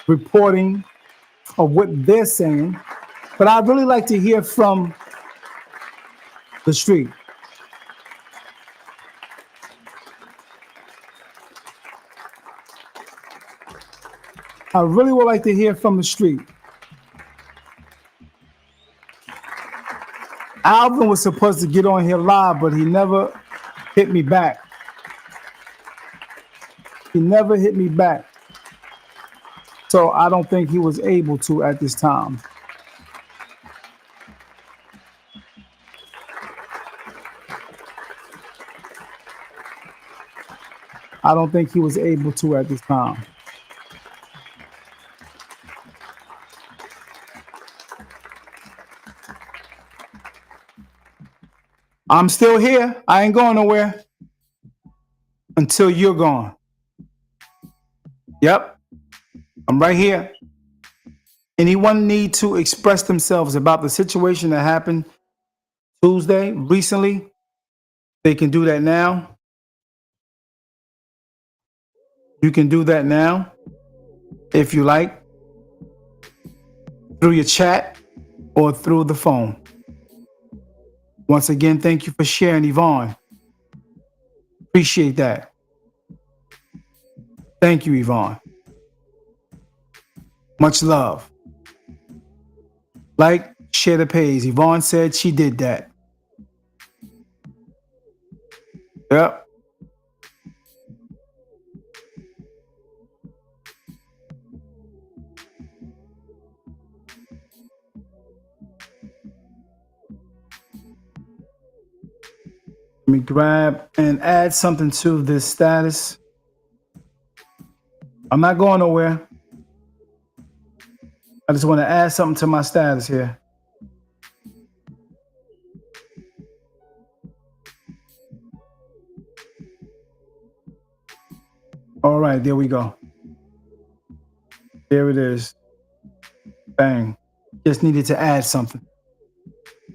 reporting of what they're saying, but I'd really like to hear from the street. I really would like to hear from the street. Alvin was supposed to get on here live, but he never hit me back. He never hit me back. So I don't think he was able to at this time. I don't think he was able to at this time. I'm still here. I ain't going nowhere until you're gone. Yep, I'm right here. Anyone need to express themselves about the situation that happened Tuesday, recently? They can do that now. You can do that now, if you like, through your chat or through the phone. Once again, thank you for sharing, Yvonne. Appreciate that. Thank you, Yvonne. Much love. Like, share the page. Yvonne said she did that. Yep. Let me grab and add something to this status. I'm not going nowhere. I just want to add something to my status here. All right, there we go. There it is. Bang. Just needed to add something.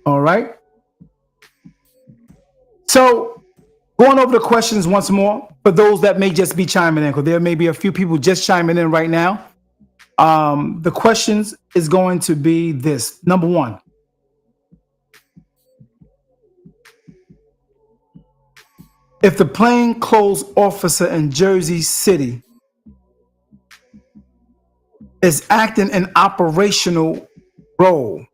All right. So, going over the questions once more for those that may just be chiming in, because there may be a few people just chiming in right now. The questions is going to be this. Number one. If the plainclothes officer in Jersey City is acting an operational role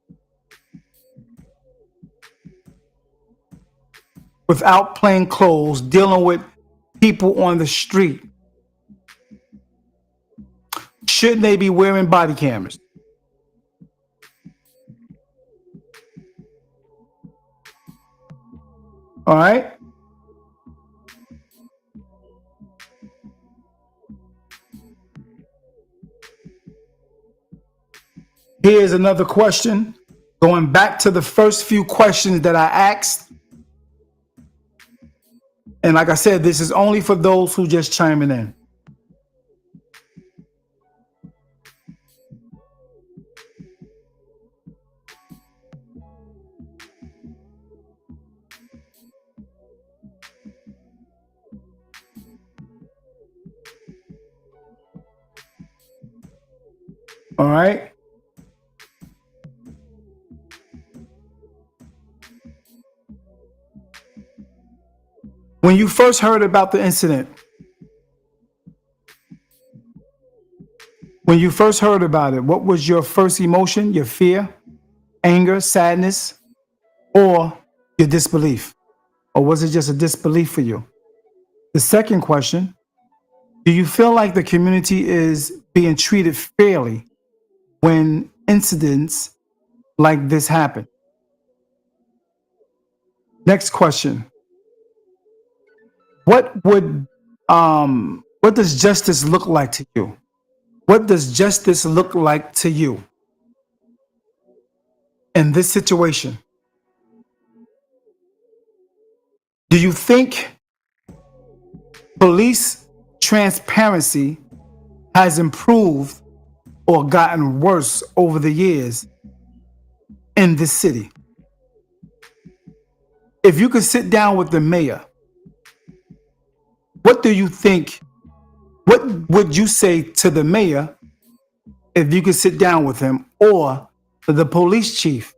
without plain clothes, dealing with people on the street, shouldn't they be wearing body cameras? All right. Here's another question. Going back to the first few questions that I asked. And like I said, this is only for those who just chiming in. All right. When you first heard about the incident, when you first heard about it, what was your first emotion? Your fear, anger, sadness, or your disbelief? Or was it just a disbelief for you? The second question, do you feel like the community is being treated fairly when incidents like this happen? Next question, what does justice look like to you? What does justice look like to you in this situation? Do you think police transparency has improved or gotten worse over the years in this city? If you could sit down with the mayor, what do you think? What would you say to the mayor if you could sit down with him, or the police chief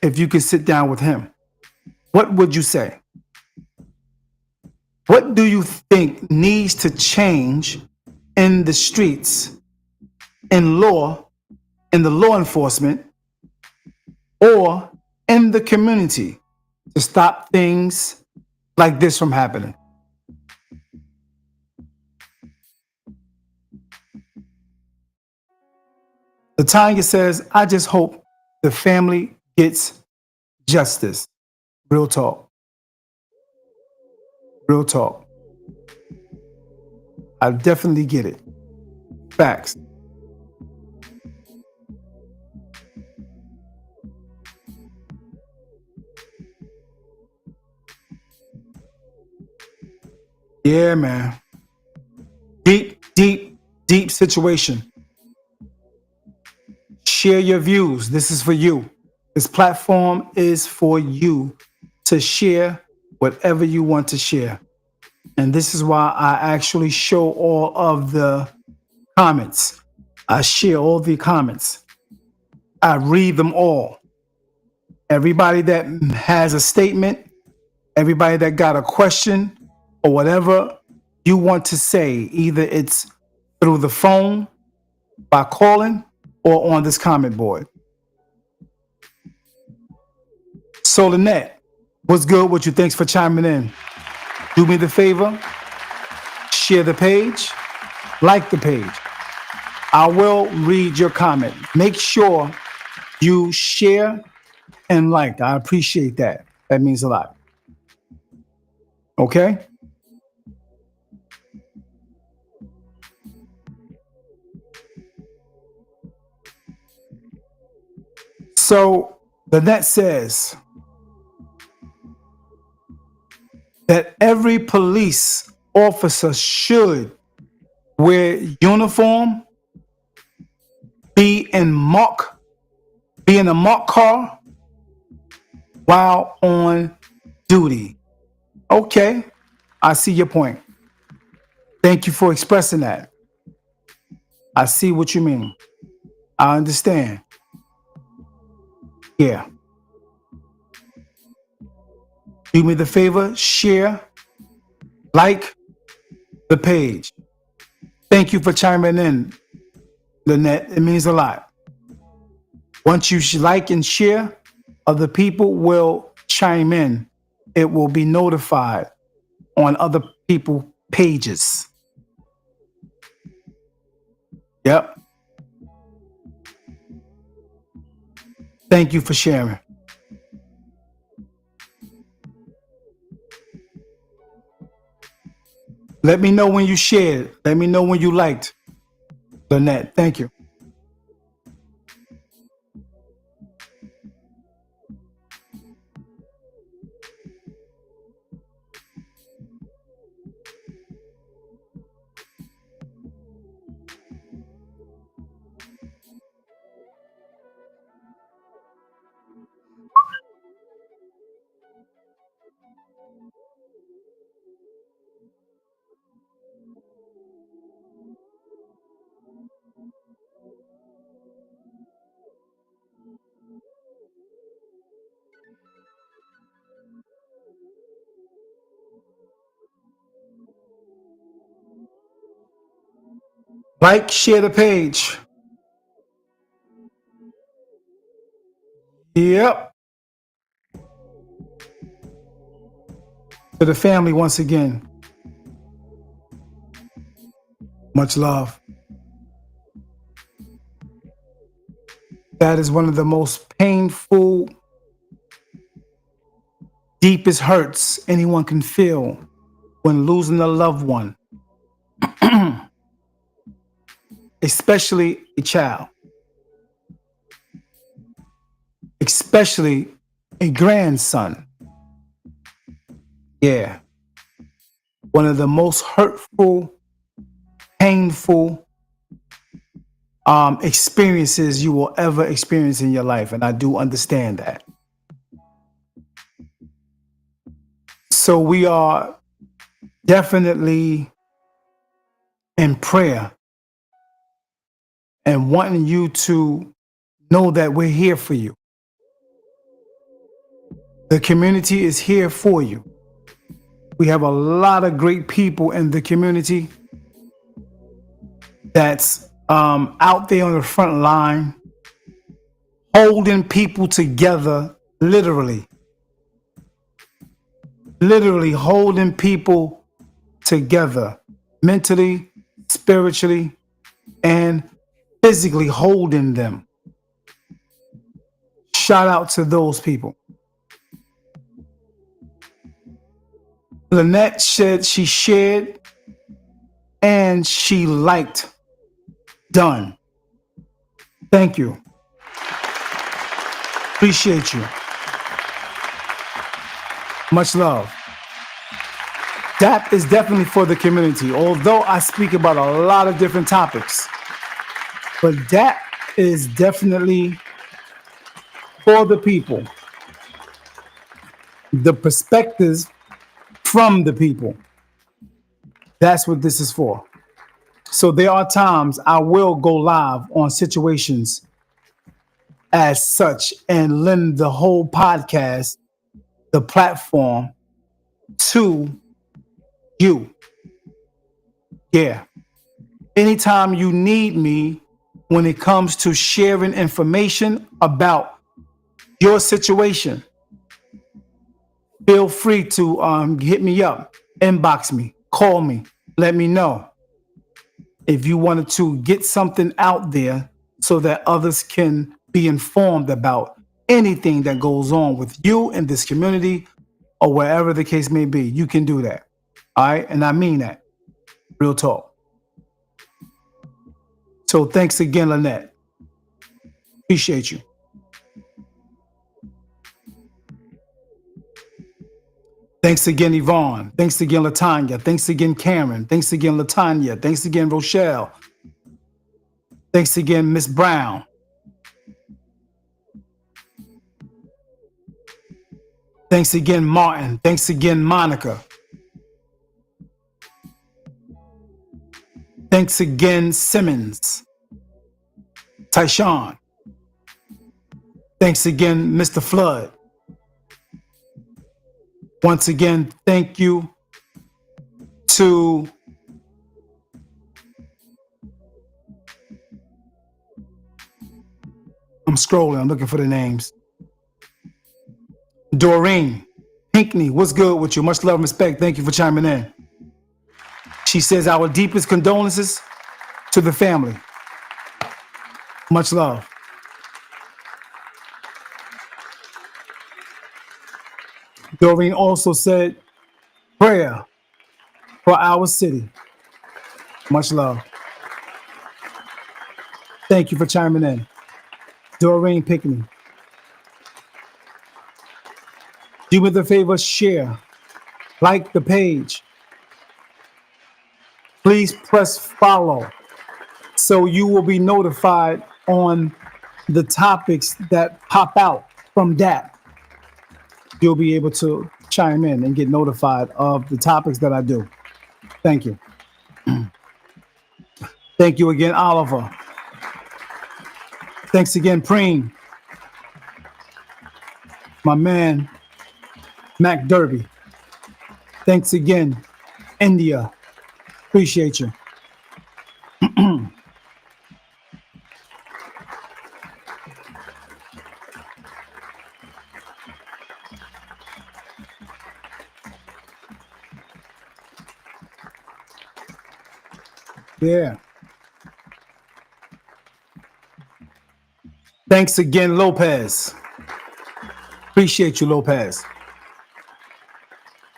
if you could sit down with him? What would you say? What do you think needs to change in the streets, in law, in the law enforcement, or in the community to stop things like this from happening? Latanya says, I just hope the family gets justice. Real talk. Real talk. I definitely get it. Facts. Yeah, man. Deep situation. Share your views. This is for you. This platform is for you to share whatever you want to share. And this is why I actually show all of the comments. I share all the comments. I read them all. Everybody that has a statement, everybody that got a question or whatever you want to say, either it's through the phone, by calling, or on this comment board. So Lynette, what's good with you? Thanks for chiming in. Do me the favor, share the page, like the page. I will read your comment. Make sure you share and like. I appreciate that. That means a lot. Okay? So Lynette says that every police officer should wear uniform, be in a mock car while on duty. Okay, I see your point. Thank you for expressing that. I see what you mean. I understand. Yeah. Do me the favor, share, like the page. Thank you for chiming in, Lynette. It means a lot. Once you like and share, other people will chime in. It will be notified on other people's pages. Yep. Thank you for sharing. Let me know when you shared. Let me know when you liked. Lynette, thank you. Like, share the page. Yep. To the family once again. Much love. That is one of the most painful, deepest hurts anyone can feel when losing a loved one, especially a child, especially a grandson. Yeah. One of the most hurtful, painful experiences you will ever experience in your life. And I do understand that. So we are definitely in prayer and wanting you to know that we're here for you. The community is here for you. We have a lot of great people in the community that's out there on the front line, holding people together, literally holding people together, mentally, spiritually, and physically holding them. Shout out to those people. Lynette said she shared and she liked. Done. Thank you. Appreciate you. Much love. DAP is definitely for the community, although I speak about a lot of different topics. But DAP is definitely for the people. The perspectives from the people. That's what this is for. So there are times I will go live on situations as such and lend the whole podcast, the platform, to you. Yeah. Anytime you need me when it comes to sharing information about your situation, feel free to hit me up, inbox me, call me, let me know. If you wanted to get something out there so that others can be informed about anything that goes on with you in this community or wherever the case may be, you can do that. All right. And I mean that. Real talk. So thanks again, Lynette. Appreciate you. Thanks again, Yvonne. Thanks again, Latanya. Thanks again, Karen. Thanks again, Latanya. Thanks again, Rochelle. Thanks again, Miss Brown. Thanks again, Martin. Thanks again, Monica. Thanks again, Simmons. Teshawn. Thanks again, Mr. Flood. Once again, thank you to I'm scrolling, I'm looking for the names. Doreen Pinkney, what's good with you? Much love and respect. Thank you for chiming in. She says our deepest condolences to the family. Much love. Doreen also said prayer for our city. Much love. Thank you for chiming in. Doreen Pickney. Do me the favor, share, like the page. Please press follow so you will be notified on the topics that pop out from DAP. You'll be able to chime in and get notified of the topics that I do. Thank you. Thank you again, Oliver. Thanks again, Preem. My man, Mac Derby. Thanks again, India. Appreciate you. Yeah. Thanks again, Lopez. Appreciate you, Lopez.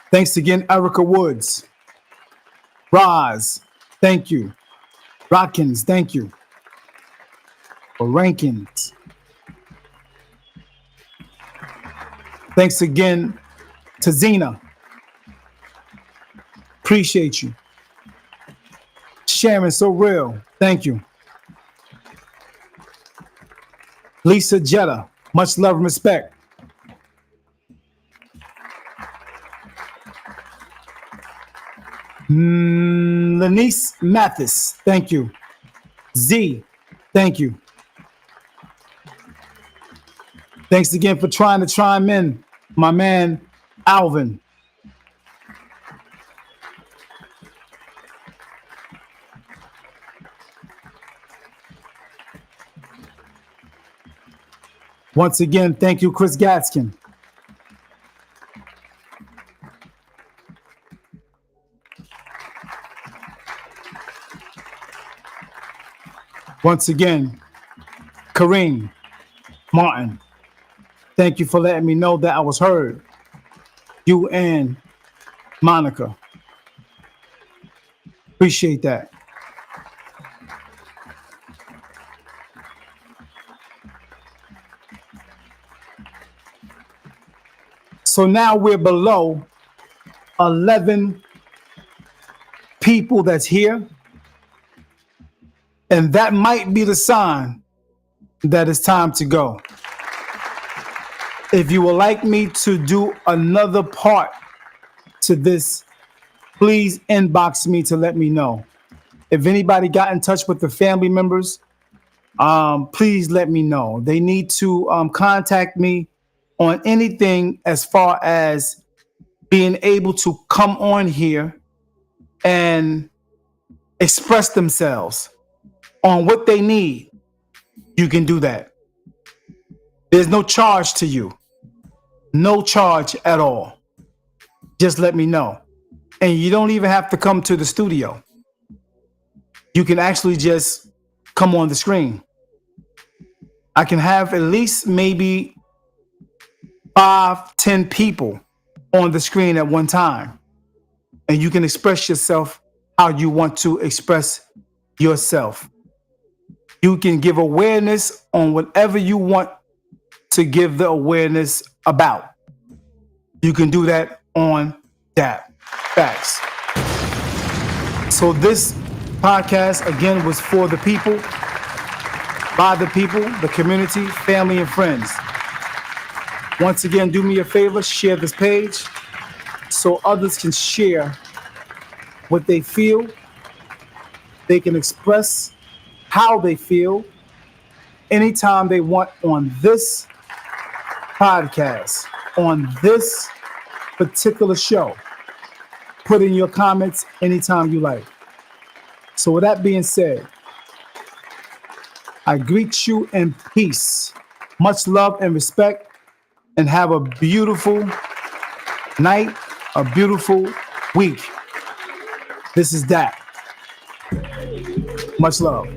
Thanks again, Erica Woods. Roz, thank you. Rotkins, thank you. Or Rankins. Thanks again to Zena. Appreciate you. Sharon, so real. Thank you. Lisa Jetta, much love and respect. Lenice Mathis, thank you. Z, thank you. Thanks again for trying to chime in, my man, Alvin. Once again, thank you, Chris Gatskin. Once again, Kareem Martin, thank you for letting me know that I was heard. You and Monica. Appreciate that. So now we're below 11 people that's here. And that might be the sign that it's time to go. If you would like me to do another part to this, please inbox me to let me know. If anybody got in touch with the family members, please let me know. They need to contact me on anything as far as being able to come on here and express themselves on what they need. You can do that. There's no charge to you. No charge at all. Just let me know. And you don't even have to come to the studio. You can actually just come on the screen. I can have at least maybe 5-10 people on the screen at one time. And you can express yourself how you want to express yourself. You can give awareness on whatever you want to give the awareness about. You can do that on DAP. Facts. So this podcast, again, was for the people, by the people, the community, family, and friends. Once again, do me a favor, share this page so others can share what they feel. They can express how they feel anytime they want on this podcast, on this particular show. Put in your comments anytime you like. So with that being said, I greet you in peace. Much love and respect, and have a beautiful night, a beautiful week. This is DAP. Much love.